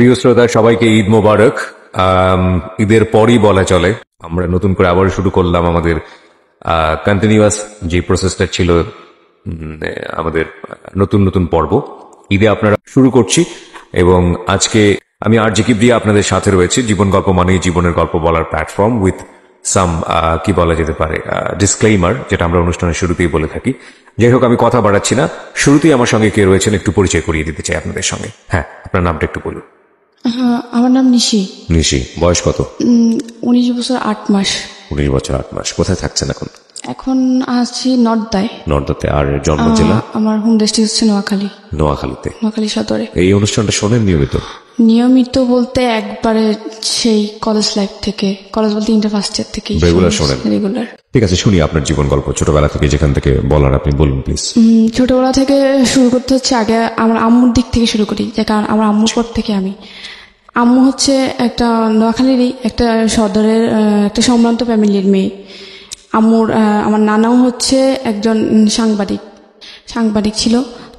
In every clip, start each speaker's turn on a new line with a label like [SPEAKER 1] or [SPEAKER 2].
[SPEAKER 1] প্রিয় শ্রোতা সবাইকে ঈদ মোবারক। ঈদের পরই বলা চলে আমরা নতুন করে আবার শুরু করলাম আমাদের কন্টিনিউয়াস যে প্রসেসটা ছিল, আমাদের নতুন নতুন পর্ব ঈদে আপনারা শুরু করছি। এবং আজকে আমি আরজে কিবরিয়া আপনাদের সাথে রয়েছে। জীবন গল্প মানেই জীবনের গল্প বলার প্ল্যাটফর্ম উইথ সাম কি বলা যেতে পারে ডিসক্লেইমার, যেটা আমরা অনুষ্ঠানের শুরুতেই বলে থাকি। যাই হোক, আমি কথা বাড়াচ্ছি না, শুরুতেই আমার সঙ্গে কে রয়েছেন একটু পরিচয় করিয়ে দিতে চাই আপনাদের সঙ্গে। হ্যাঁ, আপনার নামটা একটু বলুন।
[SPEAKER 2] আমার নাম নিশি।
[SPEAKER 1] নিশি, বয়স কত?
[SPEAKER 2] 19 বছর 8 মাস।
[SPEAKER 1] 19 বছর 8 মাস। কোথায় থাকছেন এখন?
[SPEAKER 2] এখন আছি নর্দায়।
[SPEAKER 1] নর্দাতে। আর জন্ম জেলা?
[SPEAKER 2] আমার হোম ডিস্ট্রিক্ট হচ্ছে নোয়াখালী।
[SPEAKER 1] নোয়াখালীতে।
[SPEAKER 2] নোয়াখালী সদরে।
[SPEAKER 1] এই অনুষ্ঠানটা শোনেন নিয়মিত?
[SPEAKER 2] নিয়মিত বলতে একবারে সেই কলেজ লাইফ থেকে, কলেজ বলতে ইন্টার ফার্স্ট ইয়ার থেকে
[SPEAKER 1] রেগুলার শোনেন?
[SPEAKER 2] রেগুলার।
[SPEAKER 1] ঠিক আছে, শুনি আপনার জীবন গল্প ছোটবেলা থেকে, যেখান থেকে বলার আপনি বলুন প্লিজ।
[SPEAKER 2] ছোটবেলা থেকে শুরু করতে হচ্ছে, আগে আমার আম্মুর দিক থেকে শুরু করি, যে কারণ আমার আম্মুর পর থেকে আম্মু হচ্ছে একটা নোয়াখালীরই একটা সদরের একটা সম্ভ্রান্ত ফ্যামিলির মেয়ে। আমার নানাও হচ্ছে একজন সাংবাদিক ছিল।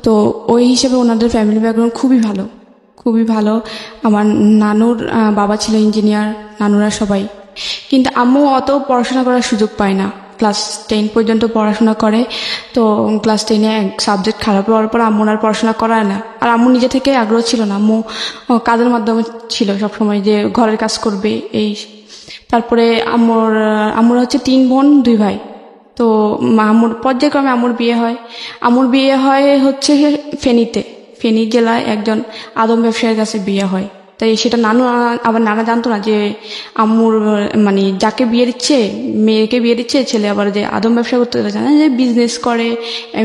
[SPEAKER 2] তো ওই হিসেবে ওনাদের ফ্যামিলি ব্যাকগ্রাউন্ড খুবই ভালো। আমার নানুর বাবা ছিল ইঞ্জিনিয়ার, নানুরা সবাই। কিন্তু আম্মু অত পড়াশোনা করার সুযোগ পায় না। ক্লাস 10 পর্যন্ত পড়াশোনা করে। তো ক্লাস 10-এ এক সাবজেক্ট খারাপ হওয়ার পর আম্মুর আর পড়াশোনা করায় না। আর আম্মু নিজে থেকে আগ্রহ ছিল না। আম্মু কাজের মাধ্যমে ছিল সবসময়, যে ঘরের কাজ করবে এই। তারপরে আম্মুর হচ্ছে 3 বোন 2 ভাই। তো আম্মুর পর্যায়ক্রমে আম্মুর বিয়ে হয় হচ্ছে ফেনী জেলায় একজন আদম ব্যবসায়ীর কাছে বিয়ে হয়। তাই সেটা নানা জানতো না যে আম্মুর মানে যাকে মেয়েকে বিয়ে দিচ্ছে ছেলে আবার যে আদম ব্যবসা করতে জানে, যে বিজনেস করে,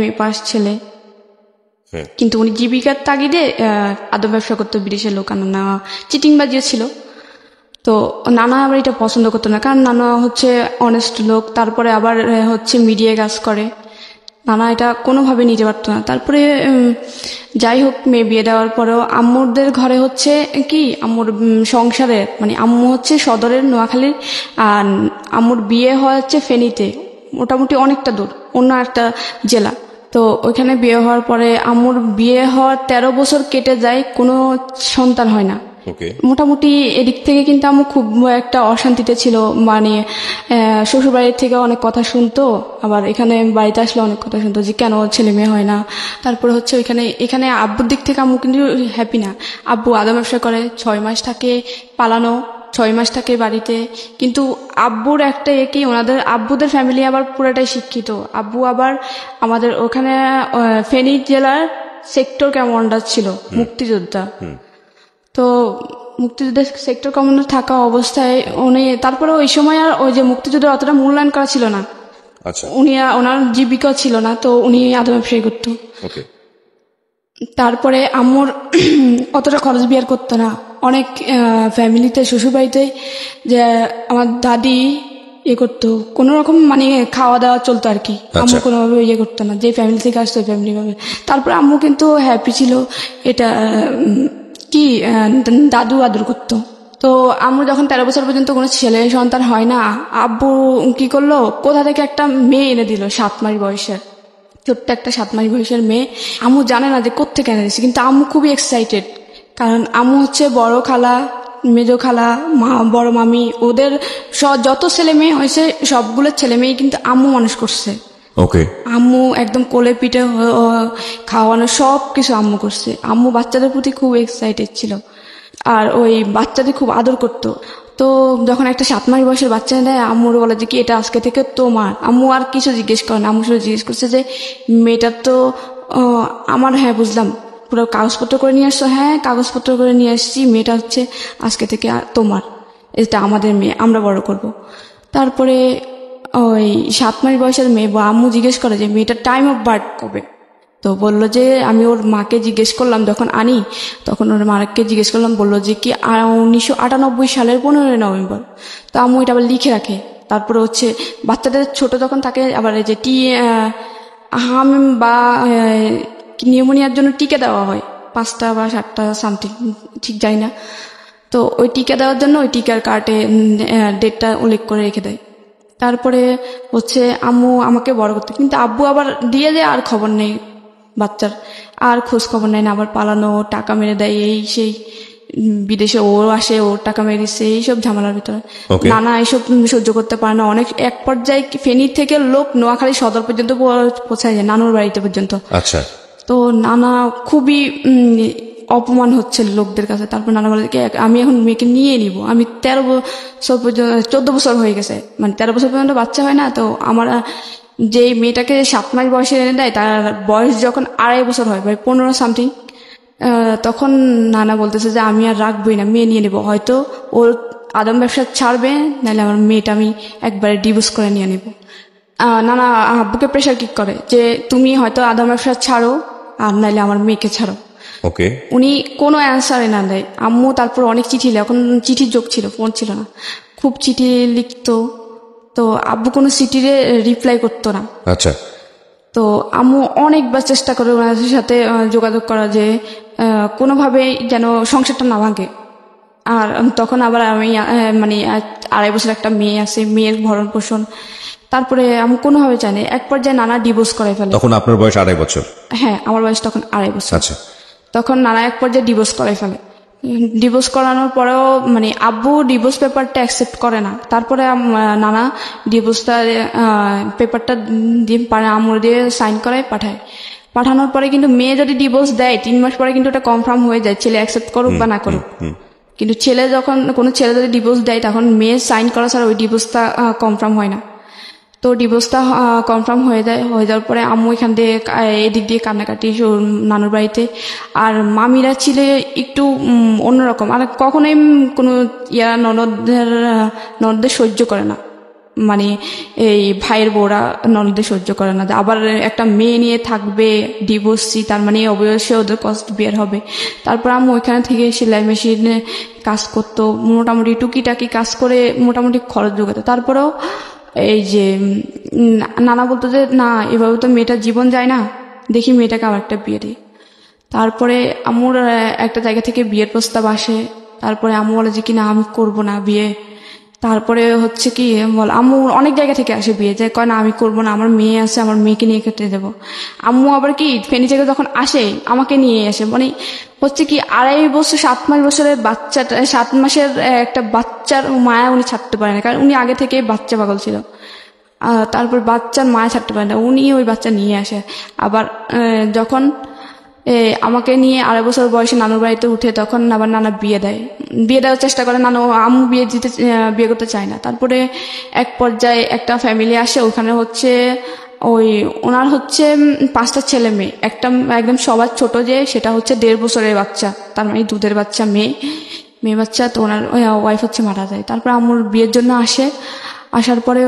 [SPEAKER 2] MA পাস ছেলে। কিন্তু উনি জীবিকার তাগিদে আদম ব্যবসা করতে বিদেশের লোক আনা, চিটিংবাজিও ছিল। তো নানা আবার এটা পছন্দ করতো না, কারণ নানা হচ্ছে অনেস্ট লোক। তারপরে আবার হচ্ছে মিডিয়ায় কাজ করে, নানা এটা কোনোভাবে নিতে পারতো না। তারপরে যাই হোক, মেয়ে বিয়ে দেওয়ার পরেও আম্মুরদের ঘরে হচ্ছে কি, আম্মুর সংসারে মানে আম্মু হচ্ছে সদরের নোয়াখালীর, আর আম্মুর বিয়ে হচ্ছে ফেনীতে, মোটামুটি অনেকটা দূর, অন্য একটা জেলা। তো ওইখানে বিয়ে হওয়ার পরে আম্মুর বিয়ে হওয়ার 13 বছর কেটে যায়, কোনো সন্তান হয় না। মোটামুটি এদিক থেকে কিন্তু আম্মু খুব একটা অশান্তিতে ছিল। মানে শ্বশুর বাড়ির থেকে অনেক কথা শুনতো, আবার এখানে বাড়িতে আসলে অনেক কথা শুনতো যে কেন ছেলে মেয়ে হয় না। তারপরে হচ্ছে এখানে আব্বুর দিক থেকে আম্মু কিন্তু হ্যাপি না। আব্বু আদা ব্যবসা করে, 6 মাস থাকে পালানো, 6 মাস থাকে বাড়িতে। কিন্তু আব্বুর একটা একই, ওনাদের আব্বুদের ফ্যামিলি আবার পুরোটাই শিক্ষিত। আব্বু আবার আমাদের ওখানে ফেনী জেলার সেক্টর কমান্ডার ছিল, মুক্তিযোদ্ধা। তো মুক্তিযুদ্ধের সেক্টর কমান্ডার থাকা অবস্থায় উনি, তারপরে ওই সময় আর ওই যে মুক্তিযুদ্ধের অতটা মূল্যায়ন করা ছিল না। উনি ওনার জীবিকা ছিল না, তো উনি আদৌ ব্যবসায়ী করতো। তারপরে আম্মুর অতটা খরচ বিয়ার করতো না। অনেক ফ্যামিলিতে শ্বশুরবাড়িতে যে আমার দাদি করতো, কোনো রকম মানে খাওয়া দাওয়া চলতো আর কি। আম্মু কোনোভাবে করতো না, যে ফ্যামিলি থেকে আসতো ওই ফ্যামিলি ভাবে। তারপরে আম্মু কিন্তু হ্যাপি ছিল, এটা কি দাদু আদর করতো। তো আম্মু যখন 13 বছর পর্যন্ত কোনো ছেলে সন্তান হয় না, আব্বু কি করলো, কোথা থেকে একটা মেয়ে এনে দিল, 7 মাস বয়সের, ছোট্ট একটা 7 মাস বয়সের মেয়ে। আম্মু জানে না যে কোত্থেকে এনে দিচ্ছে, কিন্তু আম্মু খুবই এক্সাইটেড। কারণ আম্মু হচ্ছে বড় খালা, মেজো খালা, বড় মামি, ওদের যত ছেলে মেয়ে হয়েছে সবগুলো ছেলে মেয়ে কিন্তু আম্মু মানুষ করছে। আম্মু একদম কোলে পিঠে খাওয়ানো সব কিছু আম্মু করছে। আম্মু বাচ্চাদের প্রতি খুব এক্সাইটেড ছিল, আর ওই বাচ্চাদের খুব আদর করতো। তো যখন একটা 7 মাস বয়সের বাচ্চা দেয়, আম্মুর বলে যে কি এটা আজকে থেকে তোমার। আম্মু আর কিছু জিজ্ঞেস করে না, আম্মু শুধু জিজ্ঞেস করছে যে মেয়েটার তো আমার। হ্যাঁ বুঝলাম, পুরো কাগজপত্র করে নিয়ে আসছো? হ্যাঁ কাগজপত্র করে নিয়ে আসছি, মেয়েটা হচ্ছে আজকে থেকে তোমার, এটা আমাদের মেয়ে, আমরা বড় করব। তারপরে ওই 7 মাস বয়সের মেয়ে, আম্মু জিজ্ঞেস করে যে মেয়েটার টাইম অফ বার্থ কবে। তো বললো যে, আমি ওর মাকে জিজ্ঞেস করলাম যখন আনি, তখন ওর মাকে জিজ্ঞেস করলাম, বললো যে কি 1998 সালের 15 নভেম্বর। তো আম্মু এটা আবার লিখে রাখে। তারপরে হচ্ছে বাচ্চাদের ছোট যখন থাকে, আবার এই যে হাম বা নিউমোনিয়ার জন্য টিকা দেওয়া হয়, 5টা বা 7টা সামথিং, ঠিক জানি না। তো ওই টিকা দেওয়ার জন্য ওই টিকার কার্ডে ডেটটা উল্লেখ করে রেখে দেয়। তারপরে হচ্ছে আম্মু আমাকে বড় করতে, কিন্তু আব্বু আবার দিয়ে দেয়, আর খবর নেই বাচ্চার, আর খোঁজ খবর নেয় না, আবার পালানো, টাকা মেরে দেয়, এই সেই। বিদেশে ও আসে, ওর টাকা মেরে দিচ্ছে, এইসব ঝামেলার ভিতরে
[SPEAKER 1] Okay.
[SPEAKER 2] নানা এইসব সহ্য করতে পারে না। অনেক এক পর্যায়ে ফেনী থেকে লোক নোয়াখালী সদর পর্যন্ত পৌঁছায় যায়, নানুর বাড়িতে পর্যন্ত।
[SPEAKER 1] আচ্ছা,
[SPEAKER 2] তো নানা খুবই অপমান হচ্ছে লোকদের কাছে। তারপর নানা বলে কি আমি এখন মেয়েকে নিয়ে নিব, আমি 13 বছর পর্যন্ত 14 বছর হয়ে গেছে, মানে 13 বছর পর্যন্ত বাচ্চা হয় না। তো আমার যে মেয়েটাকে 7 মাস বয়সে এনে দেয়, তার বয়স যখন 2.5 বছর হয়, মানে 15 সামথিং, তখন নানা বলতেছে যে আমি আর রাখবোই না, মেয়ে নিয়ে নেবো। হয়তো ওর আদম ব্যবসা ছাড়বে, নাহলে আমার মেয়েটা আমি একবারে ডিভোর্স করে নিয়ে নেব। নানা আব্বুকে প্রেশার কিক করে যে তুমি হয়তো আদম ব্যবসা ছাড়ো, আর নাইলে আমার মেয়েকে ছাড়ো।
[SPEAKER 1] ওকে।
[SPEAKER 2] উনি কোনো অ্যান্সারে না দেয়। আম্মু তারপর অনেক চিঠি, এখন চিঠির যোগ ছিল, ফোন ছিল না, খুব চিঠি লিখতো। তো আব্বু কোনো চিঠিরে রিপ্লাই করতো না।
[SPEAKER 1] আচ্ছা,
[SPEAKER 2] তো আম্মু অনেকবার চেষ্টা করে ওনার সাথে যোগাযোগ করা, যে কোনোভাবেই যেন সংসারটা না ভাঙে। আর তখন আবার আমি মানে 2.5 বছর একটা মেয়ে আছে, মেয়ের ভরণ পোষণ। তারপরে আমি কোনোভাবে চাই না, এক পর্যায়ে নানা ডিভোর্স করে ফেলে।
[SPEAKER 1] তখন আপনার বয়স 2.5 বছর?
[SPEAKER 2] হ্যাঁ, আমার বয়স তখন 2.5 বছর।
[SPEAKER 1] আচ্ছা,
[SPEAKER 2] তখন নানা এক পর্যায়ে ডিভোর্স করে ফেলে। ডিভোর্স করানোর পরেও মানে আব্বু ডিভোর্স পেপারটা অ্যাকসেপ্ট করে না। তারপরে নানা ডিভোর্সটা পেপারটা দিয়ে আম্মুর দিয়ে সাইন করায় পাঠায়। পাঠানোর পরে কিন্তু মেয়ে যদি ডিভোর্স দেয় 3 মাস পরে কিন্তু ওটা কনফার্ম হয়ে যায়, ছেলে অ্যাকসেপ্ট করুক বা না করুক। কিন্তু ছেলে যখন কোনো ছেলে যদি ডিভোর্স দেয়, তখন মেয়ে সাইন করা ছাড়া ওই ডিভোর্সটা কনফার্ম হয় না। তো ডিভোর্সটা কনফার্ম হয়ে যায়। হয়ে যাওয়ার পরে আম্মু এখান দিয়ে এদিক দিয়ে কান্নাকাটি নানুর বাড়িতে। আর মামিরা ছিল একটু অন্যরকম, আর কখনোই কোনো ননদদের সহ্য করে না, মানে এই ভাইয়ের বউরা ননদদের সহ্য করে না। আবার একটা মেয়ে নিয়ে থাকবে ডিভোর্সি, তার মানে অবশ্যই ওদের কষ্ট বের হবে। তারপর আম্মু ওইখানে থেকে সেলাই মেশিনে কাজ করতো, মোটামুটি টুকিটাকি কাজ করে মোটামুটি খরচ জোগাতো। তারপরেও এই যে নানা বলতো যে না, এভাবে তো মেয়েটার জীবন যায় না, দেখি মেয়েটাকে আবার একটা বিয়ে দিই। তারপরে আম্মুর একটা জায়গা থেকে বিয়ের প্রস্তাব আসে। তারপরে আম্মু বলে যে কি না, আমি করব না বিয়ে। তারপরে হচ্ছে কি বল, আম্মু অনেক জায়গা থেকে আসে বিয়ে, যে কয় না আমি করব না, আমার মেয়ে আছে, আমার মেয়েকে নিয়ে কেটে দেবো। আম্মু আবার কি ফেনী থেকে যখন আসে আমাকে নিয়ে আসে, মানে হচ্ছে কি 2.5 বছর 7 মাস বছরের বাচ্চাটা, 7 মাসের একটা বাচ্চার মায়া উনি ছাড়তে পারে না, কারণ উনি আগে থেকে বাচ্চা পাগল ছিল। তারপর বাচ্চার মায়া ছাড়তে পারে না, উনি ওই বাচ্চা নিয়ে আসে। আবার যখন আমাকে নিয়ে 2.5 বছর বয়সে নানুর বাড়িতে উঠে, তখন আবার নানা বিয়ে দেওয়ার চেষ্টা করে। নানু আম্মু বিয়ে করতে চায় না। তারপরে এক পর্যায়ে একটা ফ্যামিলি আসে, ওখানে হচ্ছে ওনার হচ্ছে 5টা ছেলে মেয়ে। একটা একদম সবার ছোট, যে সেটা হচ্ছে 1.5 বছরের বাচ্চা, তার মানে দুধের বাচ্চা, মেয়ে বাচ্চা। তো ওনার ওয়াইফ হচ্ছে মারা যায়। তারপর আম্মুর বিয়ের জন্য আসার পরে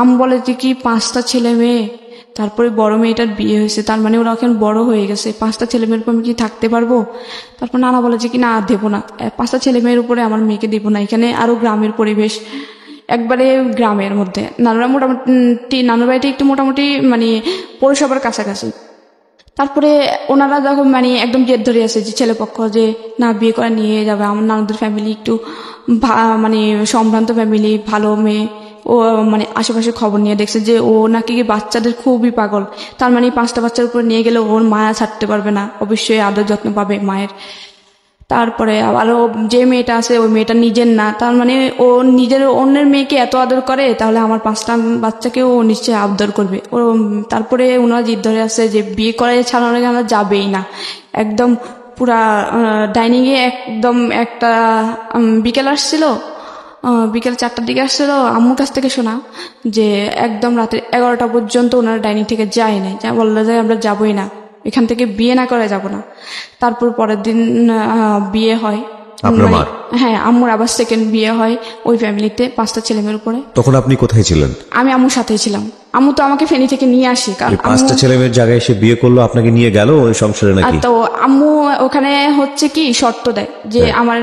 [SPEAKER 2] আম্মু বলে যে কি 5টা ছেলে মেয়ে, তারপরে বড় মেয়েটার বিয়ে হয়েছে, তার মানে ওরা এখন বড় হয়ে গেছে, 5টা ছেলে মেয়ের উপর আমি কি থাকতে পারবো? তারপর নানা বলে যে কি না, দেবো না, 5টা ছেলে মেয়ের উপরে আমার মেয়েকে দেবো না। এখানে আরো গ্রামের পরিবেশ, একবারে গ্রামের মধ্যে। নানুর বাড়িতে একটু মোটামুটি মানে পৌরসভার কাছাকাছি। তারপরে ওনারা যখন মানে একদম জেদ ধরে আছে যে ছেলেপক্ষ, যে না বিয়ে করে নিয়ে যাবে। আমার নানুদের ফ্যামিলি একটু মানে সম্ভ্রান্ত ফ্যামিলি, ভালো মেয়ে। ও মানে আশেপাশে খবর নিয়ে দেখছে যে ও নাকি বাচ্চাদের খুবই পাগল, তার মানে 5টা বাচ্চার উপর নিয়ে গেলে ওর মায়া ছাড়তে পারবে না, অবশ্যই আদর যত্ন পাবে মায়ের। তারপরে আরো যে মেয়েটা আছে, ওই মেয়েটা নিজের না, তার মানে ও নিজের অন্যের মেয়েকে এত আদর করে, তাহলে আমার 5টা বাচ্চাকেও ও নিশ্চয়ই আদর করবে। ও তারপরে ওনারা জিদ ধরে আছে যে বিয়ে করে ছাড়ানো আমরা যাবেই না। একদম পুরা ডাইনিং এ একদম একটা বিকেল আসছিল, বিকেল 4টার দিকে আসছিল, আম্মুর কাছ থেকে শোনা যে একদম রাতে 11টা পর্যন্ত ওনারা ডাইনিং থেকে যায় নাই, যা বললো যে আমরা যাবোই না, এখান থেকে বিয়ে না করে যাব না। তারপর পরের দিন বিয়ে হয়
[SPEAKER 1] আপনার মার?
[SPEAKER 2] হ্যাঁ, আম্মুর আবার সেকেন্ড বিয়ে হয় ওই ফ্যামিলিতে 5টা ছেলেমেয়ের উপরে।
[SPEAKER 1] তখন আপনি কোথায় ছিলেন?
[SPEAKER 2] আমি আম্মুর সাথেই ছিলাম। আম্মু তো আমাকে ফেনী থেকে নিয়ে আসি, কারণ
[SPEAKER 1] 5টা ছেলেমেয়ের জায়গায় এসে বিয়ে করলো, আপনাকে নিয়ে গেল ওই সংসারে নাকি?
[SPEAKER 2] তো আম্মু ওখানে হচ্ছে কি শর্ত দেয় যে আমার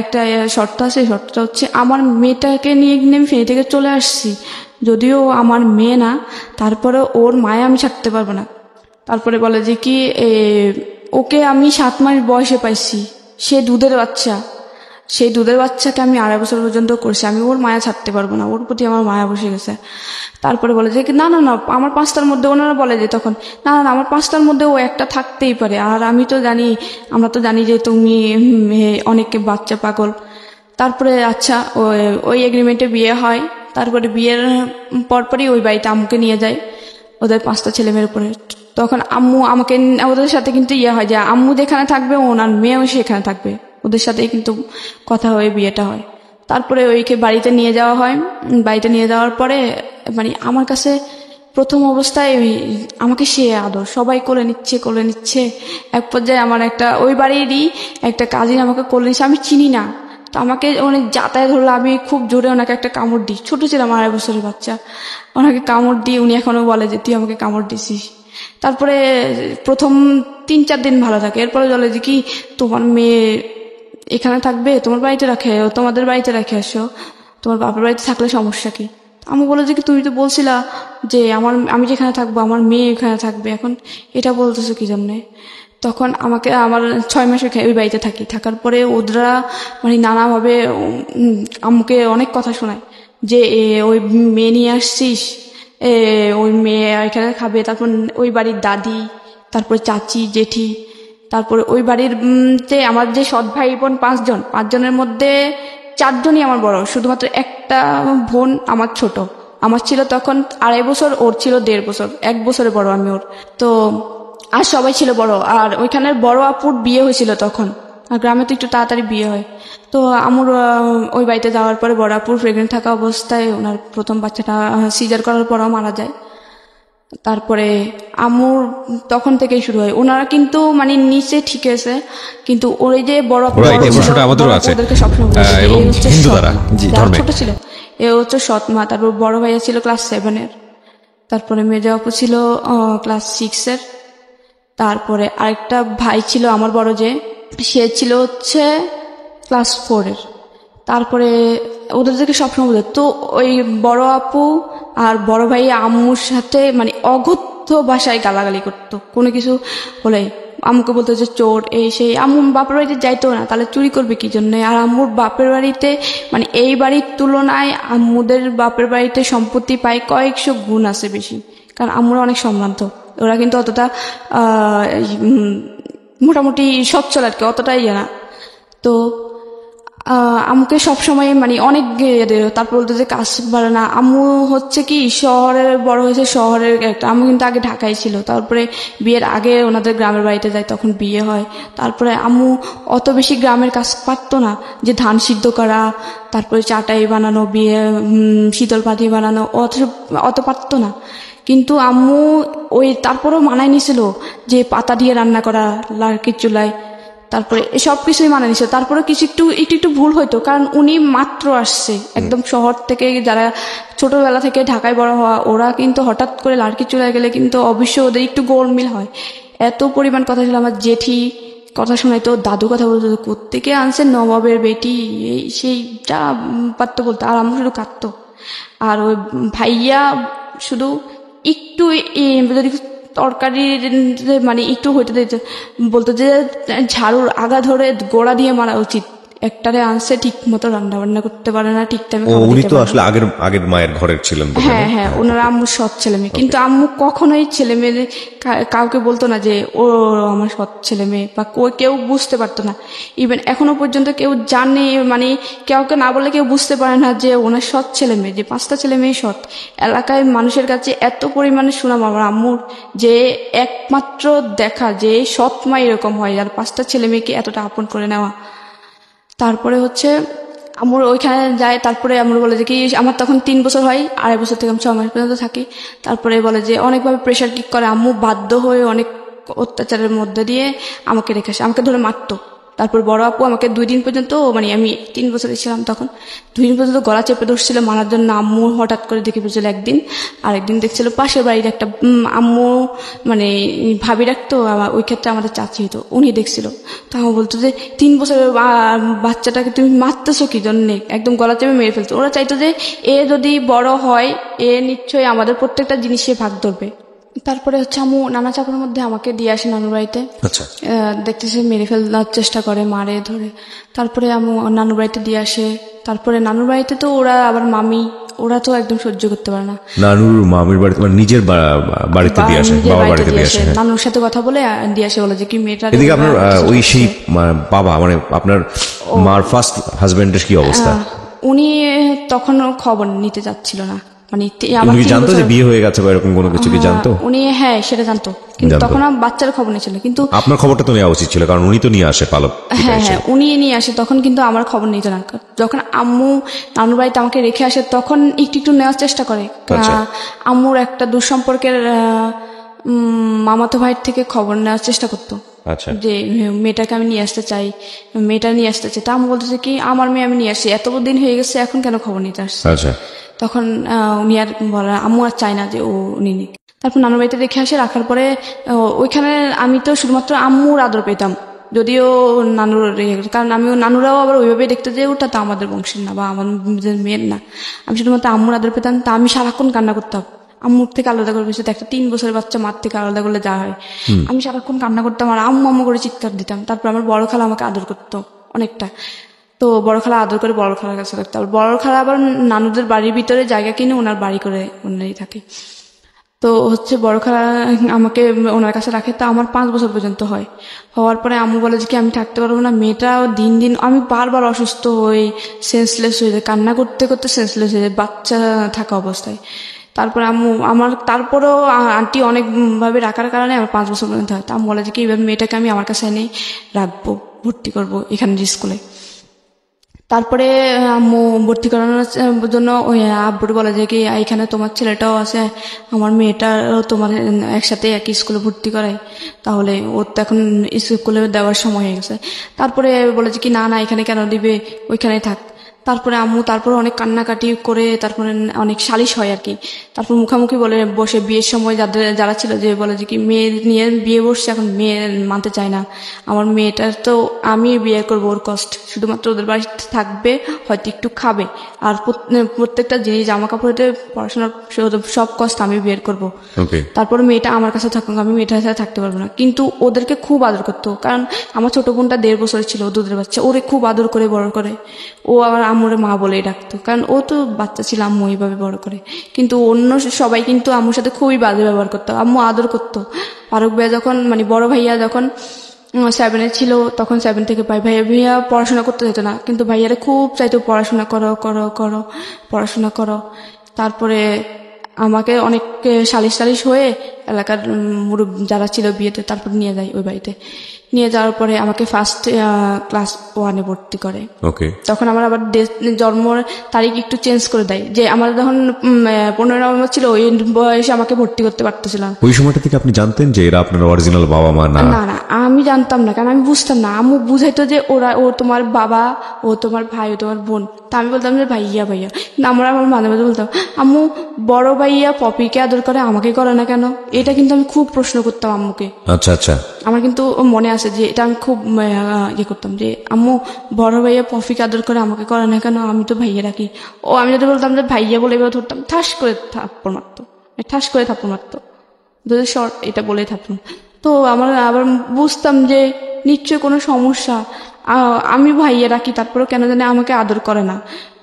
[SPEAKER 2] একটা শর্ত আছে, শর্তটা হচ্ছে আমার মেয়েটাকে নিয়ে আমি ফেনী থেকে চলে আসছি, যদিও আমার মেয়ে না, তারপরে ওর মায়া আমি ছাড়তে পারবো না। তারপরে বলে যে কি ওকে আমি 7 মাস বয়সে পাইছি, সে দুধের বাচ্চা, সেই দুধের বাচ্চাকে আমি 2.5 বছর পর্যন্ত করছি, আমি ওর মায়া ছাড়তে পারবো না, ওর প্রতি আমার মায়া বসে গেছে। তারপরে বলে যে না না না, আমার 5টার মধ্যে, ওনারা বলে যে তখন না না আমার 5টার মধ্যে ও একটা থাকতেই পারে। আর আমি তো জানি, আমরা তো জানি যে তুমি অনেকে বাচ্চা পাগল। তারপরে আচ্ছা ওই এগ্রিমেন্টে বিয়ে হয়। তারপরে বিয়ের পরপরই ওই বাড়িতে আম্মুকে নিয়ে যায় ওদের 5টা ছেলে মেয়ের উপরে। তখন আম্মু আমাকে, ওদের সাথে কিন্তু হয় যে আম্মু যেখানে থাকবে ওনার মেয়েও সেখানে থাকবে, ওদের সাথেই কিন্তু কথা হয়ে বিয়েটা হয়। তারপরে ওইকে বাড়িতে নিয়ে যাওয়া হয়। বাড়িতে নিয়ে যাওয়ার পরে মানে আমার কাছে প্রথম অবস্থায় আমাকে সে আদর, সবাই কোলে নিচ্ছে। এক পর্যায়ে আমার একটা ওই বাড়িরই একটা কাজিন আমাকে কোলে নিচ্ছে, আমি চিনি না, তো আমাকে অনেক যাতায়াত হলো, আমি খুব জোরে ওনাকে একটা কামড় দিই, ছোট ছিলাম 2.5 বছরের বাচ্চা, ওনাকে কামড় দিই, উনি এখনো বলে যে তুই আমাকে কামড় দিছিস। তারপরে প্রথম 3-4 দিন ভালো থাকে, এরপরে বলে যে কি তোমার মেয়ে এখানে থাকবে, তোমার বাড়িতে রাখে, তোমাদের বাড়িতে রেখে আসো, তোমার বাপের বাড়িতে থাকলে সমস্যা কি? আমি বলে যে কি তুমি তো বলছিলা যে আমি যেখানে থাকবো আমার মেয়ে এখানে থাকবে, এখন এটা বলতেছো কি জন্যে? তখন আমাকে আমার 6 মাস ওই বাড়িতে থাকার পরে ওরা মানে নানাভাবে আম্মুকে অনেক কথা শোনায় যে ওই মেয়ে নিয়ে আসছিস, ওই মেয়ে এখানে খাবে। তারপর ওই বাড়ির দাদি, তারপর চাচি, জেঠি, তারপরে ওই বাড়ির যে আমার যে সৎ ভাই বোন 5জনের মধ্যে 4জনই আমার বড়, শুধুমাত্র একটা বোন আমার ছোট। আমার ছিল তখন 2.5 বছর, ওর ছিল 1.5 বছর, 1 বছরে বড় আমি ওর। তো আর সবাই ছিল বড়। আর ওইখানের বড় আপুর বিয়ে হয়েছিল তখন, আর গ্রামে তো একটু তাড়াতাড়ি বিয়ে হয়। তো আমার ওই বাড়িতে যাওয়ার পরে বড় আপুর প্রেগনেন্ট থাকা অবস্থায় ওনার প্রথম বাচ্চাটা সিজার করার পরও মারা যায়। তারপরে আমুর তখন থেকেই শুরু হয়, ওনারা কিন্তু মানে নিচে ঠিক আছে, কিন্তু ওই যে বড় আপু ওদেরকে সবসময়
[SPEAKER 1] এবং হিন্দু দ্বারা
[SPEAKER 2] ছোট ছিল এ হচ্ছে সৎমা। তারপর বড় ভাইয়া ছিল ক্লাস 7-এর, তারপরে মেজো আপু ছিল ক্লাস 6-এর, তারপরে আরেকটা ভাই ছিল আমার বড়, যে সে ছিল হচ্ছে ক্লাস 4-এর। তারপরে ওদেরকে সবসময় বলে, তো ওই বড় আপু আর বড় ভাই আম্মুর সাথে মানে অগত্য ভাষায় গালাগালি করতো, কোনো কিছু বলে আম্মুকে বলতো যে চোর, এই সেই। আম্মু বাপের বাড়িতে যাইতো না, তাহলে চুরি করবে কি জন্য? আর আম্মুর বাপের বাড়িতে মানে এই বাড়ির তুলনায় আম্মুদের বাপের বাড়িতে সম্পত্তি পায় কয়েকশো গুণ আছে বেশি, কারণ আম্মুরা অনেক সম্ভ্রান্ত। ওরা কিন্তু অতটা মোটামুটি সচ্ছল আর কি, অতটাই না। তো আমাকে সবসময় মানে অনেক তারপর বলতো যে কাজ পারে না। আম্মু হচ্ছে কি শহরের বড় হয়েছে, শহরের একটা, আম্মু কিন্তু আগে ঢাকায় ছিল, তারপরে বিয়ের আগে ওনাদের গ্রামের বাড়িতে যায়, তখন বিয়ে হয়। তারপরে আম্মু অত বেশি গ্রামের কাজ পারতো না, যে ধান সিদ্ধ করা, তারপরে চাটাই বানানো, বিয়ে শীতল পাটি বানানো, অত পারতো না। কিন্তু আম্মু ওই তারপরেও মানায় নিছিল যে পাতা দিয়ে রান্না করা লার্কির চুলায়, তারপরে সব কিছুই মানে নিছে। তারপরে কিছু একটু ভুল হইতো, কারণ উনি মাত্র আসছে একদম শহর থেকে, যারা ছোটবেলা থেকে ঢাকায় বড় হওয়া, ওরা কিন্তু হঠাৎ করে লাড়কি চলে গেলে কিন্তু অবশ্যই ওদের একটু গোলমিল হয়। এত পরিমাণ কথা ছিল, আমার জেঠি কথা শোনাইতো, দাদু কথা বলতো, কোত্থেকে আনছে নবাবের বেটি, এই সেই যা পারতো বলতো। আর আমরা শুধু কাঁদতো। আর ওই ভাইয়া শুধু একটু যদি তরকারি মানে একটু হইতে দিতে বলতো যে ঝাড়ুর আগা ধরে গোড়া দিয়ে মারা উচিত, একটারে আনছে ঠিক মতো রান্না বান্না করতে পারে না, ঠিক টাইমে।
[SPEAKER 1] উনি তো আসলে আগের মায়ের ঘরের ছিলেন।
[SPEAKER 2] হ্যাঁ হ্যাঁ, ওনারা আম্মুর সৎ ছেলে মেয়ে, কিন্তু আম্মু কখনোই ছেলে মেয়ে কাউকে বলতো না যে ও আমার সৎ ছেলে মেয়ে, বা কেউ বুঝতে পারতো না। ইভেন এখনো পর্যন্ত কেউ জানে, মানে কাউকে না বলে কেউ বুঝতে পারে না যে ওনার সৎ ছেলে মেয়ে, যে 5টা ছেলে মেয়ে সৎ। এলাকায় মানুষের কাছে এত পরিমাণে সুনাম আমার আম্মুর, যে একমাত্র দেখা যে সৎ মা এরকম হয়, আর 5টা ছেলে মেয়েকে এতটা আপন করে নেওয়া। তারপরে হচ্ছে আমার ওইখানে যায়, তারপরে আমার বলে যে কি আমার তখন 3 বছর হয়, 2.5 বছর থেকে আমি 6 মাস পর্যন্ত থাকি। তারপরে বলে যে অনেকভাবে প্রেশার কিক করে, আম্মু বাধ্য হয়ে অনেক অত্যাচারের মধ্যে দিয়ে আমাকে রেখে আসে, আমাকে ধরে মারতো। তারপর বড় আপু আমাকে 2 দিন পর্যন্ত, মানে আমি 3 বছরে ছিলাম তখন, 2 দিন পর্যন্ত গলা চেপে ধরছিল মারার জন্য। আম্মু হঠাৎ করে দেখে ফেলছিল একদিন, আরেকদিন দেখছিল পাশের বাড়ির একটা আম্মু মানে ভাবি রাখতো, ওই ক্ষেত্রে আমাদের চাচি হতো, উনি দেখছিল। তো আমার বলতো যে 3 বছরের বাচ্চাটাকে তুমি মারতেছো কি জন্যে, একদম গলা চেপে মেরে ফেলতো। ওরা চাইতো যে এ যদি বড় হয়, এ নিশ্চয়ই আমাদের প্রত্যেকটা জিনিসে ভাগ ধরবে, তারপরে হচ্ছে আম্মু নানা চাপের মধ্যে আমাকে দিয়ে আসে নানুর বাড়িতে।
[SPEAKER 1] আচ্ছা।
[SPEAKER 2] দেখতেছে মেরে ফেলার চেষ্টা করে, মারে ধরে। তারপরে আম্মু নানুর বাড়িতে দিয়ে আসে। তারপরে নানুর বাড়িতে তো ওরা আবার মামি, ওরা তো একদম সহ্য করতে পারে না।
[SPEAKER 1] নানুর মামির বাড়িতে মানে নিজের বাড়িতে দিয়ে আসে,
[SPEAKER 2] নিজের
[SPEAKER 1] বাবার
[SPEAKER 2] বাড়িতে
[SPEAKER 1] বাড়িতে
[SPEAKER 2] দিয়ে
[SPEAKER 1] দিয়ে
[SPEAKER 2] আসে,
[SPEAKER 1] আসে।
[SPEAKER 2] নানুর সাথে কথা বলে দিয়ে আসে, বলে যে কি মেয়েটা।
[SPEAKER 1] এদিকে আপনার ওই সেই বাবা মানে আপনার মার ফার্স্ট হাজবেন্ডের কি অবস্থা?
[SPEAKER 2] উনি তখনও খবর নিতে যাচ্ছিল না, মানে
[SPEAKER 1] উনি কি জানতো যে বিয়ে হয়ে গেছে বা এরকম কোনো কিছু কি জানতো?
[SPEAKER 2] উনি হ্যাঁ সেটা জানতো, কিন্তু তখন বাচ্চার খবর নিয়েছিল। কিন্তু
[SPEAKER 1] আপনার খবরটা তো নেওয়া উচিত ছিল, কারণ উনি তো নিয়ে আসে পালক।
[SPEAKER 2] হ্যাঁ হ্যাঁ উনি নিয়ে আসে তখন, কিন্তু আমার খবর নিত না। যখন আম্মু নানুর বাড়িতে আমাকে রেখে আসে তখন একটু একটু নেওয়ার চেষ্টা করে। আম্মুর একটা দুঃসম্পর্কের মামাতো ভাইয়ের থেকে খবর নেওয়ার চেষ্টা করতো।
[SPEAKER 1] আচ্ছা।
[SPEAKER 2] যে মেয়েটাকে আমি নিয়ে আসতে চাই, মেয়েটা নিয়ে আসতে চাই। তা আম্মু বলতেছে কি আমার মেয়ে আমি নিয়ে আসি, এত দিন হয়ে গেছে এখন কেন খবর নিতে আসছে।
[SPEAKER 1] আচ্ছা।
[SPEAKER 2] তখন উনি আর বলে আম্মু আর চায় না যে ও উনি নিক। তারপর নানুর বাড়িতে রেখে আসে, রাখার পরে ওইখানে আমি তো শুধুমাত্র আম্মুর আদর পেতাম, যদিও নানুর, কারণ আমিও নানুরাও আবার ওইভাবে দেখতে যে ওটা তো আমাদের বংশের না বা আমাদের মেয়ের না। আমি শুধুমাত্র আম্মুর আদর পেতাম। তা আমি সারাক্ষণ কান্না করতাম আম্মুর থেকে আলাদা করে। বেশি একটা 3 বছরের বাচ্চা মার থেকে আলাদা করলে যা হয়, আমি সারাক্ষণ কান্না করতাম আর আম্মু আম্মু করে চিৎকার দিতাম। তারপর আমার বড় খালা আমাকে আদর করতো অনেকটা, তো বড় খালা আদর করে বড় খালার কাছে থাকতো। আর বড় খালা আবার নানুদের বাড়ির ভিতরে জায়গা কিনে ওনার বাড়ি করে ওনারই থাকে। তো হচ্ছে বড় খালা আমাকে ওনার কাছে রাখে। তা আমার 5 বছর পর্যন্ত হয়। হওয়ার পরে আম্মু বলে যে কি আমি থাকতে পারবো না। মেয়েটাও দিন দিন আমি বারবার অসুস্থ হই, সেন্সলেস হয়ে যায়, কান্না করতে করতে সেন্সলেস হয়ে যায় বাচ্চা থাকা অবস্থায়। তারপরে আম্মু আমার, তারপরেও আন্টি অনেকভাবে রাখার কারণে আমার 5 বছর পর্যন্ত হয়। তা আম্মু বলে যে কি এবার মেয়েটাকে আমি আমার কাছে এনে রাখবো, ভর্তি করবো এখানের স্কুলে। তারপরে আম্মু ভর্তি করানোর জন্য ওই আব্বুর বলে যে কি এখানে তোমার ছেলেটাও আছে, আমার মেয়েটাও তোমার একসাথে একই স্কুলে ভর্তি করাই, তাহলে ওর তো এখন স্কুলে দেওয়ার সময় হয়ে গেছে। তারপরে বলে যে কি না না এখানে কেন দিবে, ওইখানেই থাক। তারপরে আম্মু তারপরে অনেক কান্নাকাটি করে তারপরে অনেক সালিশ হয় আর কি। তারপর মুখামুখি বলে বসে বিয়ের সময় যারা ছিল যে বলে যে কি মেয়ে নিয়ে বিয়ে বসছে, এখন মেয়ে মানতে চায় না। আমার মেয়েটার তো আমি বিয়ে করবো, ওর কষ্ট শুধুমাত্র ওদের বাড়িতে থাকবে, হয়তো একটু খাবে, আর প্রত্যেকটা জিনিস জামা কাপড়েতে পড়াশোনার সব কষ্ট আমি বের করবো। তারপর মেয়েটা আমার কাছে থাকুক, আমি মেয়েটার সাথে থাকতে পারবো না। কিন্তু ওদেরকে খুব আদর করতো, কারণ আমার ছোট বোনটা 1.5 বছরের ছিল, দুধের বাচ্চা, ওরে খুব আদর করে বড় করে। ও আবার আম্মুরে মা বলেই ডাকতো, কারণ ও তো বাচ্চা ছিল, আম্মু এইভাবে বড় করে। কিন্তু অন্য সবাই কিন্তু আম্মুর সাথে খুবই বাজে ব্যবহার করতো। আম্মু আদর করতো। ফারুক ভাইয়া যখন মানে বড় ভাইয়া যখন 7-এ ছিল তখন 7 থেকে পাই, ভাইয়া পড়াশোনা করতে যেত না, কিন্তু ভাইয়ারা খুব চাইতো পড়াশোনা করো করো করো পড়াশোনা করো। তারপরে আমাকে অনেক সালিশ হয়ে এলাকার মুরব্বী যারা ছিল বিয়েতে তারপর নিয়ে যায় ওই বাড়িতে। নিয়ে যাওয়ার পরে আমাকে ফার্স্ট ক্লাস 1-এ ভর্তি করে। তখন আমার আবার জন্ম তারিখ একটু চেঞ্জ করে দেয়, যে আমার যখন 15 নভেম্বর ছিল ওই বয়সে আমাকে ভর্তি করতে পারতেছিল না।
[SPEAKER 1] ওই সময়টা থেকে আপনি জানতেন যে এরা আপনার অরিজিনাল বাবা মা না?
[SPEAKER 2] না না আমি জানতাম না, কারণ আমি বুঝতাম না। আম্মু বুঝাইতো যে ও তোমার বাবা, ও তোমার ভাই, ও তোমার বোন। তা আমি বলতাম যে ভাইয়া ভাইয়া। কিন্তু আমার মাঝে মাঝে বলতাম আম্মু বড় ভাইয়া পপিকে আদর করে আমাকে করে না কেন, এটা কিন্তু আমি খুব প্রশ্ন করতাম আম্মুকে।
[SPEAKER 1] আচ্ছা আচ্ছা।
[SPEAKER 2] আমার কিন্তু মনে আছে যে এটা আমি খুব ইয়ে করতাম যে আম্মু বড় ভাইয়া পপিকে আদর করে আমাকে করে না কেন, আমি তো ভাইয়া রাখি। ও আমি যদি বলতাম যে ভাইয়া বলে এবার ধরতাম, ঠাস করে থাপ্পড় মারতো, যদি শর্ট এটা বলে থাকতাম। তো আমার আবার বুঝতাম যে নিশ্চয় কোনো সমস্যা, আমি ভাইয়া রাখি তারপরেও কেন জানি আমাকে আদর করে না।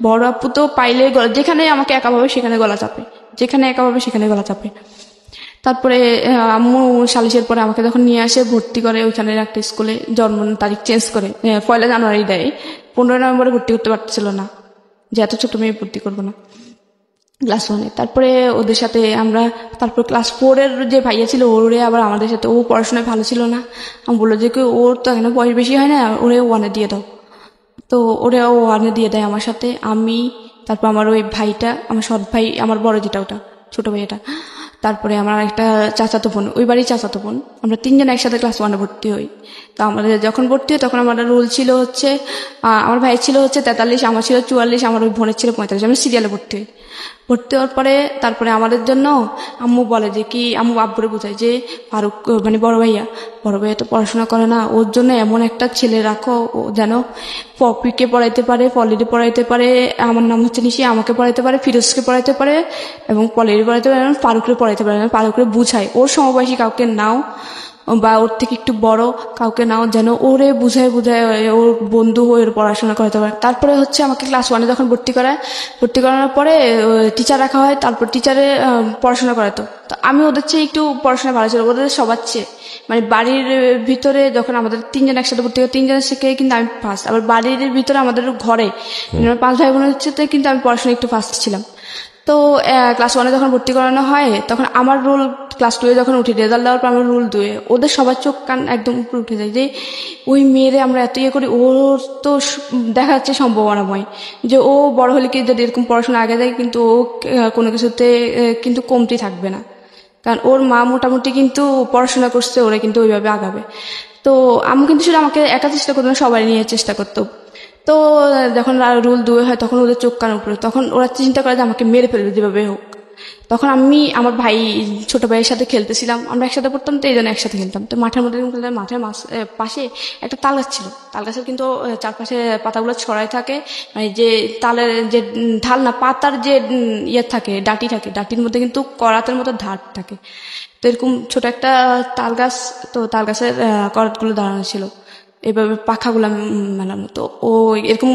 [SPEAKER 2] বড় আপু তো পাইলে যেখানে আমাকে একা ভাবে সেখানে গলা চাপে, যেখানে একা ভাবে সেখানে গলা চাপে। তারপরে আম্মু সালিশের পরে আমাকে যখন নিয়ে আসে ভর্তি করে ওইখানের একটা স্কুলে, জন্ম তারিখ চেঞ্জ করে 1 জানুয়ারি দেয়। 15 নভেম্বরে ভর্তি করতে পারছিল না, যে এত ছোট মেয়ে ভর্তি করবো না ক্লাস 1-এ। তারপরে ওদের সাথে আমরা, তারপর ক্লাস 4-এর যে ভাইয়া ছিল ওরে আবার আমাদের সাথে, ও পড়াশোনায় ভালো ছিল না। আমি বললো যে ওর তো এখনো বয়স বেশি হয় না, ওরে 1-এ দিয়ে দাও। তো ওরে 1-এ দিয়ে দেয় আমার সাথে। আমি, তারপর আমার ওই ভাইটা, আমার সৎ ভাই, আমার বড় যেটা ওটা ছোট ভাইটা, তারপরে আমার একটা চাচাতো বোন, ওই বাড়ির চাচাতো বোন, আমরা 3 জন একসাথে ক্লাস 1-এ ভর্তি হই। তো আমাদের যখন ভর্তি হয় তখন আমার রোল ছিল হচ্ছে, আমার ভাই ছিল হচ্ছে 43, আমার ছিল 44, আমার ওই বোনের ছিল 45, আমি সিরিয়ালে ভর্তি হই। ভর্তি হওয়ার পরে তারপরে আমাদের জন্য আম্মু বলে যে কি, আম্মু আব্বুরে বোঝায় যে ফারুক মানে বড় ভাইয়া তো পড়াশোনা করে না, ওর জন্য এমন একটা ছেলে রাখো ও যেন পপিকে পড়াইতে পারে, পলিরে পড়াইতে পারে, আমার নাম হচ্ছে নিশি, আমাকে পড়াইতে পারে, ফিরোজকে পড়াইতে পারে এবং পলিরে পড়াইতে পারে, ফারুকরে পড়াইতে পারে, ফারুকরে বুঝায় ওর সমবয়সী কাউকে নাও বা ওর থেকে একটু বড় কাউকে নাও, যেন ওরে বুঝায় ওর বন্ধু হয়ে ওর পড়াশোনা করাতে পারে। তারপরে হচ্ছে আমাকে ক্লাস 1-এ যখন ভর্তি করানোর পরে টিচার রাখা হয়, তারপর টিচারে পড়াশোনা করাতো। তো আমি ওদের চেয়ে একটু পড়াশোনা ভালো ছিল, ওদের সবার চেয়ে। মানে বাড়ির ভিতরে যখন আমাদের 3 জন একসাথে ভর্তি হয়, 3 জনের থেকে কিন্তু আমি ফার্স্ট। আবার বাড়ির ভিতরে আমাদের ঘরে 5 ভাই বোনের হচ্ছে কিন্তু আমি পড়াশোনা একটু ফার্স্ট ছিলাম। তো ক্লাস 1-এ যখন ভর্তি করানো হয় তখন আমার রোল ক্লাস 2-এ যখন উঠি, রেজাল্ট দেওয়ার পর আমার রোল 2-এ, ওদের সবার চোখ কান একদম উপরে উঠে যায় যে ওই মেয়েরে আমরা এত ইয়ে করি, ওর তো দেখা যাচ্ছে সম্ভাবনাময় যে ও বড় হলে কি যদি এরকম পড়াশোনা আগে যায় কিন্তু ও কোনো কিছুতে কিন্তু কমতি থাকবে না, কারণ ওর মা মোটামুটি কিন্তু পড়াশোনা করছে, ওরা কিন্তু ওইভাবে আগাবে। তো আমি কিন্তু শুধু আমাকে একা চেষ্টা করতো না, সবাই নিয়ে চেষ্টা করতো। তো যখন রুল 2 হয় তখন ওদের চোখ কান উপরে, তখন ওরা চিন্তা করে যে আমাকে মেরে ফেলবে যেভাবে হোক। তখন আমি আমার ভাই ছোট ভাইয়ের সাথে খেলতেছিলাম, আমরা একসাথে পড়তাম, তো এই জন্য একসাথে খেলতাম। তো মাঠের মধ্যে খেলতাম, মাঠের পাশে একটা তাল গাছ ছিল, তাল গাছের কিন্তু চারপাশে পাতাগুলো ছড়াই থাকে, মানে যে তালের যে ঢাল না, পাতার যে ইয়ে থাকে, ডাঁটি থাকে, ডাঁটির মধ্যে কিন্তু করাতের মতো ধার থাকে। তো এরকম ছোট একটা তাল গাছ, তো তাল গাছের করাতগুলো দাঁড়ানো ছিল, এভাবে পাখাগুলো মেলানো। তো ও এরকম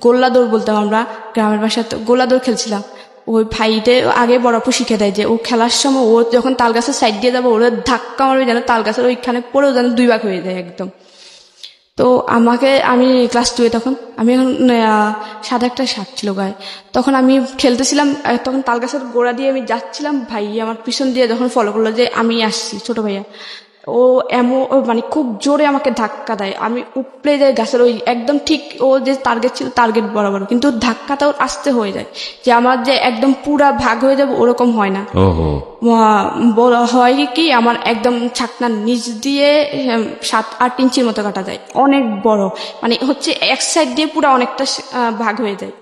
[SPEAKER 2] গোল্লা দৌড় বলতাম আমরা গ্রামের ভাষায়, তো গোল্লা দৌড় খেলছিলাম। ওই ভাইতে আগে বড় আপু শিখে দেয় যে ও খেলার সময় ও যখন তাল গাছের সাইড দিয়ে যাবো, ওরা ধাক্কা মারবে যেন তাল গাছের ওইখানে পড়েও যেন 2 ভাগ হয়ে যায় একদম। তো আমি ক্লাস 2-এ তখন, আমি এখন সাদা একটা শার্ট ছিল গায়ে, তখন আমি খেলতেছিলাম, তখন তাল গাছের গোড়া দিয়ে আমি যাচ্ছিলাম, ভাই আমার পিছন দিয়ে যখন ফলো করলো যে আমি আসছি, ছোট ভাইয়া, ও মানে খুব জোরে আমাকে ধাক্কা দেয়, আমি উপড়ে যাই গাছের ওই একদম ঠিক ও যে টার্গেট ছিল টার্গেট বরাবর, কিন্তু ধাক্কাটাও আসতে হয়ে যায় যে আমার যে একদম পুরা ভাগ হয়ে যাবে ওরকম হয় না। হয় কি আমার একদম ছাকনার নিচ দিয়ে 7-8 ইঞ্চির মতো কাটা যায়, অনেক বড়, মানে হচ্ছে এক সাইড দিয়ে পুরো অনেকটা ভাগ হয়ে যায়।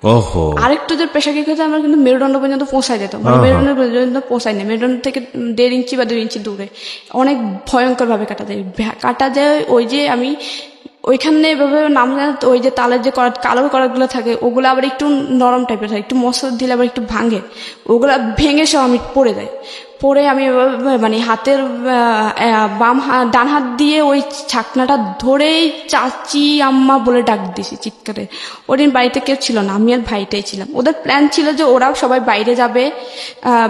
[SPEAKER 2] আরেকটু যে প্রেশার কিক হয়েছে আমার কিন্তু মেরুদণ্ড পর্যন্ত পৌঁছায় যেত, মানে মেরুদণ্ড পর্যন্ত পৌঁছায় না, মেরুদণ্ড থেকে 1.5 ইঞ্চি বা 2 ইঞ্চি দূরে, অনেক ভয়ঙ্কর ভাবে কাটা যায়। ওই যে আমি ওইখানে এভাবে নাম জানা, ওই যে তালের যে কালো করাতগুলো থাকে ওগুলো আবার একটু নরম টাইপের থাকে, একটু মশলা দিলে আবার একটু ভাঙে, ওগুলা ভেঙে সব আমি পড়ে যাই। পরে আমি মানে হাতের ডান হাত দিয়ে ওই ছাকনাটা ধরেই চাচি আম্মা বলে ডাক দিছি চিৎকারে। ওদিন বাড়িতে কেউ ছিল না, আমি আর ভাইটাই ছিলাম। ওদের প্ল্যান ছিল যে ওরাও সবাই বাইরে যাবে,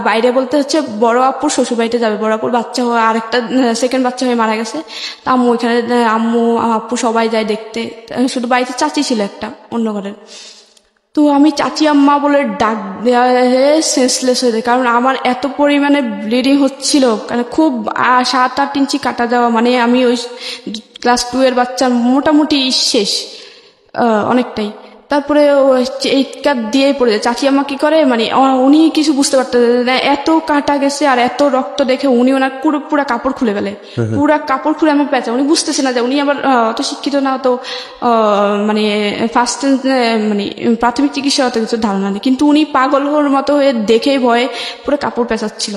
[SPEAKER 2] বাইরে বলতে হচ্ছে বড় আপুর শ্বশুর বাড়িতে যাবে, বড় আপুর বাচ্চা হয়ে আরেকটা সেকেন্ড বাচ্চা হয়ে মারা গেছে। তা আম্মু ওইখানে, আম্মু আপু সবাই যায় দেখতে, শুধু বাড়িতে চাচি ছিল একটা অন্য ঘরের। তো আমি চাচি আম্মা বলে ডাক দেওয়া সেন্সলেস হয়ে যায়, কারণ আমার এত পরিমাণে ব্লিডিং হচ্ছিল, কারণ খুব 7-8 ইঞ্চি কাটা যাওয়া, মানে আমি ওই ক্লাস 2-এর বাচ্চার মোটামুটি শেষ অনেকটাই। তারপরে চিৎকার দিয়েই পড়ে যায়। চাচি আম্মা কি করে, মানে উনি কিছু বুঝতে পারতেন না, এত কাটা গেছে আর এত রক্ত দেখে উনি ওনার পুরা কাপড় খুলে ফেলে, পুরা কাপড় খুলে আমার পেঁচা। উনি বুঝতেছে না যে, উনি আবার অত শিক্ষিত না, তো মানে ফার্স্ট মানে প্রাথমিক চিকিৎসা অত কিছু ধারণা নেই, কিন্তু উনি পাগল হওয়ার মতো হয়ে দেখেই ভয়ে পুরো কাপড় পেঁচাচ্ছিল,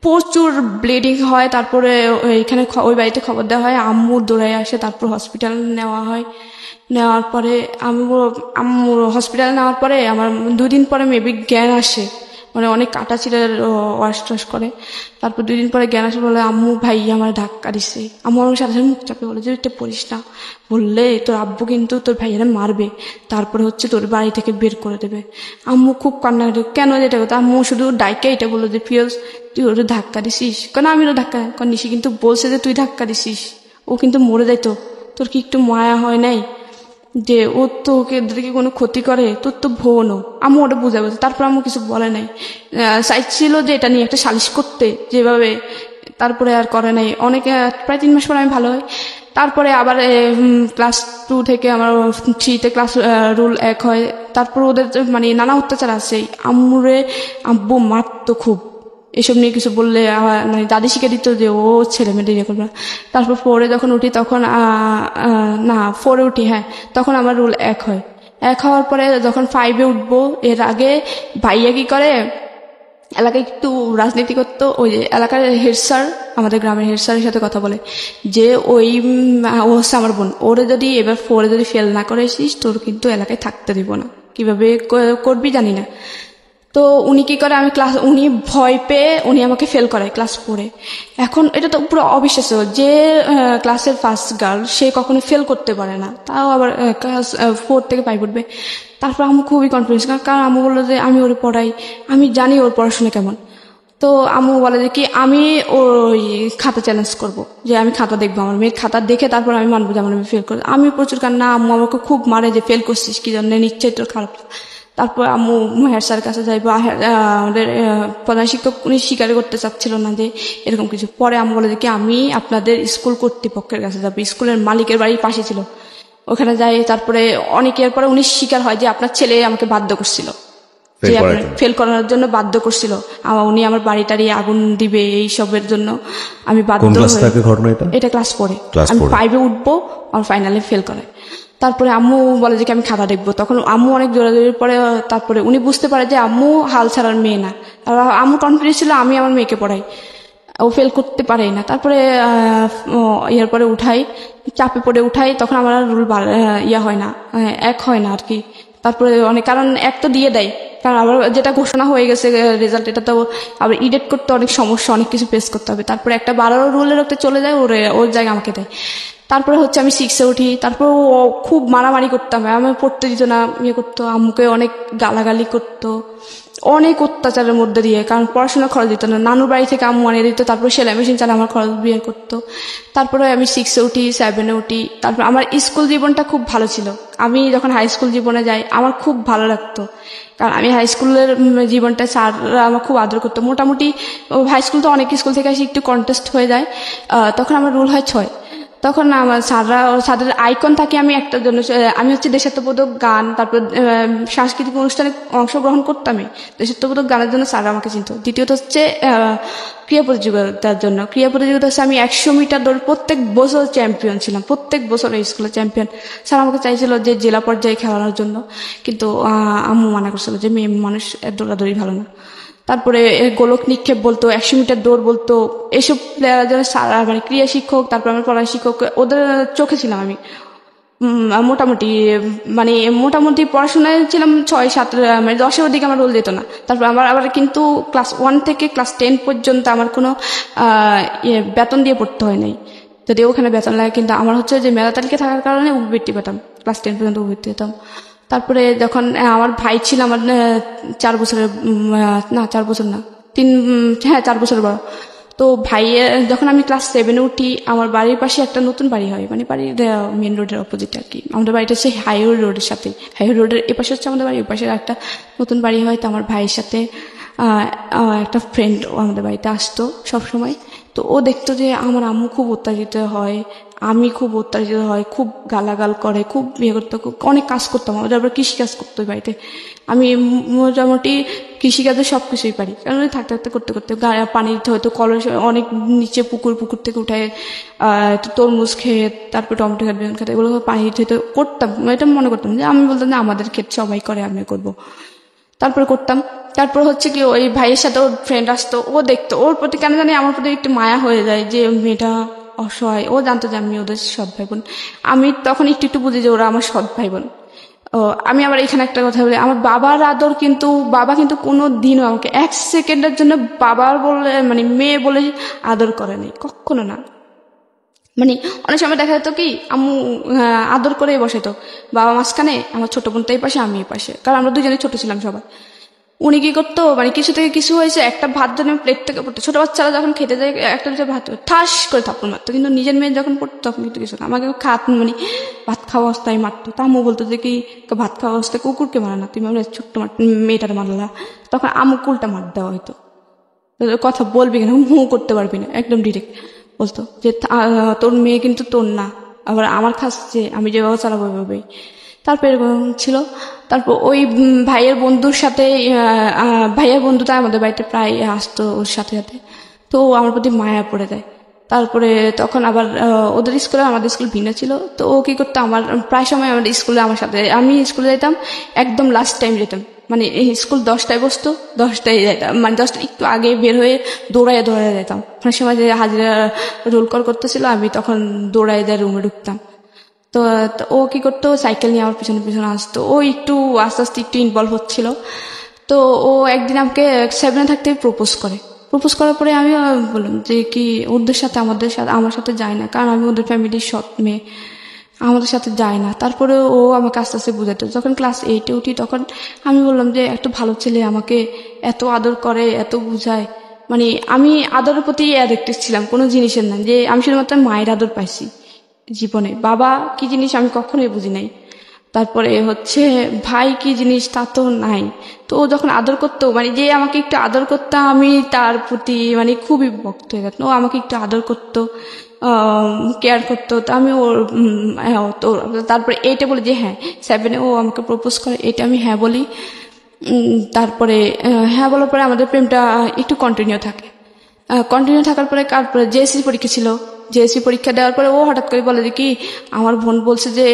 [SPEAKER 2] প্রচুর ব্লিডিং হয়। তারপরে এখানে ওই বাড়িতে খবর দেওয়া হয়, আম্মু দৌড়ায় আসে, তারপর হসপিটাল নেওয়া হয়। নেওয়ার পরে আম্মু হসপিটালে নেওয়ার পরে আমার 2 দিন পরে মেবি জ্ঞান আসে, মানে অনেক কাটা ছিল, ওয়াশ টাশ করে। তারপর 2 দিন পরে জ্ঞান আসে, বলে আম্মু ভাই আমার ধাক্কা দিছে। আম্মু আমার সাথে সাথে মুখ চাপে বলে যে এটা পড়িস না, বললে তোর আব্বু কিন্তু তোর ভাইয়ারা মারবে, তারপরে হচ্ছে তোর বাড়ি থেকে বের করে দেবে। আম্মু খুব কান্না করে, কেন যেটা কথা, আম্মু শুধু ডাইকে এটা বললো যে ফিরোজ তুই ওটা ধাক্কা দিছিস, কেন আমি ওটা ধাক্কা, কারণ নিশি কিন্তু বলছে যে তুই ধাক্কা দিছিস, ও কিন্তু মরে যেত, তোর কি একটু মায়া হয় নাই যে ও তো ওদেরকে কোনো ক্ষতি করে, তোর তো বোনও। আম্মু ওটা বুঝে বলছে, তারপর আম্মু কিছু বলে নাই, চাইছিল যে এটা নিয়ে একটা সালিশ করতে যেভাবে, তারপরে আর করে নাই। অনেকে প্রায় 3 মাস পরে আমি ভালো হই। তারপরে আবার ক্লাস 2 থেকে আমার 3-তে ক্লাস রুল 1 হয়। তারপর ওদের মানে নানা অত্যাচার আছে, আব্বু মারতো খুব, এসব নিয়ে কিছু বললে মানে দাদি শিখে দিত যে ও ছেলে মেয়েদের ইয়ে করবে। তারপর 4-এ যখন উঠি তখন না 4-এ উঠি, হ্যাঁ, তখন আমার রুল 1 হয়। এক হওয়ার পরে যখন 5-এ উঠবো, এর আগে ভাইয়া কি করে, এলাকায় একটু রাজনীতি করতো। ওই যে এলাকার হেড স্যার, আমাদের গ্রামের হেড স্যারের সাথে কথা বলে যে ওই ও হচ্ছে আমার বোন, ওরে যদি এবার 4-এ যদি ফেল না করে আসিস তোর কিন্তু এলাকায় থাকতে দিব না। কিভাবে করবি জানি না। তো উনি কি করে, উনি ভয় পেয়ে উনি আমাকে ফেল করায় ক্লাস 4-এ। এখন এটা তো পুরো অবিশ্বাস্য যে ক্লাসের ফার্স্ট গার্ল সে কখনো ফেল করতে পারে না, তাও আবার ক্লাস 4 থেকে 5 উঠবে। তারপর আমি খুবই কনফিডেন্স, কারণ আমি বললো যে আমি ওরে পড়াই, আমি জানি ওর পড়াশোনা কেমন। তো আম্মু বলে যে কি আমি ওই খাতা চ্যালেঞ্জ করব, যে আমি খাতা দেখবো, আমার মেয়ের খাতা দেখে তারপর আমি মানবো যে আমার মেয়ে ফেল করে। আমি প্রচুর কান্না, আম্মু আমাকে খুব মারে যে ফেল করছিস কি জন্য, নিশ্চয়ই তোর খারাপ। তারপর আম্মু হেড স্যারের কাছে যাই, বা আমাদের প্রধান শিক্ষক উনি স্বীকার করতে চাচ্ছিল না যে এরকম কিছু। পরে আম্মু বলে যে কি আমি আপনাদের স্কুল কর্তৃপক্ষের কাছে যাবো, স্কুলের মালিকের বাড়ির পাশে ছিল, ওখানে যাই। তারপরে অনেকের পরে উনি স্বীকার হয় যে আপনার ছেলে আমাকে বাধ্য করছিল, যে ফেল করার জন্য বাধ্য করছিল। উনি আমার বাড়িটারি আগুন দিবে এই সবের জন্য আমি বাধ্য হই। এটা ক্লাস 4-এ, আমি 5-এ উঠবো আর ফাইনালে ফেল করে। তারপরে আম্মু বলে যে আমি খাতা দেখবো, তখন আম্মু অনেক জোরাজোরির পরে তারপরে উনি বুঝতে পারে যে আম্মু হাল ছাড়ার মেয়ে না। আর আম্মু কনফিডেন্স ছিল আমি আমার মেয়েকে পড়াই, ও ফেল করতে পারেই না। তারপরে ইয়ার পরে উঠাই, চাপে পড়ে উঠাই, তখন আমার আর রুল ইয়া হয় না, এক হয় না আর কি। তারপরে অনেক কারণ এক তো দিয়ে দেয়, কারণ আবার যেটা ঘোষণা হয়ে গেছে রেজাল্ট, এটা তো আবার ইডিট করতে অনেক সমস্যা, অনেক কিছু ফেস করতে হবে। তারপরে একটা 12 রুলের ওতে চলে যায়, ওর জায়গা আমাকে দেয়। তারপরে হচ্ছে আমি 6-এ উঠি। তারপর ও খুব মারামারি করতাম, আমি পড়তে দিত না, ইয়ে করতো, আম্মুকে অনেক গালাগালি করতো, অনেক অত্যাচারের মধ্যে দিয়ে, কারণ পড়াশোনা খরচ দিত না, নানুর বাড়ি থেকে আম্মু আনিয়ে দিত, তারপর সেলাই মেশিন চালা আমার খরচ বিয়ে করতো। তারপরে আমি 6-এ উঠি, 7-এ উঠি। তারপর আমার স্কুল জীবনটা খুব ভালো ছিল। আমি যখন হাই স্কুল জীবনে যাই আমার খুব ভালো লাগতো, কারণ আমি হাই স্কুলের জীবনটা স্যাররা আমার খুব আদর করতো। মোটামুটি হাই স্কুল তো অনেক স্কুল থেকে আসি একটু কন্টেস্ট হয়ে যায়, তখন আমার রুল হয় 6। তখন আমার স্যারদের আইকন থাকে আমি একটার জন্য, আমি হচ্ছে দেশাত্মবোধক গান, তারপর সাংস্কৃতিক অনুষ্ঠানে অংশগ্রহণ করতামই, দেশাত্মবোধক গানের জন্য স্যাররা আমাকে চিনত। দ্বিতীয়ত হচ্ছে ক্রীড়া প্রতিযোগিতার জন্য। ক্রীড়া প্রতিযোগিতা হচ্ছে আমি 100 মিটার দৌড় প্রত্যেক বছর চ্যাম্পিয়ন ছিলাম, প্রত্যেক বছর এই স্কুলে চ্যাম্পিয়ন। স্যার আমাকে চাইছিল যে জেলা পর্যায়ে খেলানোর জন্য, কিন্তু আম্মু মানা করছিল যে মেয়ে মানুষ দৌড়াদৌড়ি ভালো না। তারপরে গোলক নিক্ষেপ বলতো, 100 মিটার দৌড় বলতো, এসব প্লেয়ার যেন স্যার মানে ক্রীড়া শিক্ষক, তারপর আমার পড়া শিক্ষক, ওদের চোখে ছিলাম আমি। মোটামুটি পড়াশোনায় ছিলাম 6-7, মানে 10-এর দিকে আমার রোল যেত না। তারপর আবার কিন্তু ক্লাস 1 থেকে ক্লাস 10 পর্যন্ত আমার কোনো বেতন দিয়ে পড়তে হয় নাই, যদি ওখানে বেতন লাগে। কিন্তু আমার হচ্ছে যে মেধা তালিকা থাকার কারণে উপবৃত্তি পেতাম, ক্লাস 10 পর্যন্ত উপবৃত্তি পেতাম। তারপরে যখন আমার ভাই ছিল আমার 4 বছরের, না 4 বছর না, 4 বছর বড়। তো ভাইয়ের যখন আমি ক্লাস 7-এ উঠি, আমার বাড়ির পাশে একটা নতুন বাড়ি হয়, মানে বাড়ির মেন রোডের অপোজিট আর কি। আমাদের বাড়িটা হচ্ছে হাইওয়ে রোডের সাথে, হাইওয়ে রোডের এপাশে হচ্ছে আমাদের বাড়ি, ওই পাশে একটা নতুন বাড়ি হয়। তো আমার ভাইয়ের সাথে একটা ফ্রেন্ড আমাদের বাড়িতে আসতো সব সময়। তো ও দেখতো যে আমার আম্মু খুব অত্যাচারিত হয়, আমি খুব অত্যাচারিত হয়, খুব গালাগাল করে, খুব বিয়ে করতো, অনেক কাজ করতাম। আমাদের আবার কৃষিকাজ করতো বাড়িতে, আমি মোটামুটি কৃষিকাজে সব কিছুই পারি, কারণ থাকতে থাকতে করতে করতে পানি দিতে হয়তো কলের অনেক নিচে পুকুর থেকে উঠায় তরমুজ ক্ষেত, তারপর টমেটো ক্ষেত, বেগুন ক্ষেত, এগুলো পানি দিতে হয়তো করতাম। এটা মনে করতাম যে আমি বলতাম যে আমাদের ক্ষেত সবাই করে, আমিও করবো। তারপরে করতাম। তারপর হচ্ছে কি ওই ভাইয়ের সাথে ওর ফ্রেন্ড আসতো, ও দেখতো, ওর প্রতি কেন জানি আমার প্রতি একটু মায়া হয়ে যায় যে মেয়েটা অসহায়। ও জানতো যে আমি ওদের সৎ ভাই বোন, আমি তখন একটু একটু বুঝি যে ওরা আমার সৎ ভাই বোন। আমি আবার এখানে একটা কথা বলি, আমার বাবার আদর কিন্তু, বাবা কিন্তু কোনো দিনও আমাকে 1 সেকেন্ডের জন্য বাবার বলে মানে মেয়ে বলে আদর করে নাই, কখনো না। মানে অনেক সময় দেখা যেত কি আম্মু আদর করে বসাইতো, বাবা মাঝখানে, আমার ছোট বোনটা এই পাশে, আমি এই পাশে, কারণ আমরা দুজনে ছোট ছিলাম সবাই। উনি কি করতো, মানে কিছু থেকে কিছু হয়েছে, একটা ভাত যেন প্লেট থেকে পড়তো, ছোট বাচ্চারা যখন খেতে যায় একটা দুটো ভাত ঠাস করে থাপ্পড় মারতো, কিন্তু নিজের মেয়ে যখন পড়তো তখন কিন্তু কিছু না, আমাকে মানে ভাত খাওয়া অবস্থায় মারতো। তা আম্মু বলতো যে কি ভাত খাওয়া অবস্থায় কুকুরকে মারা না, তুমি আমরা ছোট্ট মেয়েটার মারলা। তখন আম্মু উল্টা মার দেওয়া হয়তো, কথা বলবি কেন, করতে পারবি না, একদম ডিরেক্ট বলতো যে তোর মেয়ে কিন্তু তোর না, আবার আমার খাচ্ছে, আমি যেভাবে চালাবো ওইভাবেই। তারপর এরকম ছিল। তারপর ওই ভাইয়ের বন্ধুর সাথে, ভাইয়ের বন্ধুটা আমাদের বাড়িতে প্রায় আসতো ওর সাথে সাথে, তো আমার প্রতি মায়া পড়ে যায়। তারপরে তখন আবার ওদের স্কুলে আমাদের স্কুল ভিন্ন ছিল। তো ও কি করতো, আমার প্রায় সময় আমাদের স্কুলে আমার সাথে, আমি স্কুলে যেতাম একদম লাস্ট টাইম যেতাম, মানে স্কুল 10টায় বসতো, 10টায় যেতাম, মানে 10টা একটু আগে বের হয়ে দৌড়াইয়া যেতাম। অনেক সময় যে হাজিরা রোল কল করতেছিল, আমি তখন দৌড়াই দিয়ে রুমে ঢুকতাম। তো ও কি করতো, সাইকেল নিয়ে আমার পিছনে পিছনে আসতো। ও একটু আস্তে আস্তে একটু ইনভলভ হচ্ছিল। তো ও একদিন আমাকে 7 থাকতে প্রপোজ করে। প্রপোজ করার পরে আমি বললাম যে কি ওদের সাথে আমার সাথে যায় না, কারণ আমি ওদের ফ্যামিলির সৎ মেয়ে, আমাদের সাথে যায় না। তারপরে ও আমাকে আস্তে আস্তে বুঝাতো। যখন ক্লাস 8-এ উঠি তখন আমি বললাম যে একটা ভালো ছেলে আমাকে এত আদর করে, এত বুঝায়, মানে আমি আদরের প্রতি অ্যাডিক্টেড ছিলাম, কোনো জিনিসের না, যে আমি শুধুমাত্র মায়ের আদর পাইছি জীবনে, বাবা কি জিনিস আমি কখনোই বুঝি নাই। তারপরে হচ্ছে ভাই কি জিনিস তা তো নাই। তো ও যখন আদর করতো, মানে যে আমাকে একটু আদর করতো, আমি তার প্রতি মানে খুবই ভক্ত হয়ে গেতাম। ও আমাকে একটু আদর করতো, কেয়ার করতো। তো আমি ওর তো তারপরে 8-এ বলি যে হ্যাঁ, 7-এ ও আমাকে প্রপোজ করে, এটা আমি হ্যাঁ বলি। তারপরে হ্যাঁ বলার পরে আমাদের প্রেমটা একটু কন্টিনিউ থাকে। কন্টিনিউ থাকার পরে তারপরে জেএসসি পরীক্ষা ছিল। জেএসসি পরীক্ষা দেওয়ার পরে ও হঠাৎ করে বলে যে কি, আমার বোন বলছে যে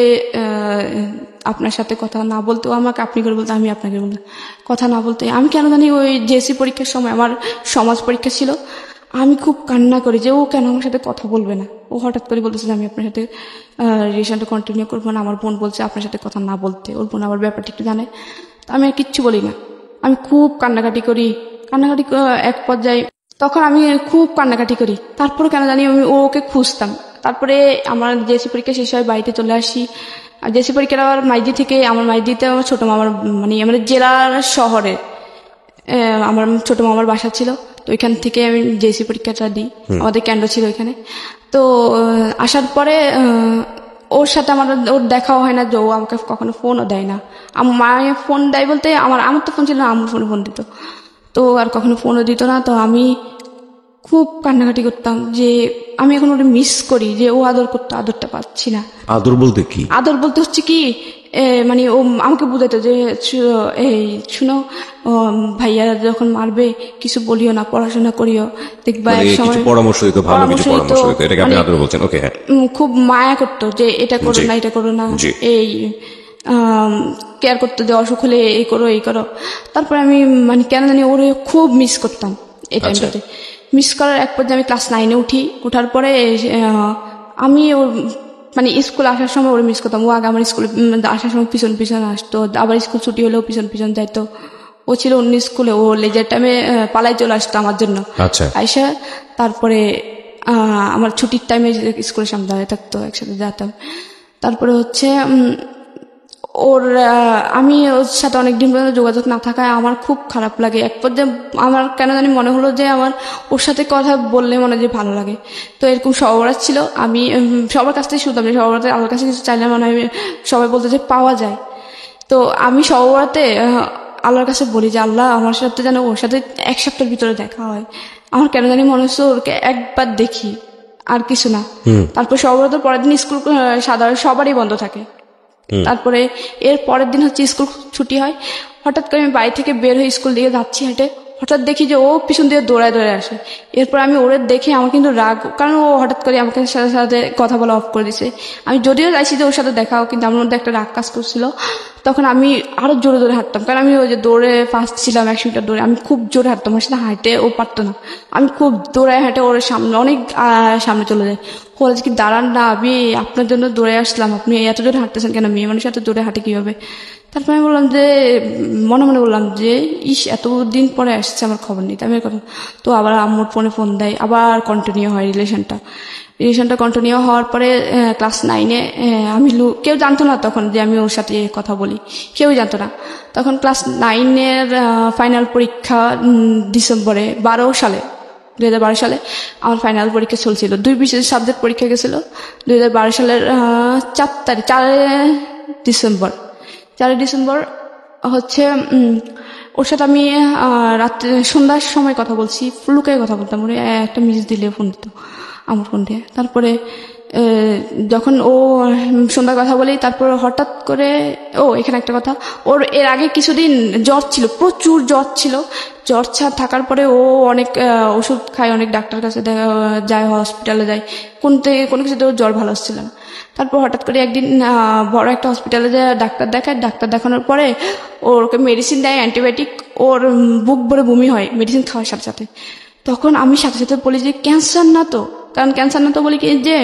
[SPEAKER 2] আপনার সাথে কথা না বলতে, ও আমাকে আপনি করে বলতে, আমি আপনাকে বলতে, কথা না বলতে। আমি কেন জানি ওই জেএসসি পরীক্ষার সময় আমার সমাজ পরীক্ষা ছিল, আমি খুব কান্না করি যে ও কেন আমার সাথে কথা বলবে না। ও হঠাৎ করে বলতেছে যে আমি আপনার সাথে রিলেশনটা কন্টিনিউ করবো না, আমার বোন বলছে আপনার সাথে কথা না বলতে। ওর বোন আবার ব্যাপারটা একটু জানে। তো আমি আর কিচ্ছু বলি না, আমি খুব কান্নাকাটি করি। এক পর্যায়ে তখন আমি খুব কান্নাকাটি করি। তারপরে কেন জানি আমি ওকে খুঁজতাম। তারপরে আমার জেএসসি পরীক্ষা শেষ হয়, বাড়িতে চলে আসি। আর জেএসসি পরীক্ষার আবার আমার মাইদিতে আমার ছোট মামার, মানে আমাদের জেলার শহরে আমার ছোট মামার বাসা ছিল। তো ওইখান থেকে আমি জেএসসি পরীক্ষাটা দিই, আমাদের কেন্দ্র ছিল ওইখানে। তো আসার পরে ওর সাথে ওর দেখাও হয় না, যে ও আমাকে কখনো ফোনও দেয় না। মায়ে ফোন দেয় বলতে আমার তো ফোন ছিল না, আমার ফোন দিত। তো আর কখনো ফোনও দিত না। তো আমি খুব কান্নাকাটি করতাম যে আমি এখন ওটা মিস করি, যে ও আদর করতো, আদরটা পাচ্ছি না।
[SPEAKER 3] আদর বলতে কি?
[SPEAKER 2] আদর বলতে হচ্ছে কি, মানে ও আমাকে বুঝাইতো যে এই শুনো, ভাইয়া যখন মারবে কিছু বলিও না, পড়াশোনা করিও, দেখবা এক সময়
[SPEAKER 3] পরামর্শ দিত, ভালো কিছু পরামর্শ দিত, এটাকে আপনি আদর বলছেন? ওকে, হ্যাঁ।
[SPEAKER 2] খুব মায়া করতো যে এটা করো না, এটা করো না, এই কেয়ার করতো যে অসুখ হলে এই করো এই করো। তারপরে আমি মানে কেন জানি ওরে খুব মিস করতাম এই টাইমটাতে। মিস করার এক পর্যায়ে আমি ক্লাস 9-এ উঠি। ওঠার পরে আমি ওর মানে স্কুল আসার সময় ওর মিস করতাম। ও আগে আমার স্কুলে আসার সময় পিছন পিছন আসতো, আবার স্কুল ছুটি হলেও পিছন পিছন যাইতো। ও ছিল অন্য স্কুলে, ও লেজার টাইমে পালাই চলে আসতো আমার জন্য। আইসা তারপরে আমার ছুটির টাইমে স্কুলের সামনে দাঁড়িয়ে থাকতো, একসাথে যেতাম। তারপরে হচ্ছে আমি ওর সাথে অনেকদিন পর্যন্ত যোগাযোগ না থাকায় আমার খুব খারাপ লাগে। এক পর্যায়ে আমার কেন জানি মনে হলো যে আমার ওর সাথে কথা বললে মনে যে ভালো লাগে। তো এরকম সবার ছিল, আমি সবার কাছ থেকে শুনতাম যে সবার আমার কাছে কিছু চাইলে মনে হয় সবাই বলতে যে পাওয়া যায়। তো আমি সবারতে আল্লাহর কাছে বলি যে আল্লাহ আমার সাথে যেন ওর সাথে 1 সপ্তাহের ভিতরে দেখা হয়। আমার কেন জানি মনে হচ্ছে ওকে একবার দেখি, আর কিছু না। তারপর সবার পরের দিন স্কুল সাধারণ সবারই বন্ধ থাকে। তারপরে এর পরের দিন হচ্ছে স্কুল ছুটি হয়। হঠাৎ করে আমি বাড়ি থেকে বের হয়ে স্কুল দিকে যাচ্ছি হেঁটে, হঠাৎ দেখি যে ও পিছন দিয়ে দৌড়ায় আসে। এরপর আমি ওরে দেখে আমার কিন্তু রাগ, কারণ ও হঠাৎ করে আমাকে সাথে সাথে কথা বলা অফ করে দিছে। আমি যদিও চাইছি যে ওর সাথে দেখাও, কিন্তু আমার মধ্যে একটা রাগ কাজ করছিল। তখন আমি আরো জোরে জোরে হাঁটতাম, কারণ আমি ওই যে দৌড়ে ফার্স্ট ছিলাম 100 মিটার দৌড়ে। আমি খুব জোরে হাঁটতাম, আমার সাথে হাঁটে ও পারতো না। আমি খুব দৌড়ায় হাঁটে ওর সামনে, অনেক সামনে চলে যায়। বলে কি দাঁড়ান না, আমি আপনার জন্য দৌড়ে আসলাম, আপনি এত জোরে হাঁটতেছেন কেন, মেয়ে মানুষ এত জোরে হাঁটে কিভাবে? তারপর আমি বললাম যে মনে মনে বললাম যে এতদিন পরে আসছে, আমার খবর নেই। আমি কথা তো আবার আম্মুর ফোন দেয়, আবার কন্টিনিউ হয় রিলেশনটা কন্টিনিউ হওয়ার পরে ক্লাস 9-এ আমি কেউ জানতো না তখন যে আমি ওর সাথে কথা বলি, কেউ জানতো না তখন। ক্লাস 9-এর ফাইনাল পরীক্ষা ডিসেম্বরে 2012 সালে আমার ফাইনাল পরীক্ষা চলছিল। 2 বিশেষ সাবজেক্ট পরীক্ষা গেছিল 2012 সালের 4 ডিসেম্বর হচ্ছে। ওর সাথে আমি রাত্রে সন্ধ্যার সময় কথা বলছি, ফ্লুকে কথা বলতাম, ওরে একটা মিস দিলে ফোন দিত আমার ফোন দিয়ে। তারপরে যখন ও সন্ধ্যার কথা বলি, তারপর হঠাৎ করে এখানে একটা কথা, ওর এর আগে কিছুদিন জ্বর ছিল, প্রচুর জ্বর ছিল। জ্বর থাকার পরে ও অনেক ওষুধ খায়, অনেক ডাক্তার কাছে যায়, হসপিটালে যায়, কোনো কিছুতে ওর জ্বর ভালো হচ্ছিল না। তারপর হঠাৎ করে একদিন বড় একটা হসপিটালে যায় ডাক্তার দেখায়। ডাক্তার দেখানোর পরে ওকে মেডিসিন দেয়, অ্যান্টিবায়োটিক। ওর বুক ভরে বমি হয় মেডিসিন খাওয়ার সাথে সাথে। তখন আমি সাথে সাথে বলি যে ক্যান্সার না তো, কারণ ক্যান্সার না তো বলি কি যে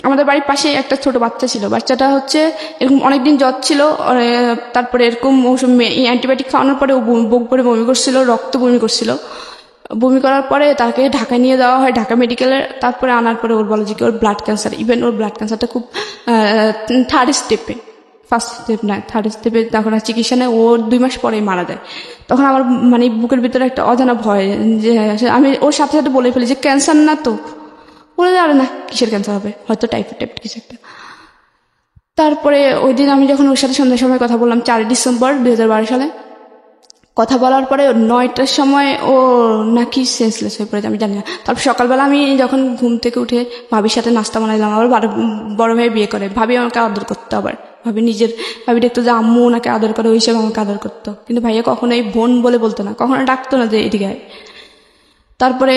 [SPEAKER 2] আমাদের বাড়ির পাশে একটা ছোট বাচ্চা ছিল, বাচ্চাটা হচ্ছে এরকম অনেকদিন জ্বর ছিল, তারপরে এরকম ওষুধ অ্যান্টিবায়োটিক খাওয়ানোর পরে ও বুক ভরে বমি করছিল, রক্ত বমি করছিল। বমি করার পরে তাকে ঢাকায় নিয়ে যাওয়া হয়, ঢাকা মেডিকেলে। তারপরে আনার পরে ওর বলে যে ওর ব্লাড ক্যান্সার। ইভেন ওর ব্লাড ক্যান্সারটা খুব থার্ড স্টেপে, ফার্স্ট স্টেপ না, থার্ড স্টেপে। তখন চিকিৎসা নেয়, ও 2 মাস পরেই মারা যায়। তখন আমার মানে বুকের ভিতরে একটা অজানা ভয়, যে আমি ওর সাথে সাথে বলে ফেলি যে ক্যান্সার না তো। বলে আরে না, কিসের ক্যান্সার হবে, হয়তো টাইফয়েড কিছু একটা। তারপরে ওই দিন আমি যখন ওর সাথে সন্ধ্যার সময় কথা বললাম, 4 ডিসেম্বর 2012 সালে, কথা বলার পরে 9টার সময় ও নাকি সেন্সলেস হয়ে পড়েছে, আমি জানি না। তারপর সকালবেলা আমি যখন ঘুম থেকে উঠে ভাবির সাথে নাস্তা বানাইলাম, আবার বড় ভাই বিয়ে করে, ভাবি আমাকে আদর করতো। আবার ভাবি দেখতো যে আম্মু ওনাকে আদর করে, ওই হিসেবে আমাকে আদর করতো। কিন্তু ভাইয়া কখনোই বোন বলে বলতো না, কখনো ডাকতো না যে এদিকে আয়। তারপরে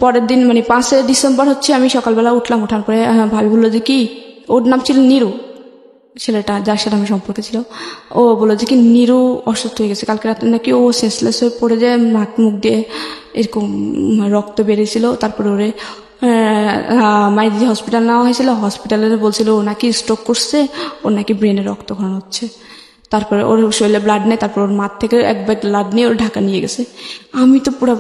[SPEAKER 2] পরের দিন মানে 5 ডিসেম্বর হচ্ছে আমি সকালবেলা উঠলাম, ওঠার পরে ভাবি বললো যে কি, ওর নাম ছিল নিরু, ছেলেটা যার সাথে আমার সম্পর্কে ছিল। ও বললো যে কি নিরু অসুস্থ হয়ে গেছে, কালকে রাতে নাকি ও সেন্সলেস হয়ে পড়ে যায়, নাক মুখ দিয়ে এরকম রক্ত বেরিয়েছিল। তারপরে ওরে মাইদি হসপিটাল নেওয়া হয়েছিল, হসপিটালে বলছিল ও নাকি স্ট্রোক করছে, ওর নাকি ব্রেনে রক্তক্ষরণ হচ্ছে। তারপরে ওর শরীরে ব্লাড নেই, তারপর ওর মাঠ থেকে 1 ব্যাগ ব্লাড নিয়ে ওর ঢাকা নিয়ে গেছে। আমি তো পুরো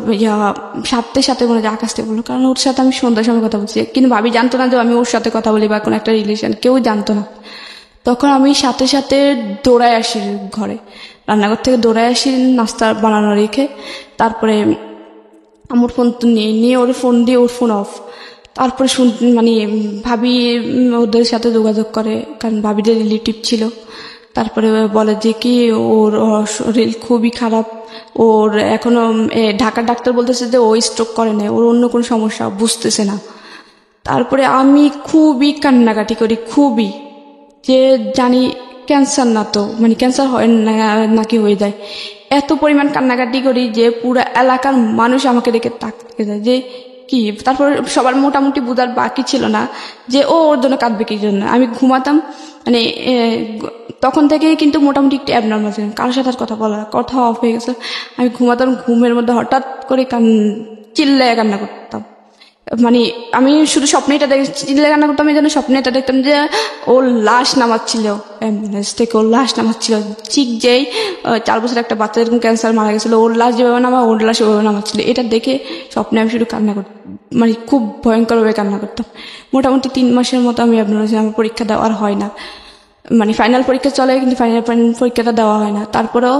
[SPEAKER 2] সাথে সাথে মনে হয় আকাশ থেকে বললো, কারণ ওর সাথে আমি সন্ধ্যার সময় কথা বলছি, কিন্তু ভাবি জানতো না যে আমি ওর সাথে কথা বলি বা কোনো একটা রিলেশন, কেউ জানতো না। তখন আমি সাথে সাথে দৌড়ায় আসি ঘরে, রান্নাঘর থেকে দৌড়ায় আসি নাস্তা বানানো রেখে। তারপরে আমার ফোন নিয়ে ওর ফোন দিয়ে, ওর ফোন অফ। তারপরে মানে ভাবি ওদের সাথে যোগাযোগ করে, কারণ ভাবিদের রিলেটিভ ছিল। তারপরে বলে যে কি ওর শরীর খুবই খারাপ, ওর এখনো ঢাকার ডাক্তার বলতেছে যে ও স্ট্রোক করে না, ওর অন্য কোনো সমস্যা, বুঝতেছে না। তারপরে আমি খুবই কান্নাকাটি করি, খুবই, যে জানি ক্যান্সার না তো, মানে ক্যান্সার হয় নাকি হয়ে যায়। এত পরিমাণ কান্নাকাটি করি যে পুরো এলাকার মানুষ আমাকে দেখে তাকিয়ে যায় যে কি। তারপর সবার মোটামুটি বোঝার বাকি ছিল না যে ও ওর জন্য কাঁদবে কি জন্য। আমি ঘুমাতাম, মানে তখন থেকে কিন্তু মোটামুটি একটু অ্যাবনর্মাল ছিলাম, কারোর সাথে কথা অফ হয়ে গেছে। আমি ঘুমাতাম, ঘুমের মধ্যে হঠাৎ করে চিল্লায় কান্না করতাম। মানে আমি শুধু স্বপ্নে এটা চিল্লায় কান্না করতাম, এই জন্য স্বপ্নে এটা দেখতাম যে ওর লাশ নামাচ্ছিল অ্যাম্বুলেন্স থেকে, ওর লাশ নামাচ্ছিল ঠিক যেই 4 বছরের একটা বাচ্চা এরকম ক্যান্সার মারা গেছিল, ওর লাশ যেভাবে নামা, ওর লাশ ওভাবে নামাচ্ছিল। এটা দেখে স্বপ্নে আমি শুধু কান্না করতাম, মানে খুব ভয়ঙ্করভাবে কান্না করতাম। মোটামুটি 3 মাসের মতো আমি অ্যাবনর্মাল ছিলাম, আমার পরীক্ষা দেওয়ার হয় না, মানে ফাইনাল পরীক্ষা চলে কিন্তু ফাইনাল পরীক্ষাটা দেওয়া হয় না। তারপরেও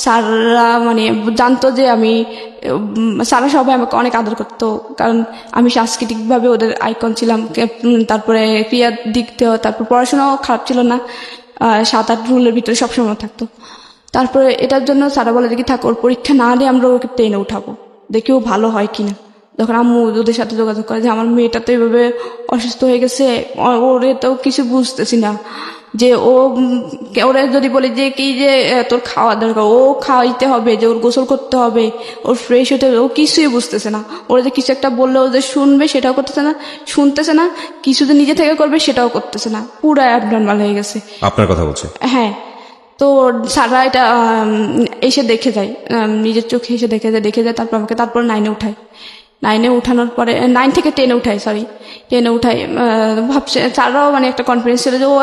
[SPEAKER 2] স্যাররা মানে জানতো যে আমি, স্যাররা সবাই আমাকে অনেক আদর করতো, কারণ আমি সাংস্কৃতিকভাবে ওদের আইকন ছিলাম। তারপরে ক্রিয়ার দিক দিয়েও, তারপর পড়াশোনাও খারাপ ছিল না, 7-8 রুলের ভিতরে সবসময় থাকতো। তারপরে এটার জন্য স্যাররা বলে দেখি থাক, ওর পরীক্ষা না দিয়ে আমরা ওকে টেনে উঠাবো, দেখি ও ভালো হয় কিনা। যখন আম্মু ওদের সাথে যোগাযোগ করে যে আমার মেয়েটা তো এইভাবে অসুস্থ হয়ে গেছে, ওরে তো কিছু বুঝতেছি না, যে ওরা যদি বলে যে কি যে তোর খাওয়া দরকার, ও খাওয়াইতে হবে, যে ওর গোসল করতে হবে, ওর ফ্রেশ হতে হবে, ও কিছুই বুঝতেছে না। ওরা যে কিছু একটা বললে ও যে শুনবে সেটাও করতেছে না, শুনতেছে না, কিছু যে নিজে থেকে করবে সেটাও করতেছে না, পুরো অ্যাবনর্মাল হয়ে গেছে।
[SPEAKER 3] আপনার কথা বলছে?
[SPEAKER 2] হ্যাঁ। তো স্যাররা এটা এসে দেখে যায়, নিজের চোখে এসে দেখে যায়। তারপর আমাকে 9-এ উঠায়। 9-এ উঠানোর পরে 9 থেকে 10-এ উঠায়, 10-এ উঠায়। ভাবছে স্যাররাও মানে একটা কনফিডেন্স ছিল যে ও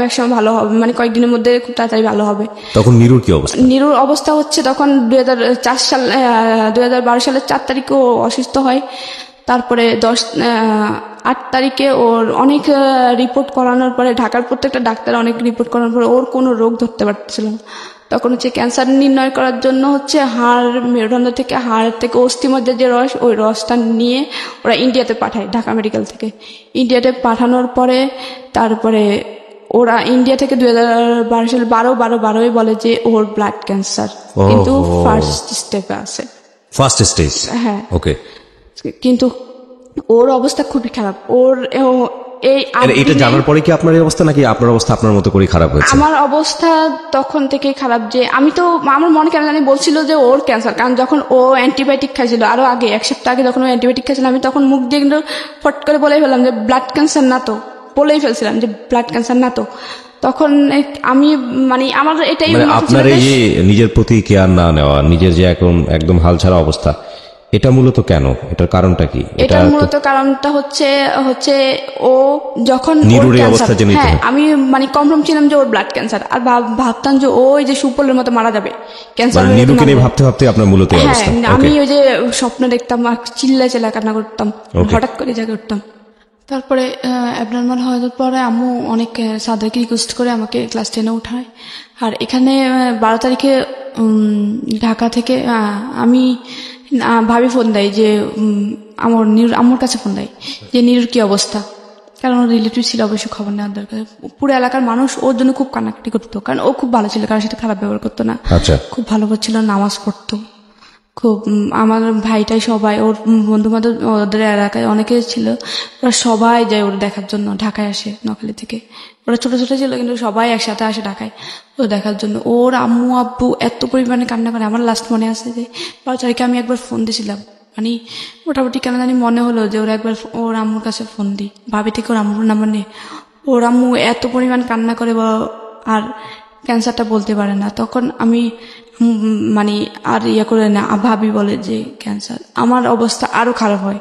[SPEAKER 2] একসময় ভালো হবে, মানে কয়েকদিনের মধ্যে খুব তাড়াতাড়ি ভালো হবে।
[SPEAKER 3] তখন নিরুর কি অবস্থা?
[SPEAKER 2] নিরুর অবস্থা হচ্ছে তখন 2012 সালের 4 তারিখে ও অসুস্থ হয়। তারপরে 8 তারিখে ওর অনেক রিপোর্ট করানোর পরে, ঢাকার প্রত্যেকটা ডাক্তার অনেক রিপোর্ট করানোর পরে ওর কোনো রোগ ধরতে পারছিল না। তখন হচ্ছে ক্যান্সার নির্ণয় করার জন্য হচ্ছে হাড়, মেরুদণ্ড থেকে, হাড় থেকে অস্থি মধ্যে যে রস, ওই রসটা নিয়ে ওরা ইন্ডিয়াতে পাঠায়, ঢাকা মেডিকেল থেকে। ইন্ডিয়াতে পাঠানোর পরে তারপরে ওরা ইন্ডিয়া থেকে 2012 সালে 12 বলে যে ওর ব্লাড ক্যান্সার, কিন্তু ফার্স্ট স্টেপে আছে।
[SPEAKER 3] First stage?
[SPEAKER 2] হ্যাঁ।
[SPEAKER 3] ওকে।
[SPEAKER 2] কিন্তু ওর অবস্থা খুবই খারাপ। ওর এই
[SPEAKER 3] এটা জানার পরে কি আপনার এই অবস্থা, নাকি আপনার অবস্থা আপনার মতো করে খারাপ হয়েছে?
[SPEAKER 2] আমার অবস্থা তখন থেকে খারাপ যে আমি তো আমার মনে কেন জানি বলছিল যে ওর ক্যান্সার, কারণ যখন ও অ্যান্টিবায়োটিক খাইছিল আরো আগে 1 সপ্তাহ আগে যখন ও অ্যান্টিবায়োটিক খাইছিল, আমি তখন মুখ দিয়ে কিন্তু ফট করে বলেই ফেললাম যে ব্লাড ক্যান্সার না তো, বলেই ফেলছিলাম যে ব্লাড ক্যান্সার না তো। তখন আমি মানে আমার এটাই
[SPEAKER 3] আপনার এই যে নিজের প্রতি কেয়ার না নেওয়া, নিজের যে এখন একদম হাল ছাড়া অবস্থা, এটা মূলত কেন? এটার কারণটা কি?
[SPEAKER 2] এটার মূলত কারণটা হচ্ছে ও যখন
[SPEAKER 3] নিরুর এই অবস্থা জেনেই তো।
[SPEAKER 2] হ্যাঁ, আমি মানে কনফার্ম ছিলাম যে ওর ব্লাড ক্যান্সার, আর ভাবতাম যে ও ওই যে সুপলের মতো মারা যাবে ক্যান্সার।
[SPEAKER 3] নিরুকে নিয়ে ভাবতে ভাবতে আপনার মূলত এই
[SPEAKER 2] হ্যাঁ,
[SPEAKER 3] অবস্থা।
[SPEAKER 2] আমি ওই যে স্বপ্ন দেখতাম আর চিল্লা কান্না করতাম, হঠাৎ করে জাগে উঠতাম। তারপরে অ্যাবনর্মাল হওয়ার পরে আম্মু অনেক স্যারদেরকে রিকোয়েস্ট করে আমাকে ক্লাস 10-এ উঠায়। আর এখানে 12 তারিখে ঢাকা থেকে আমি ভাবি ফোন দেয় যে আমার আম্মুর কাছে ফোন দেয় যে নিরুর কি অবস্থা, কারণ ওর রিলেটিভ ছিল, অবশ্যই খবর নেওয়ার দরকার। পুরো এলাকার মানুষ ওর জন্য খুব কান্নাকাটি করতো, কারণ ও খুব ভালো ছিল, কারোর সাথে খারাপ ব্যবহার করতো না,
[SPEAKER 3] আচ্ছা,
[SPEAKER 2] খুব ভালো ছিল, নামাজ পড়তো খুব। আমার ভাইটাই সবাই ওর বন্ধু বান্ধব ওদের এলাকায় অনেকে ছিল, ওরা সবাই যায় ওর দেখার জন্য, ঢাকায় আসে নোয়াখালী থেকে। ওরা ছোট ছোট ছিল কিন্তু সবাই একসাথে আসে ঢাকায় ও দেখার জন্য। ওর আম্মু আব্বু এত পরিমাণে কান্না করে। আমার লাস্ট মনে আছে যে 12 তারিখে আমি একবার ফোন দিয়েছিলাম, মানে মোটামুটি কেন জানি মনে হলো যে ওরা একবার ওর আম্মুর কাছে ফোন দিই, ভাবি থেকে ওর আম্মুর নাম্বার নেই। ওর আম্মু এত পরিমাণ কান্না করে আর ক্যান্সারটা বলতে পারে না। তখন আমি মানে আর করে না, ভাবি বলে যে ক্যান্সার। আমার অবস্থা আরো খারাপ হয়।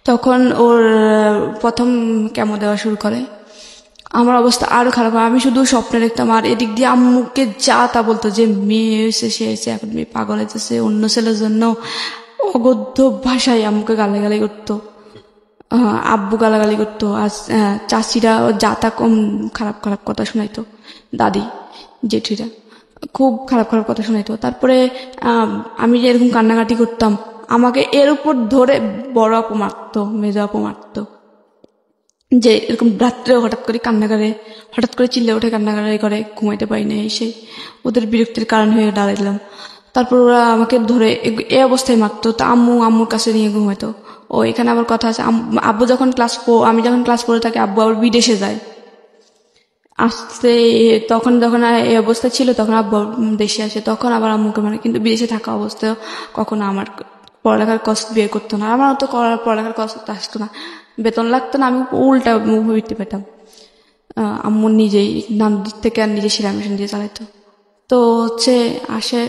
[SPEAKER 2] তখন ওর প্রথম কেমো দেওয়া শুরু করে, আমার অবস্থা আরো খারাপ হয়। আমি শুধু স্বপ্নে দেখতাম, আর এদিক দিয়ে আম্মুকে যা তা বলতো যে মেয়ে হয়েছে, সে হয়েছে, এখন মেয়ে পাগল হয়েছে, অন্য ছেলের জন্য অগদ্য ভাষায় আম্মুকে গালাগালি করতো, আব্বু গালাগালি করতো, আর চাচিরা যা তা কম খারাপ খারাপ কথা শোনাইতো, দাদি জেঠিরা খুব খারাপ খারাপ কথা শোনাইতো। তারপরে আমি যে এরকম কান্নাকাটি করতাম, আমাকে এর উপর ধরে বড় আপু মারতো, মেজো আপু মারতো, যে এরকম রাত্রে হঠাৎ করে কান্না করে, হঠাৎ করে চিল্লে উঠে কান্নাকাটি করে, ঘুমাইতে পারি না, এসে ওদের বিরক্তির কারণ হয়ে দাঁড়াইলাম। তারপর ওরা আমাকে ধরে এই অবস্থায় মারতো। তা আম্মুর কাছে নিয়ে ঘুমাইতো। ও এখানে আবার কথা আছে, আব্বু যখন আমি যখন ক্লাস 4 থাকি, আব্বু আবার বিদেশে যায় আসতে, তখন যখন এই অবস্থা ছিল তখন আব্বু দেশে আসে, তখন আবার আম্মুকে মানে, কিন্তু বিদেশে থাকা অবস্থায় কখনো আমার পড়ালেখার কষ্ট বিয়ে করতো না, আমার তো পড়ালেখার কষ্ট আসতো না, বেতন লাগতো না, আমি উল্টা মুভি পেতাম। আম্মু নিজেই নাম থেকে আর নিজে সেলাই মেশিন দিয়ে চালাইতো। তো আসে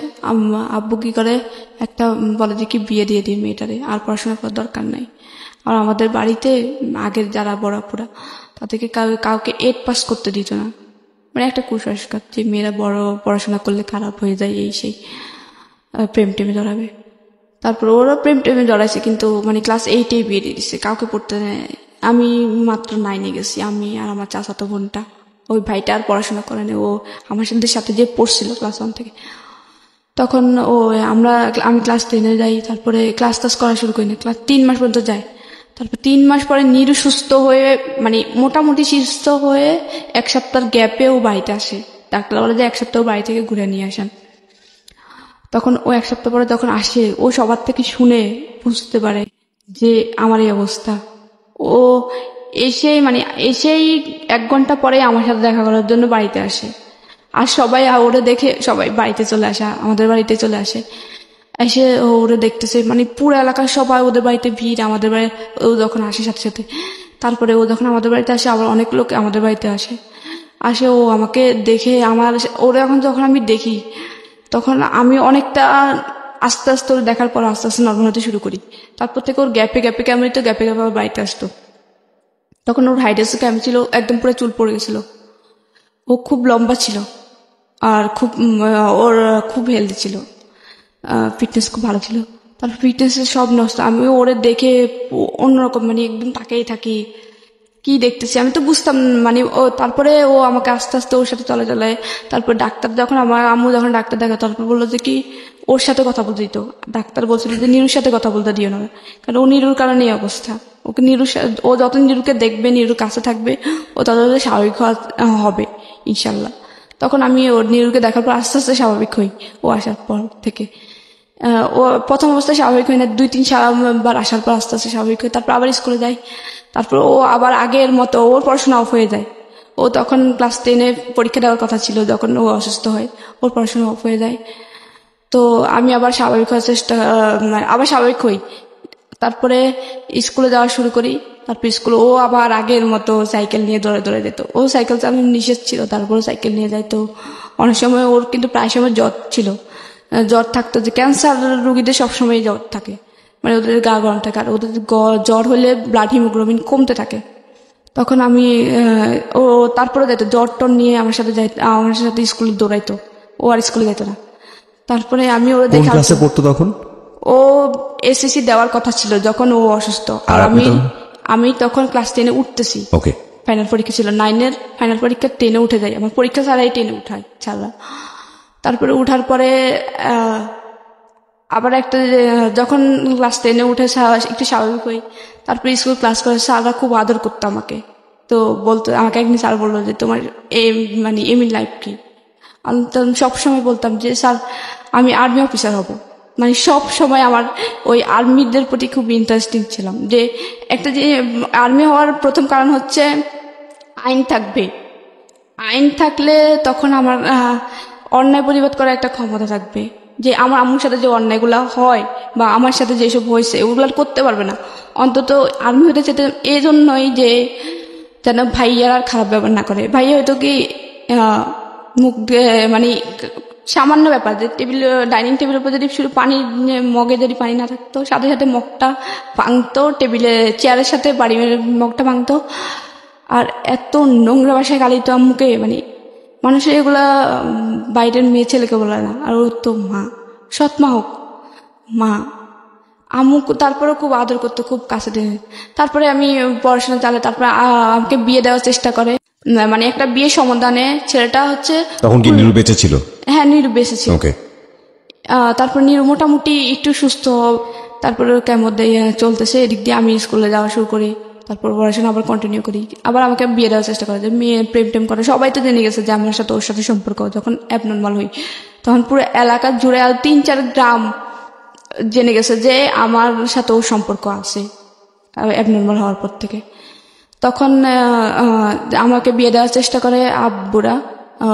[SPEAKER 2] আব্বু কি করে, একটা বলে যে কি বিয়ে দিয়ে দিই মেয়েটারে, আর পড়াশোনা করার দরকার নাই। আর আমাদের বাড়িতে আগের যারা বড় আপুরা, তাদেরকে কাউকে 8 পাস করতে দিত না, মানে একটা কুসংস্কার যে মেয়েরা বড় পড়াশোনা করলে খারাপ হয়ে যায়, এই সেই প্রেম টেমে জড়াবে। তারপর ওরা প্রেম টেমে জড়াইছে, কিন্তু মানে ক্লাস 8-এ বিয়ে দিয়ে দিচ্ছে, কাউকে পড়তে নেয়। আমি মাত্র 9-এ গেছি, আমি আর আমার চাচাতো বোনটা। ওই ভাইটা আর পড়াশোনা করেনি, ও আমার সাথে যে পড়ছিল ক্লাস 1 থেকে। তখন আমি ক্লাস 10-এ যাই, তারপরে ক্লাস করা শুরু করি না, ক্লাস 3 মাস পর্যন্ত যাই। তারপর 3 মাস পরে নিরু সুস্থ হয়ে, মানে মোটামুটি সুস্থ হয়ে 1 সপ্তাহের গ্যাপেও বাড়িতে আসে। ডাক্তার বলে যে 1 সপ্তাহ বাড়ি থেকে ঘুরে নিয়ে আসেন। তখন ও 1 সপ্তাহ পরে যখন আসে, ও সবার থেকে শুনে বুঝতে পারে যে আমার এই অবস্থা। ও এসেই 1 ঘন্টা পরে আমার সাথে দেখা করার জন্য বাড়িতে আসে, আর সবাই ওরে দেখে সবাই বাড়িতে চলে আসে, আমাদের বাড়িতে চলে আসে। এসে ওরে দেখতেছে, মানে পুরো এলাকার সবাই ওদের বাড়িতে ভিড়, আমাদের বাড়ি ও যখন আসে সাথে সাথে। তারপরে ও যখন আমাদের বাড়িতে আসে, আবার অনেক লোক আমাদের বাড়িতে আসে ও আমাকে দেখে, ওরা এখন যখন আমি দেখি, তখন আমি অনেকটা আস্তে আস্তে ওর দেখার পর আস্তে আস্তে নর্মাল হতে শুরু করি। তারপর থেকে ওর গ্যাপে গ্যাপে বাড়িতে আসতো। তখন ওর হাইড্রেস ক্যাম্প ছিল, একদম পুরো চুল পড়ে গেছিল, ও খুব লম্বা ছিল, আর ওর খুব হেলদি ছিল, ফিটনেস খুব ভালো ছিল। তারপর ফিটনেসের সব নষ্ট। আমি ওরে দেখে অন্যরকম, মানে একদম তাকেই থাকি, কি দেখতেছি আমি তো বুঝতাম, মানে তারপরে ও আমাকে আস্তে আস্তে ওর সাথে চলে। তারপর ডাক্তার যখন আমার আম্মু যখন ডাক্তার দেখা, তারপর বললো যে কি ওর সাথে কথা বলতে দিত। ডাক্তার বলছিল যে নিরুর সাথে কথা বলতে দিও না, কারণ ও নিরুর কারণে এই অবস্থা। ওকে ও যত নিরুকে দেখবে, নিরুর কাছে থাকবে, ও তত স্বাভাবিক হবে ইনশাল্লাহ। তখন আমি ওর নিরুকে দেখার পর আস্তে আস্তে স্বাভাবিক হই ও আসার পর থেকে। ও প্রথম অবস্থায় স্বাভাবিক হয় না, 2-3 বার আসার পর আস্তে আস্তে স্বাভাবিক হয়, তারপর আবার স্কুলে যায়। তারপর ও আবার আগের মতো ওর পড়াশোনা অফ হয়ে যায়। ও তখন ক্লাস 10-এ পরীক্ষা দেওয়ার কথা ছিল, যখন ও অসুস্থ হয় ওর পড়াশোনা অফ হয়ে যায়। তো আমি আবার স্বাভাবিক হওয়ার চেষ্টা, আবার স্বাভাবিক হই। তারপরে স্কুলে যাওয়া শুরু করি। তারপর স্কুলে ও আবার আগের মতো সাইকেল নিয়ে দৌড়ে দৌড়ে যেত। ও সাইকেল চালানো নিষেধ ছিল, তারপরে সাইকেল নিয়ে যাইতো। অনেক সময় ওর কিন্তু প্রায় সময় জ্বর ছিল, জ্বর থাকতো, যে ক্যান্সার রোগীদের সবসময় জ্বর থাকে, মানে ওদের গা গরম থাকে, আর ওদের জ্বর হলে ব্লাড হিমোগ্লোবিন কমতে থাকে। তখন আমি ও তারপরে যাইতো জ্বর টর নিয়ে আমার সাথে স্কুলে দৌড়াইতো। ও আর স্কুলে যেত না। তারপরে আমি ওর
[SPEAKER 3] কোন
[SPEAKER 2] দেখে
[SPEAKER 3] ক্লাসে পড়তো তখন?
[SPEAKER 2] ও এসএসসি দেওয়ার কথা ছিল যখন ও অসুস্থ, আর
[SPEAKER 3] আর আপনি
[SPEAKER 2] আমি তখন ক্লাস 10-এ উঠতেছি।
[SPEAKER 3] ওকে।
[SPEAKER 2] ফাইনাল পরীক্ষা ছিল 9-এর ফাইনাল পরীক্ষা, 10-এ উঠে যাই। আমার পরীক্ষা ছাড়াই 10-এ উঠাই ছাড়া। তারপরে উঠার পরে আবার একটা যখন ক্লাস 10-এ উঠে একটু স্বাভাবিক হই, তারপরে স্কুল ক্লাস করে স্যাররা খুব আদর করতো আমাকে। তো বলতো, আমাকে একদিন স্যার বললো যে তোমার মানে এম ইন লাইফ কি? আমি তো সবসময় বলতাম যে স্যার আমি আর্মি অফিসার হব। মানে সব সময় আমার ওই আর্মিদের প্রতি খুব ইন্টারেস্টিং ছিলাম। যে একটা যে আর্মি হওয়ার প্রথম কারণ হচ্ছে আইন থাকবে, আইন থাকলে তখন আমার অন্যায় প্রতিবাদ করার একটা ক্ষমতা থাকবে। যে আমার আম্মুর সাথে যে অন্যায়গুলো হয় বা আমার সাথে যেসব হয়েছে ওগুলো করতে পারবে না। অন্তত আর্মি হতে চেতে এই জন্যই যে যেন ভাইয়ার আর খারাপ ব্যবহার না করে। ভাইয়া হয়তো কি মুখ মানে সামান্য ব্যাপার, যে ডাইনিং টেবিলের উপর যদি শুধু পানি, মগে যদি পানি না থাকতো, সাথে সাথে মগটা ভাঙতো, টেবিলে চেয়ারের সাথে বাড়ি মেরে মগটা ভাঙতো। আর এত নোংরা ভাষায় গালি তো আম্মুকে, মানে মানুষের এগুলা বাইরের মেয়ে ছেলেকে বলে না। আর ওর তো মা, সৎ মা হোক, মা আম্মু তারপরে খুব আদর করতো, খুব কাছে দিয়ে। তারপরে আমি পড়াশোনা চালে, তারপরে আমাকে বিয়ে দেওয়ার চেষ্টা করে। মানে একটা বিয়ে সমাধানে ছেলেটা হচ্ছে,
[SPEAKER 3] তখন কি নীরু বেঁচে ছিল?
[SPEAKER 2] হ্যাঁ নীরু বেঁচে ছিল।
[SPEAKER 3] ওকে।
[SPEAKER 2] তারপর নীরু মোটামুটি একটু সুস্থ, তারপরে কেমন চলতেছে, এদিক দিয়ে আমি স্কুলে যাওয়া শুরু করি। তারপর পড়াশোনা আবার কন্টিনিউ করি। আবার আমাকে বিয়ে দেওয়ার চেষ্টা করে, যে মেয়ে প্রেম টেম করে। সবাই তো জেনে গেছে যে আমার সাথে ওর সাথে সম্পর্ক। যখন অ্যাবনর্মাল হই তখন পুরো এলাকা জুড়ে আর 3-4 গ্রাম জেনে গেছে যে আমার সাথে ওর সম্পর্ক আছে অ্যাবনর্মাল হওয়ার পর থেকে। তখন আমাকে বিয়ে দেওয়ার চেষ্টা করে আব্বুরা।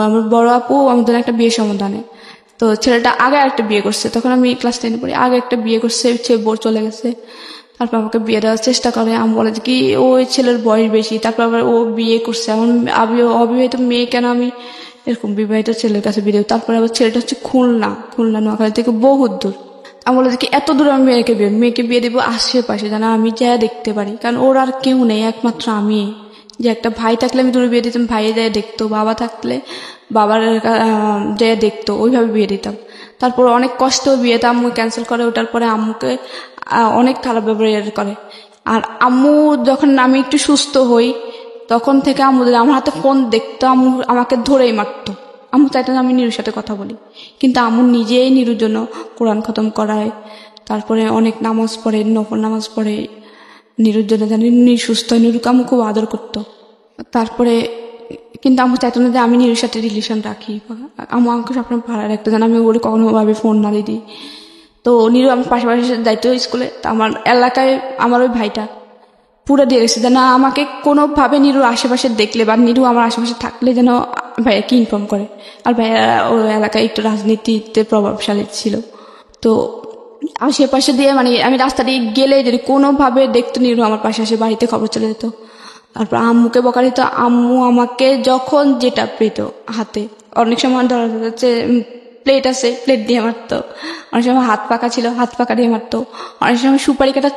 [SPEAKER 2] আমার বড় আপু আমাদের একটা বিয়ে সমাধানে। তো ছেলেটা আগে একটা বিয়ে করছে, তখন আমি ক্লাস 10-এ পড়ি। আগে একটা বিয়ে করছে, বোর চলে গেছে। তারপর আমাকে বিয়ে দেওয়ার চেষ্টা করে। আমি বলে যে কি ওই ছেলের বয়স বেশি, তারপর আবার ও বিয়ে করছে, এমন অবিবাহিত মেয়ে কেন আমি এরকম বিবাহিত ছেলের কাছে বিয়ে দেবো? তারপরে আবার ছেলেটা হচ্ছে খুলনা নোয়াখালী থেকে বহুত দূর। আমি বলে যে কি এত দূর আমি মেয়েকে বিয়ে দেবো আশেপাশে, যেন আমি যা দেখতে পারি, কারণ ওর আর কেউ নেই, একমাত্র আমি। যে একটা ভাই থাকলে আমি দূরে বিয়ে দিতাম, ভাইয়ে যায় দেখতো, বাবা থাকলে বাবার যায় দেখতো, ওইভাবে বিয়ে দিতাম। তারপর অনেক কষ্ট বিয়েতে আম্মু ক্যান্সেল করে। ওটার পরে আম্মুকে অনেক খারাপ ব্যবহার করে। আর আম্মু যখন আমি একটু সুস্থ হই তখন থেকে আম্মু আমার হাতে ফোন দেখতো, আম্মু আমাকে ধরেই মারতো। আম্মু চাইতো না আমি নীরুর সাথে কথা বলি, কিন্তু আম্মু নিজেই নীরুর জন্য কোরআন খতম করায়, তারপরে অনেক নামাজ পড়ে, নফল নামাজ পড়ে নীরুর জন্য, জানি নীর সুস্থ হয়। নীরুকে আম্মু খুব আদর করতো। তারপরে কিন্তু আম্মু চাইতো না যে আমি নীরুর সাথে রিলেশন রাখি। আম্মু আমাকে সবসময় ভাড়া রাখতো, যেন আমি ওরে কখনো ভাবে ফোন না দিই। তো নীরু আমার পাশাপাশি যাইতো স্কুলে। তো আমার এলাকায় আমার ওই ভাইটা পুরো দিয়ে গেছে, যেন আমাকে কোনোভাবে নীরুর আশেপাশে দেখলে বা নীরু আমার আশেপাশে থাকলে যেন ভাইয়াকে ইনফর্ম করে। আর ভাইয়া ওই এলাকায় একটু রাজনীতিতে প্রভাবশালী ছিল। তো আশেপাশে দিয়ে মানে আমি রাস্তা দিয়ে গেলে যদি কোনোভাবে দেখতো নীরু আমার পাশে আসে, বাড়িতে খবর চলে যেত। তারপর আম্মুকে বকা দিত। আম্মু আমাকে যখন যেটা পেত হাতে, অনেক সময় ধরা যাচ্ছে প্লেট আছে, প্লেট দিয়ে মারতো। অনেক সময় হাত পাকা ছিল, হাত পাকা দিয়ে মারতো। অনেক সময় সুপারি কাটা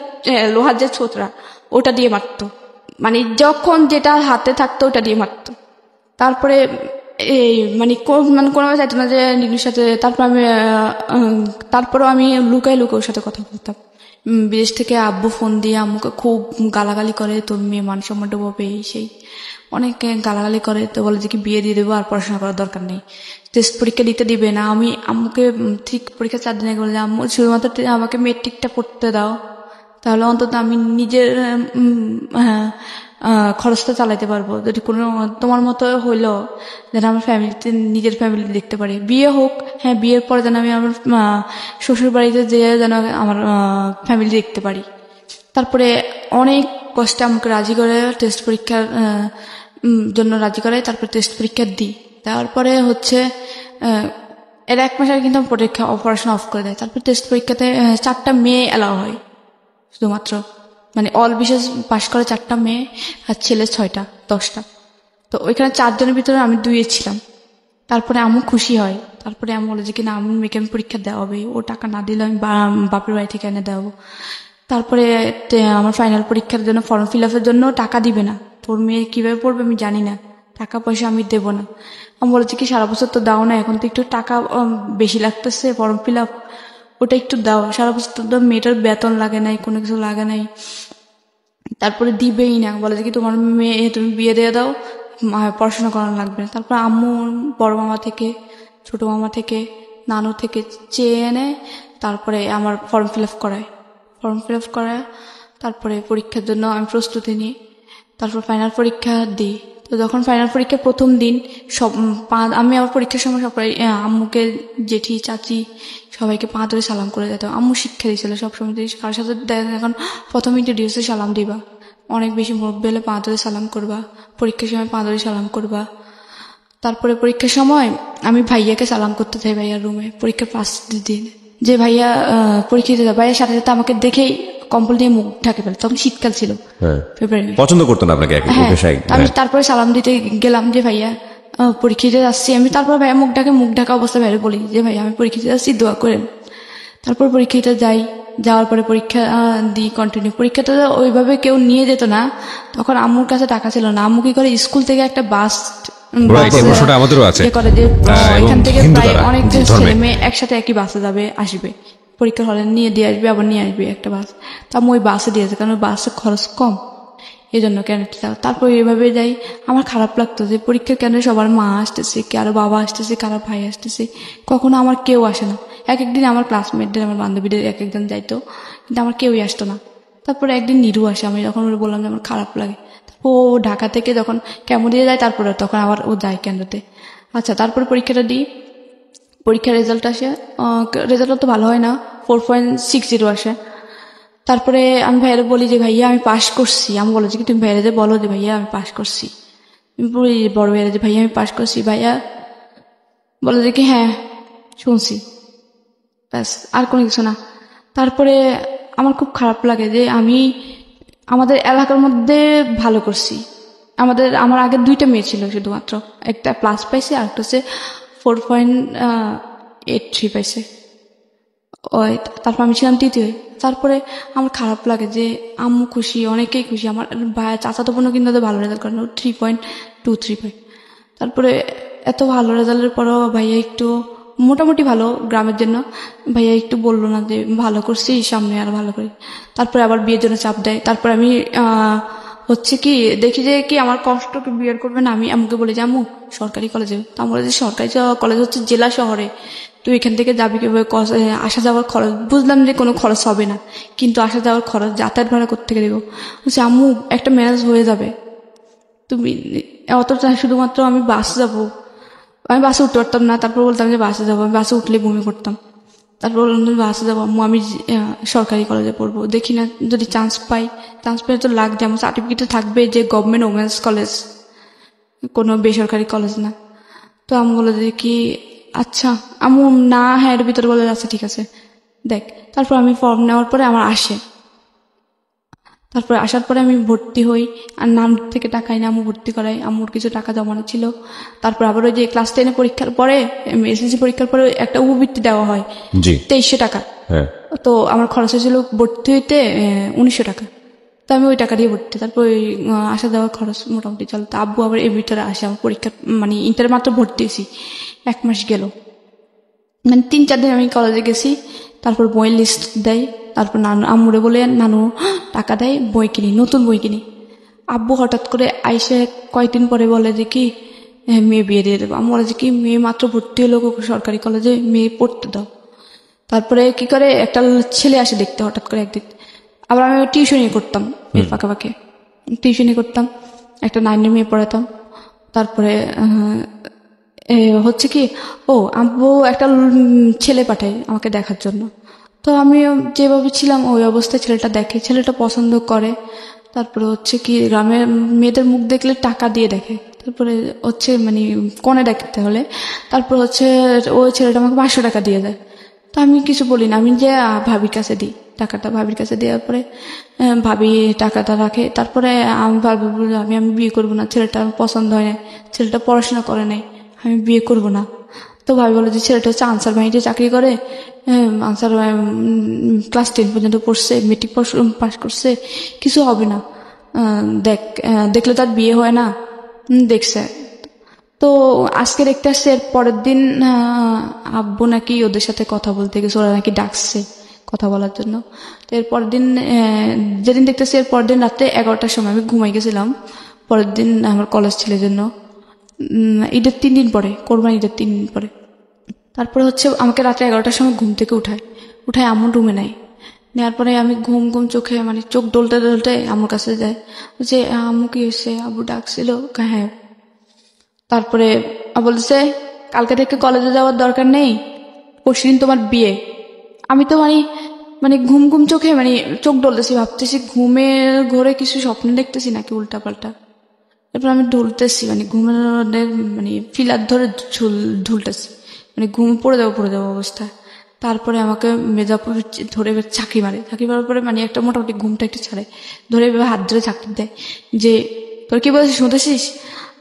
[SPEAKER 2] লোহার যে ছোতরা, ওটা দিয়ে মারতো। মানে যখন যেটা হাতে থাকতো ওটা দিয়ে মারতো। তারপরে এই মানে কোনোভাবে চাইতো না যে নীলুর সাথে। তারপরেও আমি লুকায় ওর সাথে কথা বলতাম। বিদেশ থেকে আব্বু ফোন দিয়ে আম্মুকে খুব গালাগালি করে, তোর মেয়ে মান সম্মান ডুবোবে, এই সেই অনেক গালাগালি করে। তো বলে যে কি বিয়ে দিয়ে দেবো, আর পড়াশোনা করার দরকার নেই, টেস্ট পরীক্ষা দিতে দিবে না। আমি আম্মুকে ঠিক পরীক্ষা 4 দিন আগে বলে, আম্মু শুধুমাত্র আমাকে মেট্রিকটা পড়তে দাও, তাহলে অন্তত আমি নিজের খরচটা চালাইতে পারবো। যদি কোনো তোমার মতো হইলো যেন আমার ফ্যামিলিতে, নিজের ফ্যামিলি দেখতে পারি, বিয়ে হোক হ্যাঁ বিয়ের পরে যেন আমি আমার শ্বশুর বাড়িতে যেয়ে যেন আমার ফ্যামিলি দেখতে পারি। তারপরে অনেক কষ্টে আমাকে রাজি করে টেস্ট পরীক্ষার জন্য রাজি করে, তারপরে টেস্ট পরীক্ষা দিই। তারপরে হচ্ছে এর 1 মাস আগে কিন্তু আমার পড়াশোনা অফ করে দেয়। তারপর টেস্ট পরীক্ষাতে 4টা মেয়ে অ্যালাউ হয় শুধুমাত্র, মানে অল বিশেষ পাশ করে 4টা মেয়ে আর ছেলে 6টা 10টা। তো ওইখানে 4 জনের ভিতরে আমি 2 ছিলাম। তারপরে আম্মু খুশি হয়। তারপরে আমি বলে যে কিনা আমি মেয়েকে আমি পরীক্ষা দেওয়া হবে, ও টাকা না দিলে আমি বাপের বাড়ি থেকে এনে দেওয়াবো। তারপরে আমার ফাইনাল পরীক্ষার জন্য ফর্ম ফিল আপের জন্য টাকা দিবে না, তোর মেয়ে কিভাবে পড়বে আমি জানি না, টাকা পয়সা আমি দেবো না। আমি বলেছি কি সারা বছর তো দাও না, এখন তো একটু টাকা বেশি লাগতেছে ফর্ম ফিল আপ, ওটা একটু দাও, সারা বছর তো মেয়েটার বেতন লাগে নাই, কোনো কিছু লাগে নাই। তারপরে দিবেই না, বলে যে কি তোমার মেয়ে তুমি বিয়ে দিয়ে দাও, পড়াশোনা করানো লাগবে না। তারপর আম্মু বড় মামা থেকে, ছোট মামা থেকে, নানু থেকে চেয়ে এনে তারপরে আমার ফর্ম ফিল আপ করায় তারপরে পরীক্ষার জন্য আমি প্রস্তুতি নিই। তারপর ফাইনাল পরীক্ষা দিই। তো যখন ফাইনাল পরীক্ষার প্রথম দিন সব আমি আমার পরীক্ষার সময় সবাই আম্মুকে, জেঠি, চাচি সবাইকে পা ধরে সালাম করে যেতাম। আম্মু শিক্ষা দিয়েছিল সবসময় কার সাথে এখন প্রথম ইন্ট্রোডিউসে সালাম দিবা, অনেক বেশি মুরব্বি হলে পা ধরে সালাম করবা, পরীক্ষার সময় পা ধরে সালাম করবা। তারপরে পরীক্ষার সময় আমি ভাইয়াকে সালাম করতে চাই ভাইয়ার রুমে পরীক্ষার ফার্স্ট দিন, যে ভাইয়া পরীক্ষা দিতে, ভাইয়ার সাথে সাথে আমাকে দেখেই কম্বল দিয়ে মুখ ঢাকে ফেলে, তখন শীতকাল ছিল, ফেব্রুয়ারি।
[SPEAKER 3] পছন্দ করতো না আপনাকে?
[SPEAKER 2] আমি তারপরে সালাম দিতে গেলাম যে ভাইয়া পরীক্ষা দিতে যাচ্ছি আমি। তারপর ভাইয়া মুখ ঢাকা অবস্থা বাইরে বলি যে ভাইয়া আমি পরীক্ষা দিতে যাচ্ছি, দোয়া করেন। তারপর পরীক্ষাটা যাই, যাওয়ার পরে পরীক্ষা দিই কন্টিনিউ। পরীক্ষাটা ওইভাবে কেউ নিয়ে যেত না, তখন আম্মুর কাছে টাকা ছিল না। আম্মু কি করে স্কুল থেকে একটা বাস করে যে এখান থেকে প্রায় অনেক ছেলে মেয়ে একসাথে একই বাসে যাবে আসবে, পরীক্ষার হলে নিয়ে দিয়ে আসবে আবার নিয়ে আসবে একটা বাস। তা আমি ওই বাসে দিয়েছে, কারণ বাসে খরচ কম, এই জন্য কেন। তারপর এইভাবে যাই। আমার খারাপ লাগতো যে পরীক্ষার কেন সবার মা আসতেছে, কারো বাবা আসতেছে, কারো ভাই আসতেছে, কখনো আমার কেউ আসে না। একদিন আমার ক্লাসমেটদের, আমার বান্ধবীদের একজন যাইতো, কিন্তু আমার কেউই আসতো না। তারপরে একদিন নিরু আসে, আমি যখন ওরা বললাম যে আমার খারাপ লাগে, ও ঢাকা থেকে যখন কেমন দিয়ে যায় তারপরে তখন আবার ও যায় কেন্দ্রতে। আচ্ছা, তারপরে পরীক্ষাটা দিই, পরীক্ষার রেজাল্ট আসে, রেজাল্ট তো ভালো হয় না, 4.60 আসে। তারপরে আমি ভাইয়ারে বলি যে ভাইয়া আমি পাশ করছি। আমি বলে যে কি তুমি ভাইয়ারে যে বলো যে ভাইয়া আমি পাশ করছি। আমি বলি বড় ভাইয়ারে যে ভাইয়া আমি পাশ করছি। ভাইয়া বলে যে কি হ্যাঁ শুনছি, ব্যাস আর কোনো কিছু না। তারপরে আমার খুব খারাপ লাগে যে আমি আমাদের এলাকার মধ্যে ভালো করছি। আমার আগে 2টা মেয়ে ছিল শুধুমাত্র, একটা প্লাস পাইছে আর একটা হচ্ছে 4.83 পাইছে। ওই তারপর আমি ছিলাম তৃতীয়। তারপরে আমার খারাপ লাগে যে আম্মু খুশি, অনেকেই খুশি, আমার ভাই চাচাতো বোনও কিন্তু ভালো রেজাল্ট করেন, 3.23 পাই। তারপরে এত ভালো রেজাল্টের পরও ভাইয়া একটু মোটামুটি ভালো গ্রামের জন্য, ভাইয়া একটু বললো না যে ভালো করছি, সামনে আর ভালো করি। তারপরে আবার বিয়ের জন্য চাপ দেয়। তারপরে আমি হচ্ছে কি দেখি যে কি আমার কষ্টকে বিয়ের করবে না, আমি আমাকে বলে যে আম্মু সরকারি কলেজে। তা বলে যে সরকারি কলেজ হচ্ছে জেলা শহরে, তুই এখান থেকে যাবি কিভাবে, আসা যাওয়ার খরচ। বুঝলাম যে কোনো খরচ হবে না, কিন্তু আসা যাওয়ার খরচ, যাতায়াত ভাড়া কোত্থেকে দেবো। বলছি আম্মু একটা ম্যানেজ হয়ে যাবে, তুমি অতটা শুধুমাত্র আমি বাসে যাবো। আমি বাসে উঠতে পারতাম না, তারপর বলতাম যে বাসে যাবো, আমি বাসে উঠলে বমি করতাম। তারপর বললাম যে বাসে যাবো আম্মু, আমি সরকারি কলেজে পড়বো, দেখি না যদি চান্স পাই তো লাগবে, আমার সার্টিফিকেটে থাকবে যে গভর্নমেন্ট ওমেন্স কলেজ, কোনো বেসরকারি কলেজ না। তো আমি বলে যে কি আচ্ছা আম্মু না, হ্যাঁ এর ভিতরে বলে আচ্ছা ঠিক আছে দেখ। তারপর আমি ফর্ম নেওয়ার পরে আমার আসে, তারপরে আসার পরে আমি ভর্তি হই, আর নাম থেকে টাকা এনে আম্মু ভর্তি করাই, আম্মুর কিছু টাকা জমানো ছিল। তারপর আবার ওই যে ক্লাস 10 পরীক্ষার পরে, এসএসসি পরীক্ষার পরে একটা উপবৃত্তি দেওয়া হয় 2300 টাকা। তো আমার খরচ হয়েছিল ভর্তি হইতে 1900 টাকা। তো আমি ওই টাকা দিয়ে ভর্তি, তারপর ওই আসা যাওয়ার খরচ মোটামুটি চলো। তো আব্বু আবার এর ভিতরে আসে, আমার পরীক্ষা মানে ইন্টার মাত্র ভর্তি হয়েছি, 1 মাস গেল, মানে 3-4 দিন আমি কলেজে গেছি। তারপর বইয়ের লিস্ট দেয়, তারপর আম্মুরে বলে নানু টাকা দেয়, বই কিনি, নতুন বই কিনি। আব্বু হঠাৎ করে আইসে কয়েকদিন পরে বলে যে কি মেয়ে বিয়ে দিয়ে দেবো। আমি বলে যে কি মেয়ে মাত্র ভর্তি হলো সরকারি কলেজে, মেয়ে পড়তে দাও। তারপরে কি করে একটা ছেলে আসে দেখতে হঠাৎ করে একদিন। আবার আমি টিউশনি করতাম, এর ফাঁকে টিউশনি করতাম, একটা 9 মেয়ে পড়াতাম। তারপরে হচ্ছে কি, আব্বু একটা ছেলে পাঠায় আমাকে দেখার জন্য। তো আমি যেভাবে ছিলাম ওই অবস্থায় ছেলেটা দেখে, ছেলেটা পছন্দ করে। তারপরে হচ্ছে কি, গ্রামের মেয়েদের মুখ দেখলে টাকা দিয়ে দেখে। তারপরে হচ্ছে মানে কনে দেখতে হলে তারপর হচ্ছে ওই ছেলেটা আমাকে 500 টাকা দিয়ে দেয়। তো আমি কিছু বলি না, আমি যে ভাবির কাছে দিই টাকাটা। ভাবির কাছে দেওয়ার পরে ভাবি টাকাটা রাখে। তারপরে আমি ভাবি বলি, আমি বিয়ে করবো না, ছেলেটা আমার পছন্দ হয় না, ছেলেটা পড়াশোনা করে নাই, আমি বিয়ে করব না। তো ভাবি বলে যে ছেলেটা হচ্ছে আনসার বাহিনীতে চাকরি করে, আনসার ক্লাস 10 পর্যন্ত পড়ছে, মেট্রিক পাস করছে, কিছু হবে না। দেখলে তার বিয়ে হয় না। দেখছে। তো আজকে দেখতে আসছে, এর পরের দিন আব্বু নাকি ওদের সাথে কথা বলতে গেছে, ওরা নাকি ডাকছে কথা বলার জন্য। তো এর পরের দিন যেদিন দেখতেছি, এর পরের দিন রাত্রে 11টার সময় আমি ঘুমাই গেছিলাম। পরের দিন আমার কলেজ ছিল জন্য ঈদের 3 দিন পরে, কোরবানি ঈদের 3 দিন পরে। তারপরে হচ্ছে আমাকে রাত্রে 11টার সময় ঘুম থেকে উঠায় আম্মুর রুমে নাই। নেওয়ার পরে আমি ঘুম চোখে মানে চোখ ডলতে ডলতে আম্মুর কাছে যায়, যে আম্মু কি হয়েছে, আব্বু ডাকছিল? হ্যাঁ। তারপরে বলতেছে কালকে থেকে কলেজে যাওয়ার দরকার নেই, পরশুদিন তোমার বিয়ে। আমি তো মানে ঘুম চোখে মানে চোখ ডলতেছি, ভাবতেছি ঘুমের ঘোরে কিছু স্বপ্ন দেখতেছি নাকি উল্টা পাল্টা। এরপর আমি ঢুলতেছি, মানে ঘুমের মানে ফিলার ধরে ঢুলতেছি, মানে ঘুম পড়ে যাবো অবস্থায়। তারপরে আমাকে মেজাপুর ধরে চাকরি মারার পরে মানে একটা মোটামুটি ঘুমটা একটু ছাড়ে, ধরে হাত ধরে চাকরি দেয়, যে তোর কি বলছিস শুনতেছিস?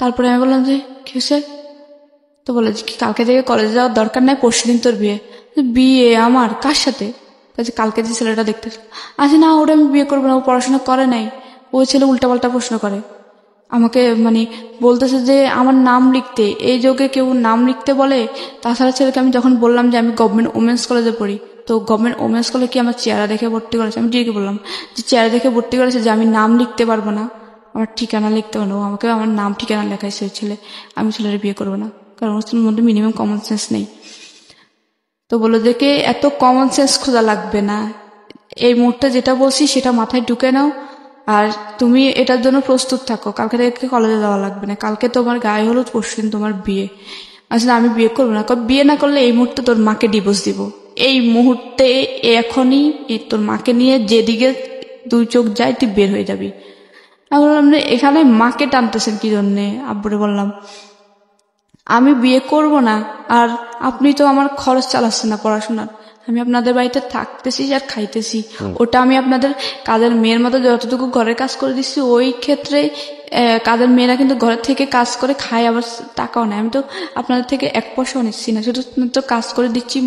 [SPEAKER 2] তারপরে আমি বললাম যে কি হয়েছে? তো বলে যে কালকে থেকে কলেজে যাওয়ার দরকার নাই, পরশুদিন তোর বিয়ে। বিয়ে আমার কার সাথে? কালকে যে ছেলেটা দেখতে, আচ্ছা না, ওটা আমি বিয়ে করবো না, ও পড়াশোনা করে নাই, ওই ছেলে উল্টাপাল্টা প্রশ্ন করে আমাকে, মানে বলতেছে যে আমার নাম লিখতে, এই যুগে কেউ নাম লিখতে বলে? তাছাড়া ছেলেকে আমি যখন বললাম যে আমি গভর্নমেন্ট ওমেন্স কলেজে পড়ি, তো গভর্নমেন্ট ওমেন্স কলেজে কি আমার চেহারা দেখে ভর্তি করেছে? আমি ডিরেক্ট বললাম যে চেহারা দেখে ভর্তি করেছে, যে আমি নাম লিখতে পারবো না, আমার ঠিকানা লিখতে পারবো, আমাকে আমার নাম ঠিকানা লেখাইছে ওই ছেলে। আমি ছেলের বিয়ে করবো না, কারণ ওর মধ্যে মিনিমাম কমন সেন্স নেই। তো বললো যে কে এত কমন সেন্স খোঁজা লাগবে না, এই মুহূর্তে যেটা বলছি সেটা মাথায় ঢুকে নাও, আর তুমি এটার জন্য প্রস্তুত থাকো, কালকে থেকে কলেজে যাওয়া লাগবে না, কালকে তোমার গায়ে হলুদ, পরশুদিন তোমার বিয়ে। আচ্ছা আমি বিয়ে করবো না, বিয়ে না করলে এই মুহূর্তে তোর মাকে ডিভোর্স দিব, এই মুহূর্তে এখনই তোর মাকে নিয়ে যেদিকে 2 চোখ যায় তুই বের হয়ে যাবি। আমি বললাম যে এখানে মাকে টানতেছেন কি জন্যে? আব্বুরে বললাম আমি বিয়ে করব না, আর আপনি তো আমার খরচ চালাচ্ছেন না পড়াশোনার, আমি আপনাদের বাড়িতে থাকতেছি আর খাইতেছি, ওটা আমি আপনাদের কাজের মেয়ের মতো যতটুকু ঘরের কাজ করে দিচ্ছি, ওই ক্ষেত্রে কাজের মেয়েরা কিন্তু ঘরের থেকে কাজ করে খায়, আবার টাকাও নেয়। আমি তো আপনাদের থেকে 1 পয়সাও নিচ্ছি না, শুধু তো কাজ করে দিচ্ছি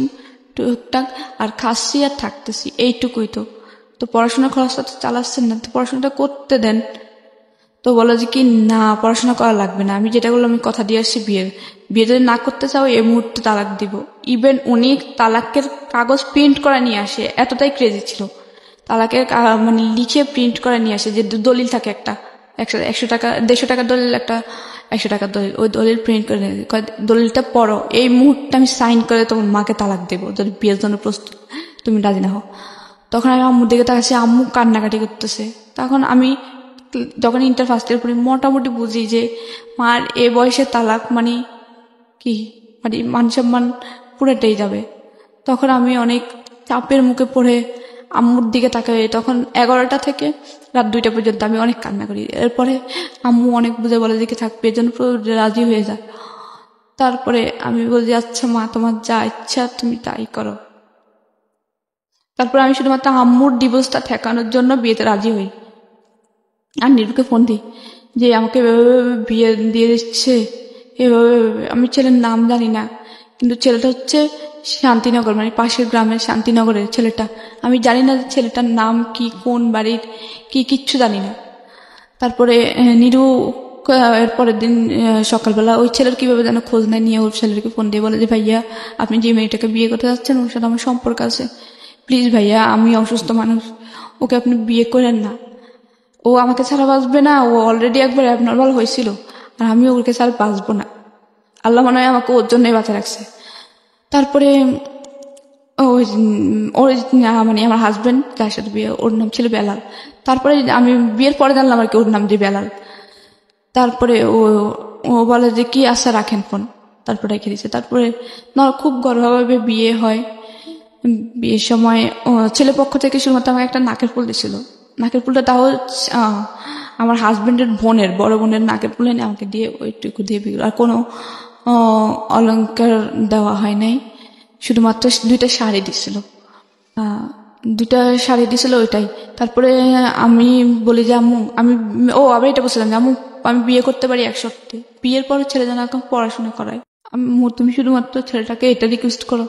[SPEAKER 2] টুকটাক, আর খাচ্ছি আর থাকতেছি, এইটুকুই। তো পড়াশোনার খরচটা তো চালাচ্ছেন না, তো পড়াশোনাটা করতে দেন। তো বলো যে কি না, পড়াশোনা করা লাগবে না, আমি যেটা বললাম আমি কথা দিয়ে আসছি, বিয়ে যদি না করতে চাও এই মুহূর্তে তালাক দিব। ইভেন উনি তালাকের কাগজ প্রিন্ট করে নিয়ে আসে, এতটাই ক্রেজি ছিল। তালাকের মানে লিখে প্রিন্ট করে নিয়ে আসে, যে দলিল থাকে একটা 100 টাকা 150 টাকার দলিল, একটা 100 টাকার দলিল, ওই দলিল প্রিন্ট করে নিয়ে দলিলটা পড়ো, এই মুহূর্তে আমি সাইন করে তোমার মাকে তালাক দেবো, যদি বিয়ের জন্য প্রস্তুত তুমি রাজি না হও। তখন আমি আম্মুর দিকে তাকাচ্ছি, আম্মু কান্নাকাটি করতেছে। তখন আমি যখন ইন্টার ফার্স্ট ইয়ার পড়ি মোটামুটি বুঝি যে মার এ বয়সে তালাক মানে কি, মানে মান সম্মান পুরোটাই যাবে। তখন আমি অনেক চাপের মুখে পড়ে আম্মুর দিকে তাকাই। তখন 11টা থেকে রাত 2টা পর্যন্ত আমি অনেক কান্না করি। এরপরে আম্মু অনেক বুঝে বলে দিকে থাকবে, এর জন্য পুরো রাজি হয়ে যায়। তারপরে আমি বলি আচ্ছা মা, তোমার যা ইচ্ছা তুমি তাই করো। তারপরে আমি শুধুমাত্র আম্মুর ডিভোর্সটা ঠেকানোর জন্য বিয়েতে রাজি হই, আর নিরুকে ফোন দিই যে আমাকে বিয়ে দিয়ে দিচ্ছে এভাবে। আমি ছেলের নাম জানি না, কিন্তু ছেলেটা হচ্ছে শান্তিনগর, মানে পাশের গ্রামের শান্তিনগরের ছেলেটা। আমি জানি না ছেলেটার নাম কি, কোন বাড়ির কি, কিচ্ছু জানি না। তারপরে নিরু এর পরের দিন সকালবেলা ওই ছেলের কিভাবে যেন খোঁজ নেয়, নিয়ে ওর ছেলেকে ফোন দিয়ে বলে যে ভাইয়া আপনি যে মেয়েটাকে বিয়ে করতে যাচ্ছেন ওর সাথে আমার সম্পর্ক আছে, প্লিজ ভাইয়া আমি অসুস্থ মানুষ, ওকে আপনি বিয়ে করেন না, ও আমাকে ছাড়া বাঁচবে না, ও অলরেডি একবার অ্যাবনর্মাল হয়েছিল, আর আমি ওকে ছাড়া বাঁচবো না, আল্লাহ মনে হয় আমাকে ওর জন্যই বাঁচা রাখছে। তারপরে ওই মানে আমার হাজবেন্ড যার সাথে বিয়ে, ওর নাম ছিল বেলাল। তারপরে আমি বিয়ের পরে জানলাম আর কি ওর নাম যে বেলাল। তারপরে ও বলে যে কি আচ্ছা রাখেন ফোন। তারপরে রেখে দিয়েছে। তারপরে খুব গর্ভভাবে বিয়ে হয়। বিয়ের সময় ছেলে পক্ষ থেকে শুধুমাত্র আমাকে একটা নাকের ফুল দিয়েছিল। নাকের ফুলটা তাও আমার হাজবেন্ডের বড় বোনের নাকের ফুল এনে আমাকে দিয়ে ওইটুকু দিয়ে বিয়ে, আর কোনো অলংকার দেওয়া হয় নাই। শুধুমাত্র 2টা শাড়ি দিছিল, 2টা শাড়ি দিছিল ওইটাই। তারপরে আমি বলি যে আম্মু আবার এটা বলছিলাম যে আম্মু আমি বিয়ে করতে পারি এক শর্তে, বিয়ের পরে ছেলে যেন এখন পড়াশোনা করায়। আম্মু তুমি শুধুমাত্র ছেলেটাকে এটা রিকোয়েস্ট করো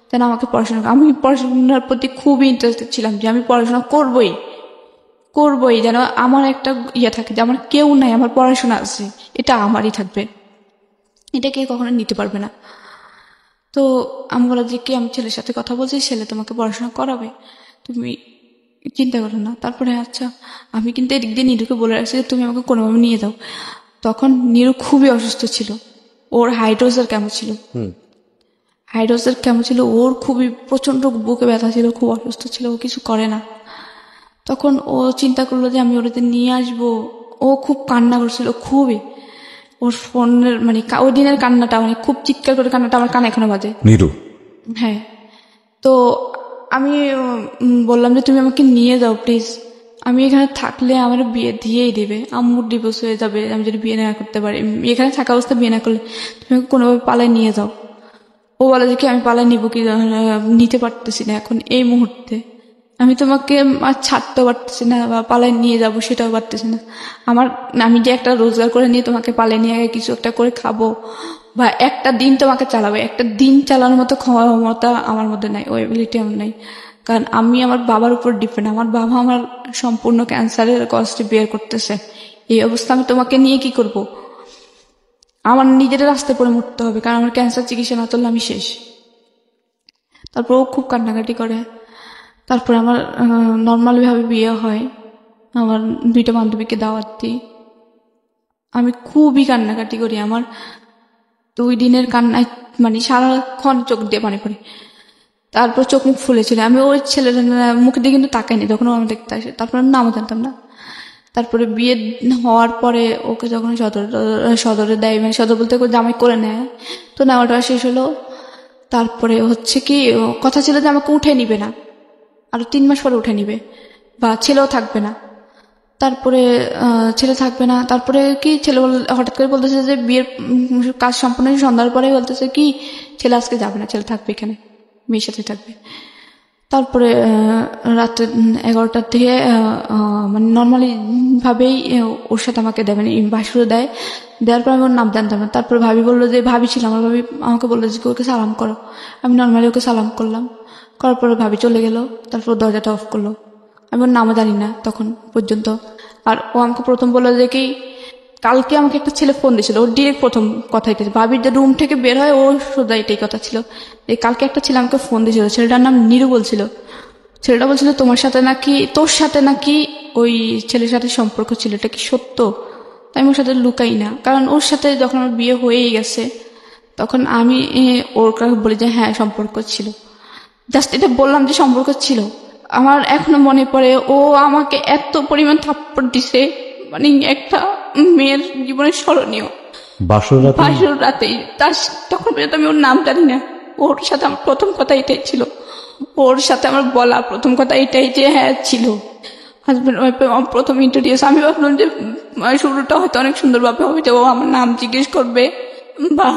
[SPEAKER 2] যেন আমাকে পড়াশোনা, আমি পড়াশোনার প্রতি খুবই ইন্টারেস্টেড ছিলাম যে আমি পড়াশোনা করবই, যেন আমার একটা থাকে যে আমার কেউ নাই, আমার পড়াশোনা আছে, এটা আমারই থাকবে, এটা কে কখনো নিতে পারবে না। তো আমি বলা যে কি আমি ছেলের সাথে কথা বলছি, ছেলে তোমাকে পড়াশোনা করাবে, তুমি চিন্তা করো না। তারপরে আচ্ছা আমি কিন্তু এদিক দিয়ে নীরুকে বলে রাখছি যে তুমি আমাকে কোনোভাবে নিয়ে যাও। তখন নীরু খুবই অসুস্থ ছিল, ওর হাইড্রোজার কেমন ছিল, ওর খুবই প্রচন্ড বুকে ব্যথা ছিল, খুব অসুস্থ ছিল, ও কিছু করে না। তখন ও চিন্তা করলো যে আমি ওদের নিয়ে আসবো। ও খুব কান্না করছিল, খুবই, ওর ফোনের ওই দিনের কান্নাটা খুব চিৎকার করে কান্নাটা আমার কানে এখনো বাজে।
[SPEAKER 3] নীরু,
[SPEAKER 2] হ্যাঁ। তো আমি বললাম যে তুমি আমাকে নিয়ে যাও প্লিজ, আমি এখানে থাকলে আমার বিয়ে দিয়েই দেবে, আম্মুর ডিভোর্স হয়ে যাবে আমি যদি বিয়ে না করতে পারি, এখানে থাকা অবস্থা বিয়ে না করলে তুমি আমাকে কোনোভাবে পালায় নিয়ে যাও। ও বলে যে কি আমি পালায় নিব কি, নিতে পারতেছি না এখন এই মুহূর্তে, আমি তোমাকে আর ছাড়তেও পারতেছি না, বা পালায় নিয়ে যাব সেটাও পারতেছি না। আমি যে একটা রোজগার করে নিয়ে তোমাকে পালায় নিয়ে কিছু একটা করে খাবো বা একটা দিন তোমাকে চালাবো, একটা দিন চালানোর মতো ক্ষমতা আমার মধ্যে নাই, ওই এবিলিটি আমার নাই। কারণ আমি আমার বাবার উপর ডিপেন্ড, আমার বাবা আমার সম্পূর্ণ ক্যান্সারের কষ্টে বের করতেছে, এই অবস্থা আমি তোমাকে নিয়ে কি করব? আমার নিজের রাস্তায় পড়ে মরতে হবে, কারণ আমার ক্যান্সার চিকিৎসা না চললে আমি শেষ। তারপর ও খুব কান্নাকাটি করে। তারপরে আমার নর্মালি ভাবে বিয়ে হয়, আমার 2টা বান্ধবীকে দাওয়াত দিই, আমি খুবই কান্নাকাটি করি। আমার 2 দিনের কান্নায় সারাক্ষণ চোখ দিয়ে পানি পড়ে, তারপর চোখ মুখ ফুলেছিল। আমি ওই ছেলের মুখে দিয়ে কিন্তু তাকাইনি যখন আমি দেখতে আসে, তারপর নামও জানতাম না। তারপরে বিয়ে হওয়ার পরে ওকে যখন সদরে দেয়, সদর বলতে জামাই করে নেয়, তো নেওয়াটা শেষ হলো। তারপরে হচ্ছে কি কথা ছিল যে আমাকে উঠে নিবে না, আরো 3 মাস পরে উঠে নিবে, বা ছেলেও থাকবে না। তারপরে ছেলে থাকবে না, তারপরে কি ছেলে হঠাৎ করে বলতেছে যে বিয়ের কাজ সম্পূর্ণ সন্ধ্যার পরে বলতেছে কি ছেলে আজকে যাবে না, ছেলে থাকবে এখানে, মেয়ের সাথে থাকবে। তারপরে রাত্রে 11টার থেকে নর্মালি ভাবেই ওর সাথে আমাকে দেবে, বাসুরে দেওয়ার পর আমি ওর নাম জানতাম না। তারপরে ভাবি বললো যে ভাবি ছিল আমার, ভাবি আমাকে বললো যে ওকে সালাম করো। আমি নর্মালি ওকে সালাম করলাম, করার পরে ভাবি চলে গেল। তারপর দরজাটা অফ করলো, আমি ওর নামও জানি না তখন পর্যন্ত। আর ও আমাকে প্রথম বললো যে কি কালকে আমাকে একটা ছেলে ফোন দিয়েছিল, ওর ডিরেক্ট প্রথম কথা এটাই, ভাবির যে রুম থেকে বের হয় ওর সোজা এটাই কথা ছিল, এই কালকে একটা ছেলে আমাকে ফোন দিয়েছিল, ছেলেটার নাম নীরু ছিল। ছেলেটা বলছিল তোর সাথে নাকি ওই ছেলের সাথে সম্পর্ক ছিল, এটা কি সত্য? তাই ওর সাথে লুকাই না, কারণ ওর সাথে যখন আমার বিয়ে হয়েই গেছে তখন আমি ওর কাছে বলি যে হ্যাঁ সম্পর্ক ছিল, জাস্ট এটা বললাম যে সম্পর্ক ছিল। আমার এখনো মনে পড়ে ও আমাকে এত পরিমাণ থাপ্পড় দিছে, একটা মেয়ের জীবনে স্মরণীয়। বাসর রাতেই তখন পর্যন্ত আমি ওর নাম জানি না, ওর সাথে আমার প্রথম কথা এটাই ছিল, ওর সাথে আমার বলা প্রথম কথা এটাই যে হ্যাঁ ছিল হাজবেন্ড ওয়াইফে প্রথম ইন্ট্রোডিউস। আমি ভাবলাম যে শুরুটা হয়তো অনেক সুন্দরভাবে হবে, যে ও আমার নাম জিজ্ঞেস করবে বা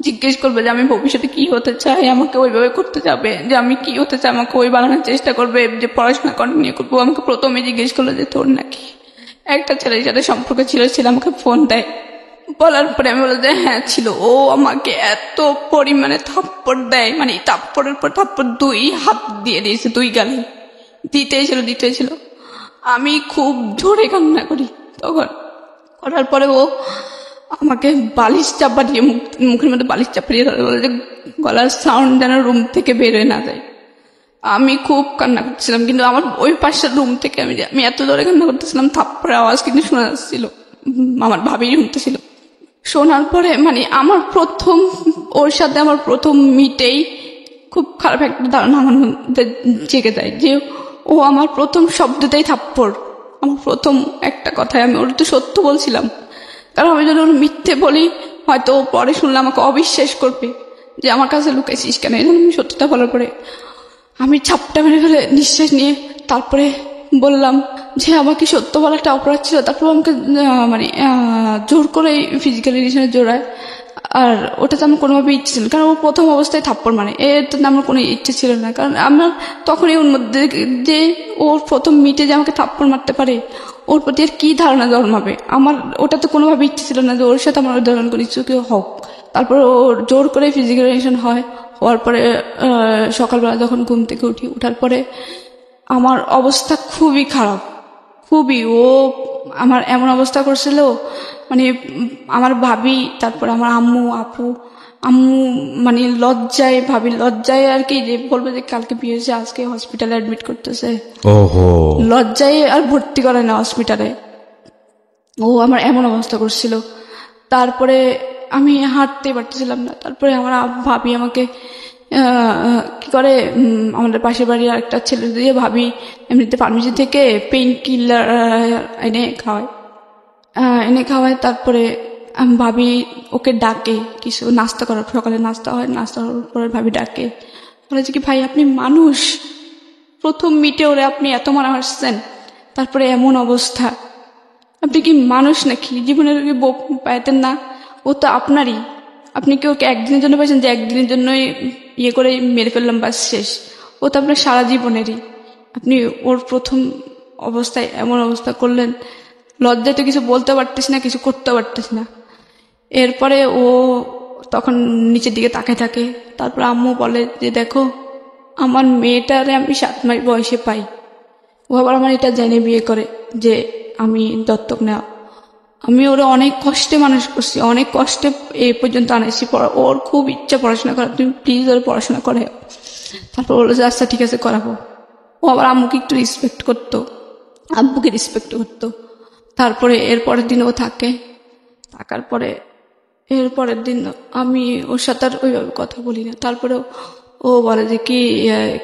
[SPEAKER 2] জিজ্ঞেস করবে যে আমি ভবিষ্যতে কি হতে চাই, আমাকে ওইভাবে করতে যাবে, যে আমি কি হতে চাই আমাকে ওই বানানোর চেষ্টা করবে, যে পড়াশোনা কন্টিনিউ করবো। আমাকে প্রথমে জিজ্ঞেস করলো যে তোর নাকি একটা ছেলের সাথে সম্পর্ক ছিল, আমাকে ফোন দেয়, বলার পরে আমি বললাম যে হ্যাঁ ছিল। ও আমাকে এত পরিমাণে থাপ্পড় দেয়, থাপ্পড়ের পর থাপ্পড় 2 হাত দিয়ে দিয়েছে, 2 গালে দিতেই ছিল। আমি খুব জোরে কান্না করি তখন, করার পরে ও আমাকে বালিশ চাপা দিয়ে মুখের মধ্যে বালিশ চাপা দিয়ে ধরে বলে যে গলার সাউন্ড যেন রুম থেকে বেরোয় না যায়। আমি খুব কান্না করছিলাম, কিন্তু আমার ওই পাশের রুম থেকে আমি এত জোরে কান্না করতেছিলাম, থাপ্পড়ের আওয়াজ কিন্তু শোনা যাচ্ছিল, আমার ভাবির শুনতেছিল। শোনার পরে আমার প্রথম ওর সাথে আমার প্রথম মিটেই খুব খারাপ একটা ধারণা আমার মধ্যে জেগে যায় যে ও আমার প্রথম শব্দতেই থাপ্পড়, আমার প্রথম একটা কথায় আমি ওর তো সত্য বলছিলাম, কারণ আমি যদি ওর মিথ্যে বলি হয়তো ও পরে শুনলে আমাকে অবিশ্বাস করবে যে আমার কাছে লুকাইছিস কেন। এই জন্য আমি সত্যিটা বলার পরে আমি ছাপটা মেরে ফেলে নিঃশ্বাস নিয়ে তারপরে বললাম যে আমাকে সত্য বলা একটা অপরাধ ছিল। তারপর আমাকে জোর করে ফিজিক্যাল রিলেশনে জোড়ায়। আর ওটা তো আমার কোনোভাবে ইচ্ছে ছিল না, কারণ ও প্রথম অবস্থায় থাপ্পড় মানে তো আমার কোনো ইচ্ছে ছিল না। কারণ আমার তখনই ওর মধ্যে যে ওর প্রথম মিটে যে আমাকে থাপ্পড় মারতে পারে, ওর প্রতি আর কি ধারণা জন্মাবে। আমার ওটা তো কোনোভাবে ইচ্ছে ছিল না যে ওর সাথে আমার ধরন করে কিছু কেউ হোক। তারপর ওর জোর করে ফিজিক্যাল রিলেশন হওয়ার পরে সকালবেলা যখন ঘুম থেকে ওঠার পরে আমার অবস্থা খুবই খারাপ, খুবই। ও আমার এমন অবস্থা করছিল, মানে আমার ভাবি, তারপর আমার আম্মু, আপু, আম্মু মানে লজ্জায় আর কি, যে বলবে যে কালকে বিয়ে হয়েছে, আজকে হসপিটালে অ্যাডমিট করতেছে।
[SPEAKER 3] ওহো,
[SPEAKER 2] লজ্জায় আর ভর্তি করে না হসপিটালে। ও আমার এমন অবস্থা করছিল। তারপরে আমি হাঁটতে পারতেছিলাম না। তারপরে আমার ভাবি আমাকে কি করে, আমাদের পাশের বাড়ির একটা ছেলে দিয়ে ভাবি এমনিতে ফার্মেসি থেকে পেইন কিলার এনে খাওয়ায়। তারপরে ভাবি ওকে ডাকে কিছু নাস্তা করার, সকালে নাস্তা হয়, নাস্তা করার পরে ভাবি ডাকে, বলে যে কি ভাই আপনি মানুষ, প্রথম মিটে ওরে আপনি এত মারা হাসছেন, তারপরে এমন অবস্থা, আপনি কি মানুষ নাকি? জীবনের বউ পাইতেন না? ও তো আপনারই, আপনি কি ওকে একদিনের জন্য পাইছেন যে একদিনের জন্যই ইয়ে করে মেরে ফেললাম বাস শেষ? ও তো আপনার সারা জীবনেরই। আপনি ওর প্রথম অবস্থায় এমন অবস্থা করলেন, লজ্জায় তো কিছু বলতে পারতেছি না, কিছু করতে পারতেছি না। এরপরে ও তখন নিচের দিকে তাকায় থাকে। তারপর আম্মু বলে যে দেখো আমার মেয়েটারে আমি 7 মাস বয়সে পাই, ও আবার আমার এটা জেনে বিয়ে করে যে আমি দত্তক নেওয়া। আমি ওরা অনেক কষ্টে মানুষ করছি, অনেক কষ্টে এই পর্যন্ত আনাইছি। ওর খুব ইচ্ছা পড়াশোনা করার, তুমি প্লিজ ওর পড়াশোনা করে। তারপর বললো যে আচ্ছা ঠিক আছে করাবো। ও আবার আম্মুকে একটু রেসপেক্ট করতো, আব্বুকে রেসপেক্ট করতো। তারপরে এরপরের দিন ও থাকার পরে এরপরের দিন আমি ওর সাথে আর ওইভাবে কথা বলি না। তারপরে ও বলে যে কি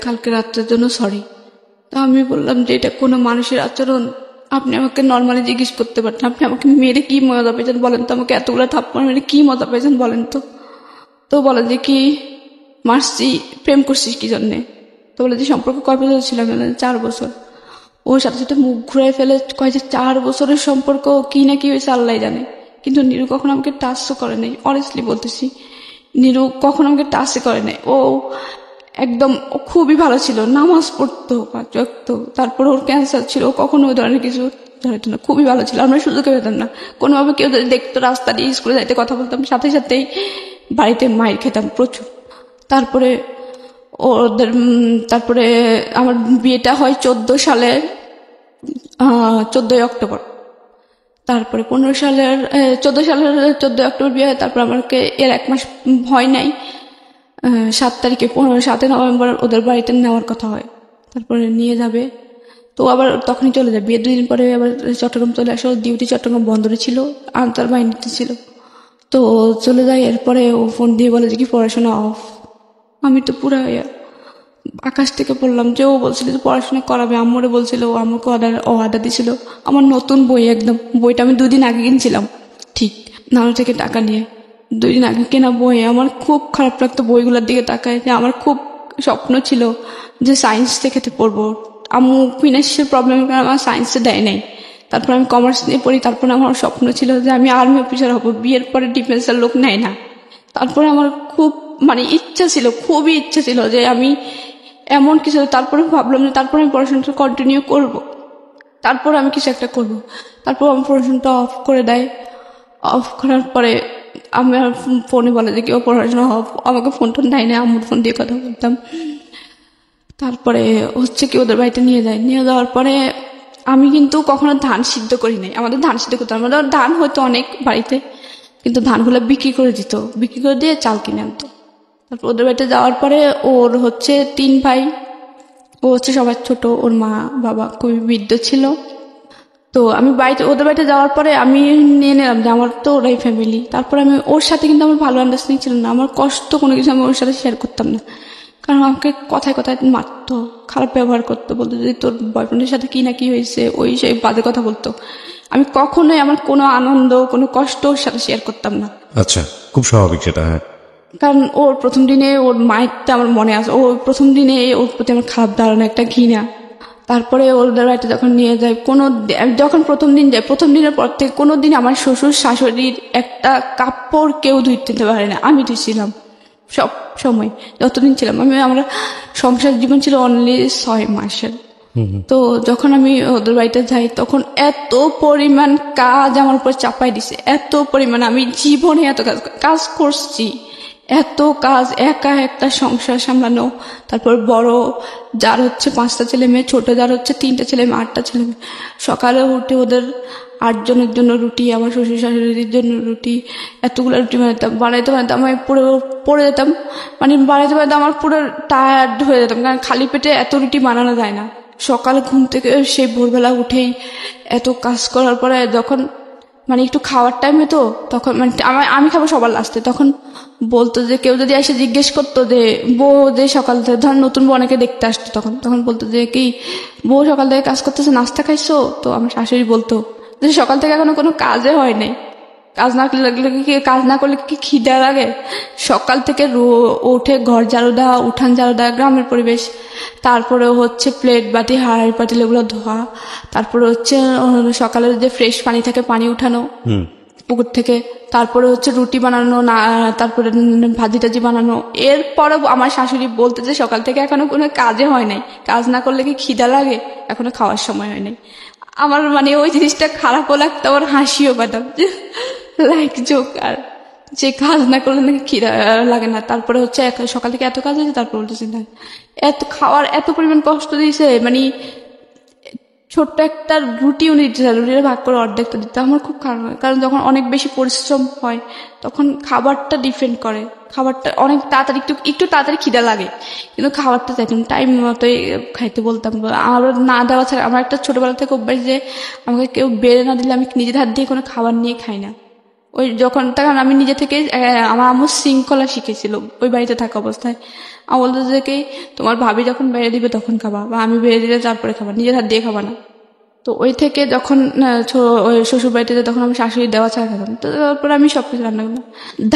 [SPEAKER 2] কালকে রাত্রের জন্য সরি। তো আমি বললাম যে এটা কোনো মানুষের আচরণ? আপনি আমাকে নর্মালি জিজ্ঞেস করতে পারতেন, আপনি আমাকে মেরে কি মজা পেয়েছেন বলেন তো, আমাকে এতগুলো থাপ্পড় মেরে কি মজা পেয়েছেন বলেন তো। তো বলে যে কি মারছি, প্রেম করছিস কি জন্যে? তো বলে যে সম্পর্ক কয় বছর ছিল? 4 বছর। ওর সাথে সাথে মুখ ঘুরাই ফেলে কয় যে 4 বছরের সম্পর্ক, কি না কি হয়েছে আল্লাহ জানে। কিন্তু নিরু কখনো আমাকে টাচও করে নাই, অনেস্টলি বলতেছি, নিরু কখনো আমাকে টাচই করে নাই। ও একদম খুবই ভালো ছিল, নামাজ পড়তো 5 ওয়াক্ত। তারপর ওর ক্যান্সার ছিল, ও কখনো ওই ধরনের কিছু ধরতো না, খুবই ভালো ছিল। আমরা সুযোগ পেতাম না, কোনোভাবে কেউ যদি দেখতো রাস্তা দিয়ে স্কুলে যাইতে কথা বলতাম, সাথে সাথেই বাড়িতে মাইর খেতাম প্রচুর। তারপরে তারপরে আমার বিয়েটা হয় 14 সালের 14ই অক্টোবর। তারপরে 14 সালের 14ই অক্টোবর বিয়ে হয়। তারপর আমাকে এর 1 মাস হয় নাই, 7 তারিখে 7 নভেম্বর ওদের বাড়িতে নেওয়ার কথা হয়। তারপরে নিয়ে যাবে, তো আবার তখনই চলে যায়। বিয়ের 2 দিন পরে আবার চট্টগ্রাম চলে আসে, ডিউটি চট্টগ্রাম বন্দরে ছিল, আনসার বাহিনীতে ছিল। তো চলে যায়। এরপরে ও ফোন দিয়ে বলে যে কি পড়াশোনা অফ। আমি তো পুরো আকাশ থেকে পড়লাম যে ও বলছিল যে পড়াশোনা করাবে। আম্মুরে বলছিল, ও আমাকে অর্ডার দিছিল আমার নতুন বই, একদম বইটা আমি 2 দিন আগে কিনছিলাম, ঠিক নানু থেকে টাকা নিয়ে 2 দিন আগে কেনা বই। আমার খুব খারাপ লাগতো বইগুলোর দিকে তাকায়, যে আমার খুব স্বপ্ন ছিল যে সায়েন্স থেকে পড়বো। আম্মু ফিনান্সিয়াল প্রবলেমের কারণে আমার সায়েন্সে দেয় নাই। তারপর আমি কমার্স নিয়ে পড়ি। তারপরে আমার স্বপ্ন ছিল যে আমি আর্মি অফিসার হব। বিয়ের পরে ডিফেন্সের লোক নেয় না। তারপরে আমার খুব ইচ্ছা ছিল, খুবই ইচ্ছা ছিল যে আমি এমন কিছু। তারপরে ভাবলাম যে তারপরে আমি পড়াশোনাটা কন্টিনিউ করব, তারপর আমি কিছু একটা করব। তারপর আমার পড়াশোনাটা অফ করে দেয়। অফ করার পরে আমার ফোনে বলে যে কেউ পড়াশোনা অফ, আমাকে ফোন দেয় না, আম্মুর ফোন দিয়ে কথা বলতাম। তারপরে হচ্ছে কি ওদের বাড়িতে নিয়ে যাওয়ার পরে আমি কিন্তু কখনো ধান সিদ্ধ করি নাই। আমাদের ধান সিদ্ধ করতাম, আমাদের ধান হয়তো অনেক বাড়িতে, কিন্তু ধানগুলো বিক্রি করে দিত, বিক্রি করে দিয়ে চাল কিনে আনতো। তারপর ওদের বাড়িতে যাওয়ার পরে ওর হচ্ছে 3 ভাই, ও হচ্ছে সবার ছোট। ওর মা বাবা খুবই বৃদ্ধ ছিল। তো আমি ওদের বাড়িতে যাওয়ার পরে আমি নিয়ে নিলাম যে আমার তো ওরাই ফ্যামিলি। তারপরে আমি ওর সাথে কিন্তু আমার ভালো আন্ডারস্ট্যান্ডিং ছিল না। আমার কষ্ট কোনো কিছু আমি ওর সাথে শেয়ার করতাম না, কারণ আমাকে কথায় কথায় মারতো, খারাপ ব্যবহার করতো, বলতো যে তোর বয়ফ্রেন্ডের সাথে কি না কি হয়েছে, ওই সেই বাজে কথা বলতো। আমি কখনোই আমার কোনো আনন্দ কোনো কষ্ট ওর সাথে শেয়ার করতাম না।
[SPEAKER 3] আচ্ছা, খুব স্বাভাবিক সেটা। হ্যাঁ,
[SPEAKER 2] কারণ ওর প্রথম দিনে ওর মায়েরটা আমার মনে আছে, ও প্রথম দিনে ওর প্রতি আমার খারাপ ধারণা, একটা ঘৃণা। তারপরে ওদের বাড়িতে যখন নিয়ে যায়, যখন প্রথম দিন যায়, প্রথম দিনের পর থেকে কোনো দিন আমার শ্বশুর শাশুড়ির একটা কাপড় কেউ ধুইতে পারে না, আমি ধুইছিলাম সব সময় যতদিন ছিলাম আমি। আমরা সংসার জীবন ছিল অনলি 6 মাসের। তো যখন আমি ওদের বাড়িতে যাই তখন এত পরিমাণ কাজ আমার উপর চাপাই দিছে, এত পরিমাণ, আমি জীবনে এত কাজ করছি, এত কাজ, একা একটা সংসার সামলানো। তারপর বড় যার হচ্ছে 5টা ছেলে মেয়ে, ছোট যার হচ্ছে 3টা ছেলে মেয়ে, 8টা ছেলে মেয়ে। সকালে উঠে ওদের 8 জনের জন্য রুটি, আমার শ্বশুর শাশুড়ির জন্য রুটি, এতগুলো রুটি বানাইতে আমি পড়ে যেতাম, মানে বানাইতে আমার পুরো টায়ার্ড হয়ে যেতাম, কারণ খালি পেটে এত রুটি বানানো যায় না। সকালে ঘুম থেকে সেই ভোরবেলা উঠেই এত কাজ করার পরে যখন মানে একটু খাওয়ার টাইমে, তো তখন মানে আমি খাবো সবার লাস্টে, তখন বলতো যে কেউ যদি এসে জিজ্ঞেস করতো যে বউ যে সকাল থেকে, ধর নতুন বউ অনেকে দেখতে আসতো, তখন বলতো যে কি বউ সকাল থেকে কাজ করতেছে, নাস্তা খাইছো? তো আমার শাশুড়ি বলতো যে সকাল থেকে এখনো কোনো কাজে হয় নাই, কাজ না করলে কি খিদে লাগে? সকাল থেকে উঠে ঘর ঝাড়ু দেওয়া, উঠান ঝাড়ু দেওয়া, গ্রামের পরিবেশ, তারপরে হচ্ছে প্লেট বাটি হাঁড়ি পাতিল এগুলো ধোয়া, তারপরে হচ্ছে সকালের যে ফ্রেশ পানি থাকে পানি উঠানো পুকুর থেকে, তারপরে হচ্ছে রুটি বানানো, না তারপরে ভাজি টাজি বানানো। এরপরে আমার শাশুড়ি বলতে যে সকাল থেকে এখনো কোনো কাজে হয় নাই, কাজ না করলে কি খিদা লাগে? এখনো খাওয়ার সময় হয় নাই। আমার মানে ওই জিনিসটা খারাপও লাগতো, আমার হাসিও পেতাম, লাইক জোক, আর যে কাজ না করলে নাকি খিদা লাগে না। তারপরে হচ্ছে সকাল থেকে এত কাজ হয়েছে, তারপর বলতেছি না এত খাওয়ার এত পরিমাণ কষ্ট দিয়েছে, মানে ছোট্ট একটা রুটিও নিতে চাই, রুটিটা ভাগ করে অর্ধেকটা দিতে আমার খুব খারাপ হয়। কারণ যখন অনেক বেশি পরিশ্রম হয় তখন খাবারটা ডিপেন্ড করে, খাবারটা অনেক তাড়াতাড়ি একটু তাড়াতাড়ি খিদা লাগে, কিন্তু খাবারটা চাইতাম টাইম মতোই খাইতে বলতাম। আমার না দেওয়া ছাড়া, আমার একটা ছোটবেলা থেকে অভ্যাস যে আমাকে কেউ বেড়ে না দিলে আমি নিজের হাত দিয়ে কোনো খাবার নিয়ে খাই না। ওই তখন আমি নিজে থেকে, আমার আম্মু শৃঙ্খলা শিখেছিল ওই বাড়িতে থাকা অবস্থায়। আমার বলতো যে কি তোমার ভাবি যখন বেড়ে দিবে তখন খাবা, বা আমি বেড়ে দিলে তারপরে খাবা, নিজের হাত দিয়ে খাবা না। তো ওই থেকে যখন ওই শ্বশুর বাড়িতে যাই তখন আমি শাশুড়ি দেওয়া ছাড়া খেতাম। তো তারপরে আমি সবকিছু রান্না করতাম।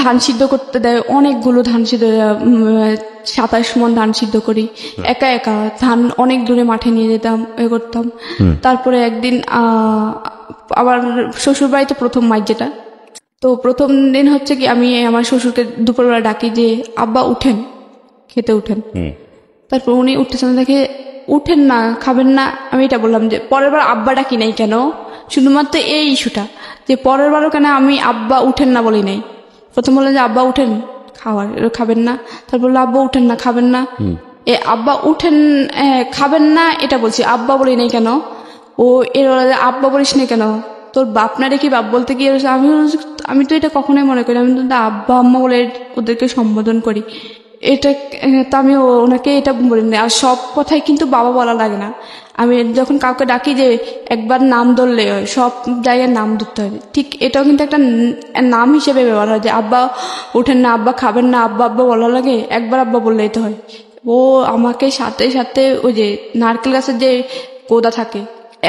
[SPEAKER 2] ধান সিদ্ধ করতে দেয়, অনেকগুলো ধান সিদ্ধ, 27 মণ ধান সিদ্ধ করি একা একা, ধান অনেক দূরে মাঠে নিয়ে যেতাম, করতাম। তারপরে একদিন আবার শ্বশুর বাড়িতে প্রথম মাইক যেটা, তো প্রথম দিন হচ্ছে কি আমি আমার শ্বশুরকে দুপুরবেলা ডাকি যে আব্বা উঠেন, খেতে উঠেন। তারপর উনি উঠতেছেন, দেখে উঠেন না, খাবেন না। আমি এটা বললাম যে পরের বার আব্বা ডাকি নাই কেন, শুধুমাত্র এই ইস্যুটা, যে পরের বারও কেন আমি আব্বা উঠেন না বলি নাই। প্রথম বললেন যে আব্বা উঠেন খাবেন না, তারপর বললো আব্বা উঠেন না খাবেন না, আব্বা উঠেন খাবেন না এটা বলছি, আব্বা বলি নাই কেন। ও এর আব্বা বলিস না কেন, তোর বাপ না রেখে বাপ বলতে গিয়ে আমি তো এটা কখনোই মনে করি, আমি তো আব্বা আম্মা বলে ওদেরকে সম্বোধন করি। এটা তো আমি ওনাকে এটা বলি না। আর সব কথাই কিন্তু বাবা বলা লাগে না। আমি যখন কাউকে ডাকি যে একবার নাম ধরলে হয়, সব জায়গায় নাম ধরতে হয়, ঠিক এটাও কিন্তু একটা নাম হিসেবে ব্যবহার হয়, যে আব্বা উঠেন না, আব্বা খাবেন না, আব্বা আব্বা বলা লাগে, একবার আব্বা বললেই তো হয়। ও আমাকে সাথে সাথে ওই যে নারকেল গাছের যে কোদা থাকে,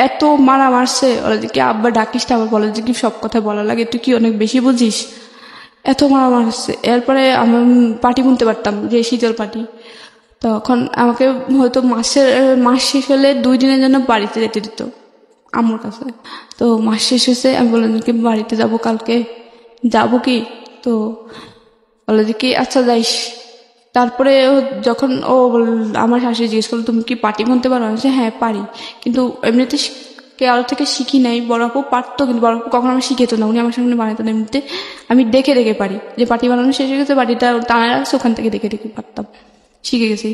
[SPEAKER 2] এত মারা মারছে, ওরা যে কি আব্বা ডাকিস, আবার বলে যে কি সব কথা বলা লাগে, তুই কি অনেক বেশি বুঝিস, এত মারা মারছে। এরপরে আমি পাটি বুনতে পারতাম, যে শীতল পাটি, তখন আমাকে হয়তো মাস শেষ হলে 2 দিনের জন্য বাড়িতে যেতে দিত আম্মুর কাছে। তো মাস শেষ হয়েছে, আমি বললাম কি বাড়িতে যাব কালকে, যাব কি? তো বলে যে কি আচ্ছা যাইস। তারপরে যখন আমার শাশুড়ি জিজ্ঞেস করলো তুমি কি পাটি বুনতে পারো, আমি বলছি হ্যাঁ পারি, কিন্তু এমনিতে কারো থেকে শিখি নাই। বড় আপু পারতো, কিন্তু বড় আপু কখনো আমার শিখেতো না, উনি আমার সামনে বানাতো না। এমনিতে আমি দেখে দেখে পারি, যে পাটি বানানো শেষ হয়ে গেছে, পাটিটা টানা রাখছে, ওখান থেকে দেখে দেখে পারতাম, শিখে গেছি।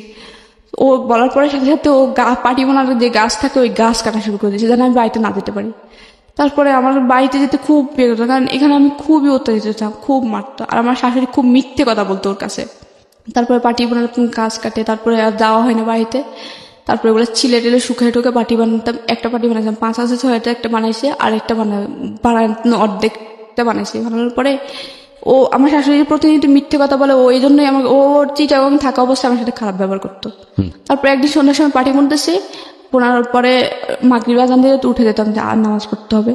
[SPEAKER 2] ও বলার পরে সাথে সাথে ও পাটি বানানোর যে গাছ থাকে ওই গাছ কাটা শুরু করে দিয়েছে, যেন আমি বাড়িতে না যেতে পারি। তারপরে আমার বাড়িতে যেতে খুব বিয়ে হতো, কারণ এখানে আমি খুবই অত্যাচারিত ছিলাম, খুব মারতো। আর আমার শাশুড়ি খুব মিথ্যে কথা বলতো ওর কাছে। তারপরে পাটি বানানোর গাছ কাটে, তারপরে আর যাওয়া হয় না বাড়িতে। তারপরে ওগুলো ছিলে টেলে শুকিয়ে টুকে পাটি বানাতাম। একটা পাটি বানাইছিলাম 5,000-6,000 একটা বানাইছে, আর একটা বানানো অর্ধেকটা বানাইছে। বানানোর পরে ও আমার শাশুড়ির প্রতিনিধি মিথ্যে কথা বলে, ও এই জন্যই আমাকে, ওর চিটাগং থাকা অবস্থায় আমার সাথে খারাপ ব্যবহার করতো। তারপরে একদিন সন্ধ্যার সময় পাটি বুনতেছি, বোনার পরে মাগরিব আজান দিয়ে উঠে যেতাম যে আর নামাজ পড়তে হবে।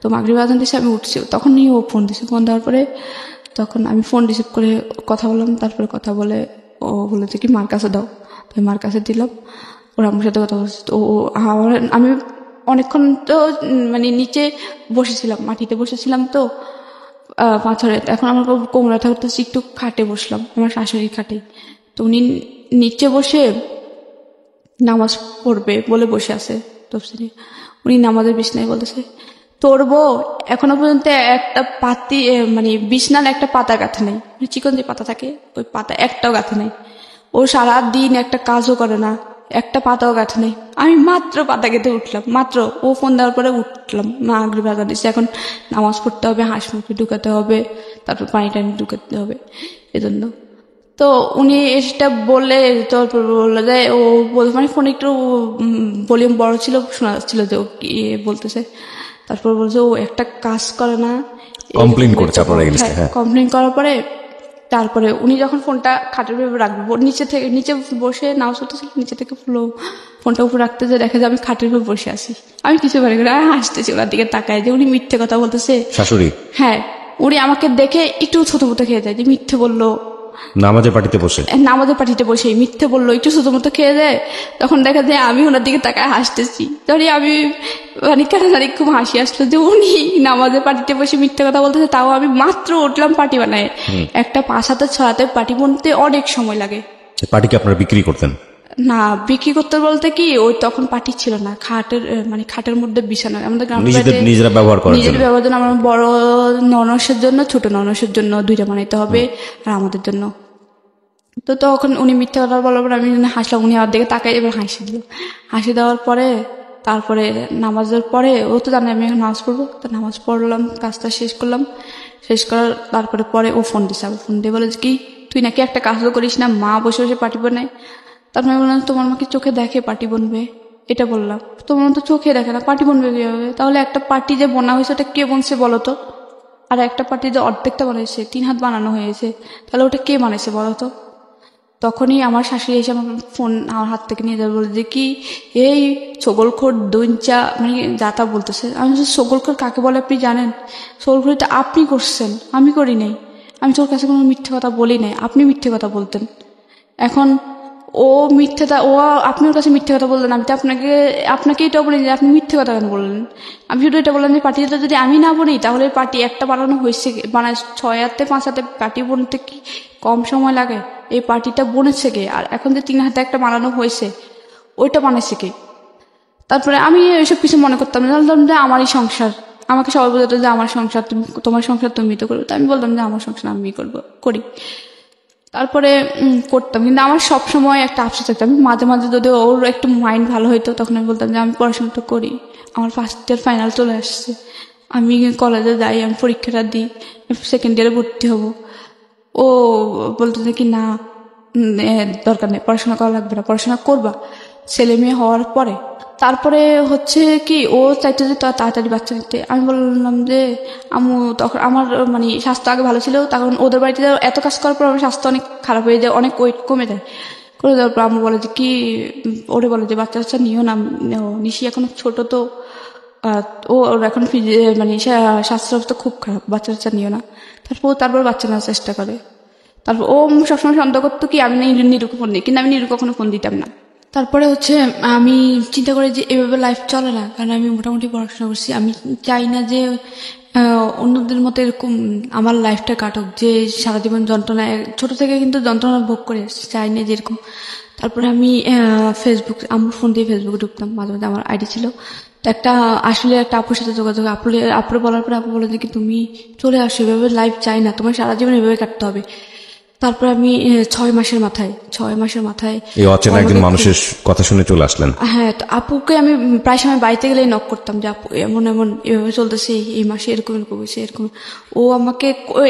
[SPEAKER 2] তো মাগরিব আজান দিয়েছে, আমি উঠছি, তখনই ও ফোন দিছে। ফোন দেওয়ার পরে তখন আমি ফোন রিসিভ করে কথা বললাম। তারপরে কথা বলে ও বলে যে কি মার কাছে দাও, তো মার কাছে দিলাম। ওরা আমার সাথে কথা বলছে। তো আমি অনেকক্ষণ তো মানে নিচে বসেছিলাম, মাটিতে বসেছিলাম তো পাথরে। এখন আমার কোমরা থাকতে একটু খাটে বসলাম, আমার শাশুড়ির খাটে। তো উনি নিচে বসে নামাজ পড়বে বলে বসে আছে তফসিরে। উনি নামাজের বিছনায় বলতেছে, তোর বউ এখনো পর্যন্ত একটা পাতি মানে বিছনার একটা পাতা গাঁথে নাই, চিকন যে পাতা থাকে ওই পাতা একটাও গাঁথে নাই। ও সারাদিন একটা কাজও করে না, একটা পাতাও গাঁথে নেই। আমি মাত্র পাতা গেঁথে উঠলাম, মাত্র ও ফোন দেওয়ার পরে উঠলাম। মাগরিব আজান দিচ্ছে, এখন নামাজ পড়তে হবে, হাঁস মুরগি ঢুকাতে হবে, তারপর পানি টানি ঢুকাতে হবে, এজন্য। তো উনি এটা বললে তারপর বললো যে ও মানে ফোনে একটু ভলিউম বড় ছিল, শোনা যাচ্ছিল যে ও কি বলতেছে। তারপর বলছে ও একটা কাজ করে না,
[SPEAKER 3] কমপ্লেইন করছে আপনার এগেইনস্টে। হ্যাঁ,
[SPEAKER 2] কমপ্লেইন করার পরে তারপরে উনি যখন ফোনটা খাটের উপরে রাখবো, নিচে বসে নাও চলতেছিল, নিচে থেকে ফোনটা উপরে রাখতে যে দেখা যায় আমি খাটের উপর বসে আছি। আমি কিছু পারি করে হাসতেছি ওনার দিকে তাকায় যে উনি মিথ্যে কথা বলতেছে।
[SPEAKER 3] শাশুড়ি?
[SPEAKER 2] হ্যাঁ, উনি আমাকে দেখে একটু ছোট মতো খেয়ে যায় যে মিথ্যে বললো।
[SPEAKER 3] নামাজের পার্টিতে বসে
[SPEAKER 2] পার্টিতে বসে মিথ্যে বললো, একটু ছোট মতো খেয়ে যায়। তখন দেখা যায় আমি ওনার দিকে তাকায় হাসতেছি। তখন আমি মানে কেন জানি খুব হাসি আসলো যে উনি নামাজের পার্টিতে বসে মিথ্যে কথা বলতেছে, তাও আমি মাত্র উঠলাম পার্টি বানায়। একটা 5 হাতে 6 হাতে পার্টি বানতে অনেক সময় লাগে।
[SPEAKER 3] পার্টিকে আপনারা বিক্রি করতেন?
[SPEAKER 2] না, বিক্রি করতে বলতে কি ওই তখন পার্টি ছিল না, খাটের মধ্যে বিছানা আমাদের
[SPEAKER 3] নিজেরা ব্যবহার করার
[SPEAKER 2] জন্য। আমার বড় ননসের জন্য, ছোট ননসের জন্য 2টা বানাইতে হবে, আর আমাদের জন্য। তো তখন উনি মিথ্যা কথা বলার পর আমি হাসলাম, উনি আমার দিকে তাকাই এবার হাসি দিল। হাসি দেওয়ার পরে তারপরে নামাজের পরে ও তো জানে আমি এখন নামাজ পড়বো, তো নামাজ পড়লাম, কাজটা শেষ করলাম। শেষ করার তারপরে ও ফোন দিছে। ফোন দিয়ে বলে কি তুই নাকি একটা কাজও করিস না, মা বসে বসে পার্টি বানায়। তারপরে বললাম তোমার মাকে চোখে দেখে পার্টি বনবে, এটা বললাম। তোমার তো চোখে দেখে না, পার্টি বনবে কিভাবে? তাহলে একটা পার্টি যে বোনা হয়েছে ওটা কে বনছে বলো তো? আর একটা পার্টি যে অর্ধেকটা বানাইছে, 3 হাত বানানো হয়েছে, তাহলে ওটা কে বানাইছে বলো তো? তখনই আমার শাশুড়ি এসে আমার ফোন আমার হাত থেকে নিয়ে যাবে, বলে যে কি এই ছগলখোর দইঞ্চা মানে যাতা বলতেছে। আমি ছগলখোর কাকে বলে আপনি জানেন? ছগলখোরটা আপনি করছেন, আমি করি নাই। আমি তোর কাছে কোনো মিথ্যে কথা বলি নাই, আপনি মিথ্যে কথা বলতেন। এখন ও আপনি ওর কাছে মিথ্যে কথা বললেন, আমি তো আপনাকে এটা বলি যে আপনি মিথ্যে কথা কেন বললেন? আমি শুধু এটা বললাম যে পার্টিটা যদি আমি না বলি তাহলে পার্টি একটা বানানো হয়েছে, 6 হাতে 5 হাতে পার্টি বনতে কি কম সময় লাগে? এই পার্টিটা বনেছে কে? আর এখন যে 3 হাতে একটা বানানো হয়েছে ওইটা বানাইছে কে? তারপরে আমি এসব কিছু মনে করতাম না, জানতাম যে আমারই সংসার, আমাকে সবাই বলতো যে আমার সংসার তোমার সংসার তুমি তো করবে। তো আমি বলতাম যে আমার সংসার আমি করি। তারপরে করতাম, কিন্তু আমার সবসময় একটা আফসোস থাকতো। আমি মাঝে মাঝে যদি ওর একটু মাইন্ড ভালো হইতো তখন আমি বলতাম যে আমি পড়াশোনা তো করি, আমার ফার্স্ট ইয়ার ফাইনাল চলে আসছে, আমি কলেজে যাই, আমি পরীক্ষাটা দিই, সেকেন্ড ইয়ারে ভর্তি হব। ও বলতো যে কি না দরকার নেই, পড়াশোনা করা লাগবে না, পড়াশোনা করবা ছেলে মেয়ে হওয়ার পরে। তারপরে হচ্ছে কি ও চাইতো যে তাড়াতাড়ি বাচ্চা নিতে। আমি বললাম যে আম্মু তখন আমার মানে স্বাস্থ্য আগে ভালো ছিল, তখন ওদের বাড়িতে এত কাজ করার পর আমার স্বাস্থ্য অনেক খারাপ হয়ে যায়, অনেক ওয়েট কমে যায়। করে দেওয়ার পর আম্মু বলে যে কি ওরে বলে যে বাচ্চা নিও না, নিশি এখন ছোট তো, ওর এখন মানে স্বাস্থ্য খুব খারাপ, বাচ্চা নিও না। তারপর বাচ্চা নেওয়ার চেষ্টা করে। তারপর ও সবসময় সন্দেহ করতো কি আমি নিরুকে ফোন দিই, কিন্তু আমি নিরু কখনো ফোন দিতাম না। তারপরে হচ্ছে আমি চিন্তা করি যে এভাবে লাইফ চলে না, কারণ আমি মোটামুটি পড়াশোনা করছি। আমি চাই না যে অন্যদের মতো এরকম আমার লাইফটা কাটুক, যে সারা জীবন যন্ত্রণা, ছোট থেকে কিন্তু যন্ত্রণা ভোগ করে আসছি, চাই না যে এরকম। তারপরে আমি আমার ফোন দিয়ে ফেসবুকে ঢুকতাম, মাঝে মাঝে আমার আইডি ছিল। তো আসলে একটা আপুর সাথে যোগাযোগ, আপুরে বলার পরে আপু বলে যে কি তুমি চলে আসো, এভাবে লাইফ চাই না, তোমার সারা জীবন এভাবে কাটতে হবে। তারপর আমি 6 মাসের মাথায়
[SPEAKER 3] এই অচেনা একজন মানুষের কথা শুনে চলে আসলেন।
[SPEAKER 2] হ্যাঁ, তো আপুকে আমি প্রায় সময় বাড়িতে গেলেই নক করতাম যে আপু এমন এভাবে চলতেছে, এই মাসে এরকম হয়েছে এরকম। ও আমাকে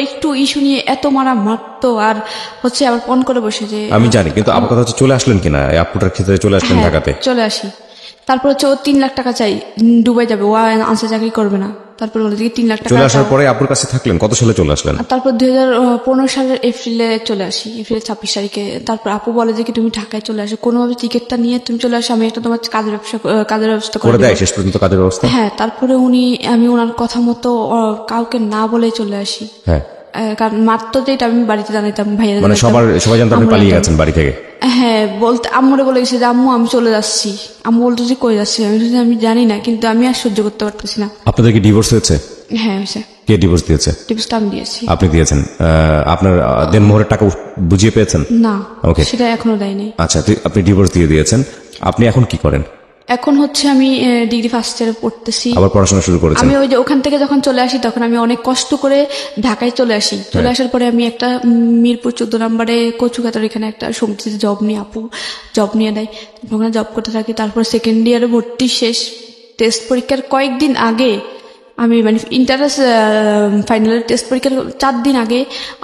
[SPEAKER 2] একটু ইস্যু নিয়ে এত মারতো, আর হচ্ছে আবার ফোন করে বসে যে
[SPEAKER 3] আমি জানি, কিন্তু আমার কথা হচ্ছে চলে আসলেন কিনা এই আপুটার ক্ষেত্রে, চলে আসলেন ঢাকাতে?
[SPEAKER 2] চলে আসি। তারপর হচ্ছে ও 3 লাখ টাকা চাই, দুবাই যাবে, ও আনসার চাকরি করবে না। তারপর বলে যে 3 লাখ টাকা
[SPEAKER 3] চলে আসার
[SPEAKER 2] দাও।
[SPEAKER 3] পরে আপুর কাছে থাকলেন, কত সালে চলে আসলেন?
[SPEAKER 2] আর তারপর 2015 সালের এপ্রিলে চলে আসি, এপ্রিল 26 তারিখে। তারপর আপু বলে যে কি তুমি ঢাকায় চলে আসো, কোনোভাবে টিকিটটা নিয়ে তুমি চলে আসো, আমি একটা তোমার কাজের ব্যবস্থা
[SPEAKER 3] করে
[SPEAKER 2] করে
[SPEAKER 3] দেয়
[SPEAKER 2] দেব।
[SPEAKER 3] শেষ পর্যন্ত কাজের ব্যবস্থা?
[SPEAKER 2] হ্যাঁ, তারপরে আমি ওনার কথা মতো কাউকে না বলে চলে আসি।
[SPEAKER 3] হ্যাঁ,
[SPEAKER 2] কারণ মাত্র যেটা আমি বাড়িতে জানাইতাম, ভাইয়া
[SPEAKER 3] মানে সবাই জানতো আপনি পালিয়ে গেছেন বাড়ি থেকে?
[SPEAKER 2] হ্যাঁ, বলতে আম্মুরে বলে গেছে যে আম্মু আমি চলে যাচ্ছি। আম্মু বলতো যে কই যাচ্ছি, আমি বলছি, আমি জানি না, কিন্তু আমি আর সহ্য করতে পারতেছি না।
[SPEAKER 3] আপনাদের কি ডিভোর্স হয়েছে?
[SPEAKER 2] হ্যাঁ হয়েছে,
[SPEAKER 3] কে ডিভোর্স দিয়েছে?
[SPEAKER 2] টিপসটা আমি দিয়েছি।
[SPEAKER 3] আপনি দিয়েছেন। আপনার দেনমোহরের টাকা বুঝিয়ে পেয়েছেন?
[SPEAKER 2] না,
[SPEAKER 3] Okay.
[SPEAKER 2] সেটা এখনো দেয়নি।
[SPEAKER 3] আচ্ছা, আপনি ডিভোর্স দিয়ে দিয়েছেন। আপনি এখন কি করেন?
[SPEAKER 2] এখন হচ্ছে আমি ডিগ্রি ফার্স্ট ইয়ারে পড়তেছি।
[SPEAKER 3] আবার পড়াশোনা শুরু করেছেন?
[SPEAKER 2] আমি ওই যে ওখান থেকে যখন চলে আসি তখন আমি অনেক কষ্ট করে ঢাকায় চলে আসি। চলে আসার পরে আমি একটা মিরপুর 14 নম্বরে কচুকাতার এখানে একটা সমিতিতে জব নিয়ে, আপু জব নিয়ে দেয়, ওখানে জব করতে থাকি। তারপর সেকেন্ড ইয়ারে ভর্তি শেষ, টেস্ট পরীক্ষার কয়েকদিন আগে আমি মানে ইন্টারেস্ট ফাইনালের টেস্ট পরীক্ষার 4 দিন আগে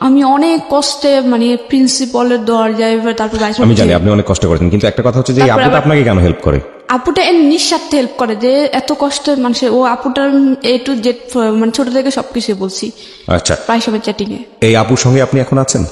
[SPEAKER 2] আমি অনেক কষ্টে মানে প্রিন্সিপালের দরজায়, তারপর
[SPEAKER 3] আমি জানি আপনি অনেক কষ্ট করেছেন, কিন্তু একটা কথা হচ্ছে যে এই
[SPEAKER 2] তারপর
[SPEAKER 3] আপুটা
[SPEAKER 2] আবার-
[SPEAKER 3] আপনাকে কেন হেল্প করে?
[SPEAKER 2] আপুটা এর নিঃস্বার্থে হেল্প করে, যে এত কষ্ট মানুষের, ও আপুটার A to Z মানে ছোট থেকে সবকিছু বলছি
[SPEAKER 3] আচ্ছা,
[SPEAKER 2] প্রায় সময় চ্যাটিং এ।
[SPEAKER 3] এই আপুর সঙ্গে আপনি এখন আছেন?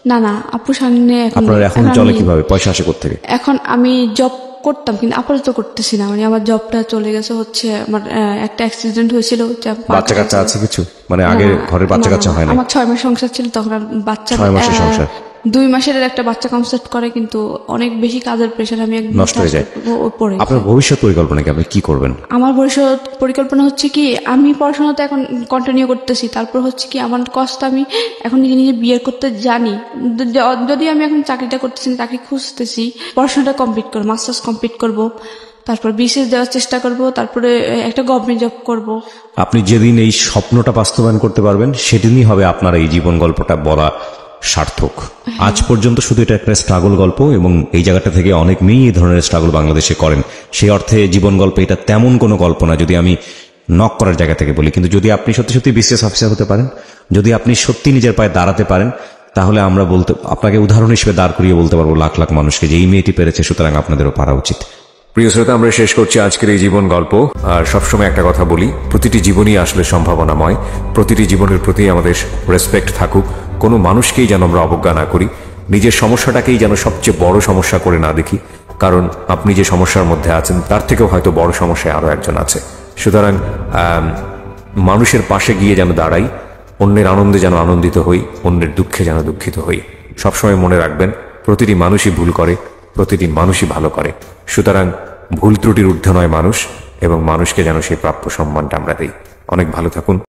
[SPEAKER 2] না না, আপুর সামনে
[SPEAKER 3] আপনার এখন চলে
[SPEAKER 2] আমি-
[SPEAKER 3] কিভাবে? পয়সা আসে কোত্থেকে?
[SPEAKER 2] এখন আমি জব করতাম কিন্তু আপাতত করতেছি না, মানে আমার জবটা চলে গেছে হচ্ছে আমার একটা অ্যাক্সিডেন্ট হয়েছিল।
[SPEAKER 3] বাচ্চা কাচ্চা আছে কিছু? মানে আগে ঘরের বাচ্চা কাচ্চা হয় না?
[SPEAKER 2] আমার 6 মাস সংসার ছিল তখন, আর বাচ্চা
[SPEAKER 3] 6 মাসের সংসার?
[SPEAKER 2] 2 মাসের একটা বাচ্চা কনসেপ্ট করে, কিন্তু অনেক বেশি কাজের প্রেশার, আমি একদম
[SPEAKER 3] নষ্ট হয়ে যায়।
[SPEAKER 2] পড়ে
[SPEAKER 3] আপনার ভবিষ্যৎ পরিকল্পনা কি? আপনি কি করবেন?
[SPEAKER 2] আমার ভবিষ্যৎ পরিকল্পনা হচ্ছে কি, আমি পড়াশোনা তো এখন কন্টিনিউ করতেছি, তারপর হচ্ছে কি আমার কষ্ট, আমি এখন নিজে নিজে বিয়ে করতে জানি। যদি আমি এখন চাকরিটা করতেছি না, চাকরি খুঁজতেছি, পড়াশোনাটা কমপ্লিট করবো, মাস্টার্স কমপ্লিট করব, তারপর বিশেষ দেওয়ার চেষ্টা করব, তারপরে একটা গভর্নমেন্ট জব করব।
[SPEAKER 3] আপনি যেদিন এই স্বপ্নটা বাস্তবায়ন করতে পারবেন সেদিনই হবে আপনার এই জীবন গল্পটা বলা সার্থক। আজ পর্যন্ত শুধু এটা একটা স্ট্রাগল গল্প, এবং এই জায়গাটা থেকে অনেক মেয়েই এই ধরনের স্ট্রাগল বাংলাদেশে করেন। সেই অর্থে জীবন গল্পে এটা তেমন কোনো গল্প না, যদি আমি নক করার জায়গা থেকে বলি। কিন্তু যদি আপনি সত্যি সত্যি বিসিএস অফিসার হতে পারেন, যদি আপনি সত্যি নিজের পায়ে দাঁড়াতে পারেন, তাহলে আমরা আপনাকে উদাহরণ হিসেবে দাঁড় করিয়ে বলতে পারবো লাখ লাখ মানুষকে যে এই মেয়েটি পেরেছে, সুতরাং আপনাদেরও পারা উচিত।
[SPEAKER 1] প্রিয় শ্রোতা, আমরা শেষ করছি আজকের এই জীবন গল্প। আর সবসময় একটা কথা বলি, প্রতিটি জীবনই আসলে সম্ভাবনাময়। প্রতিটি জীবনের প্রতি আমাদের রেসপেক্ট থাকুক, কোনো মানুষকেই যেন আমরা অবজ্ঞা না করি, নিজের সমস্যাটাকেই যেন সবচেয়ে বড় সমস্যা করে না দেখি, কারণ আপনি যে সমস্যার মধ্যে আছেন তার থেকেও হয়তো বড় সমস্যায় আরো একজন আছে। সুতরাং মানুষের পাশে গিয়ে যেন দাঁড়াই, অন্যের আনন্দে যেন আনন্দিত হই, অন্যের দুঃখে যেন দুঃখিত হই। সবসময় মনে রাখবেন, প্রতিটি মানুষই ভুল করে, প্রতিটি মানুষই ভালো করে। সুতরাং ভুল ত্রুটির ঊর্ধ্বে নয় মানুষ, এবং মানুষকে যেন সেই প্রাপ্য সম্মানটা আমরা দিই। অনেক ভালো থাকুন।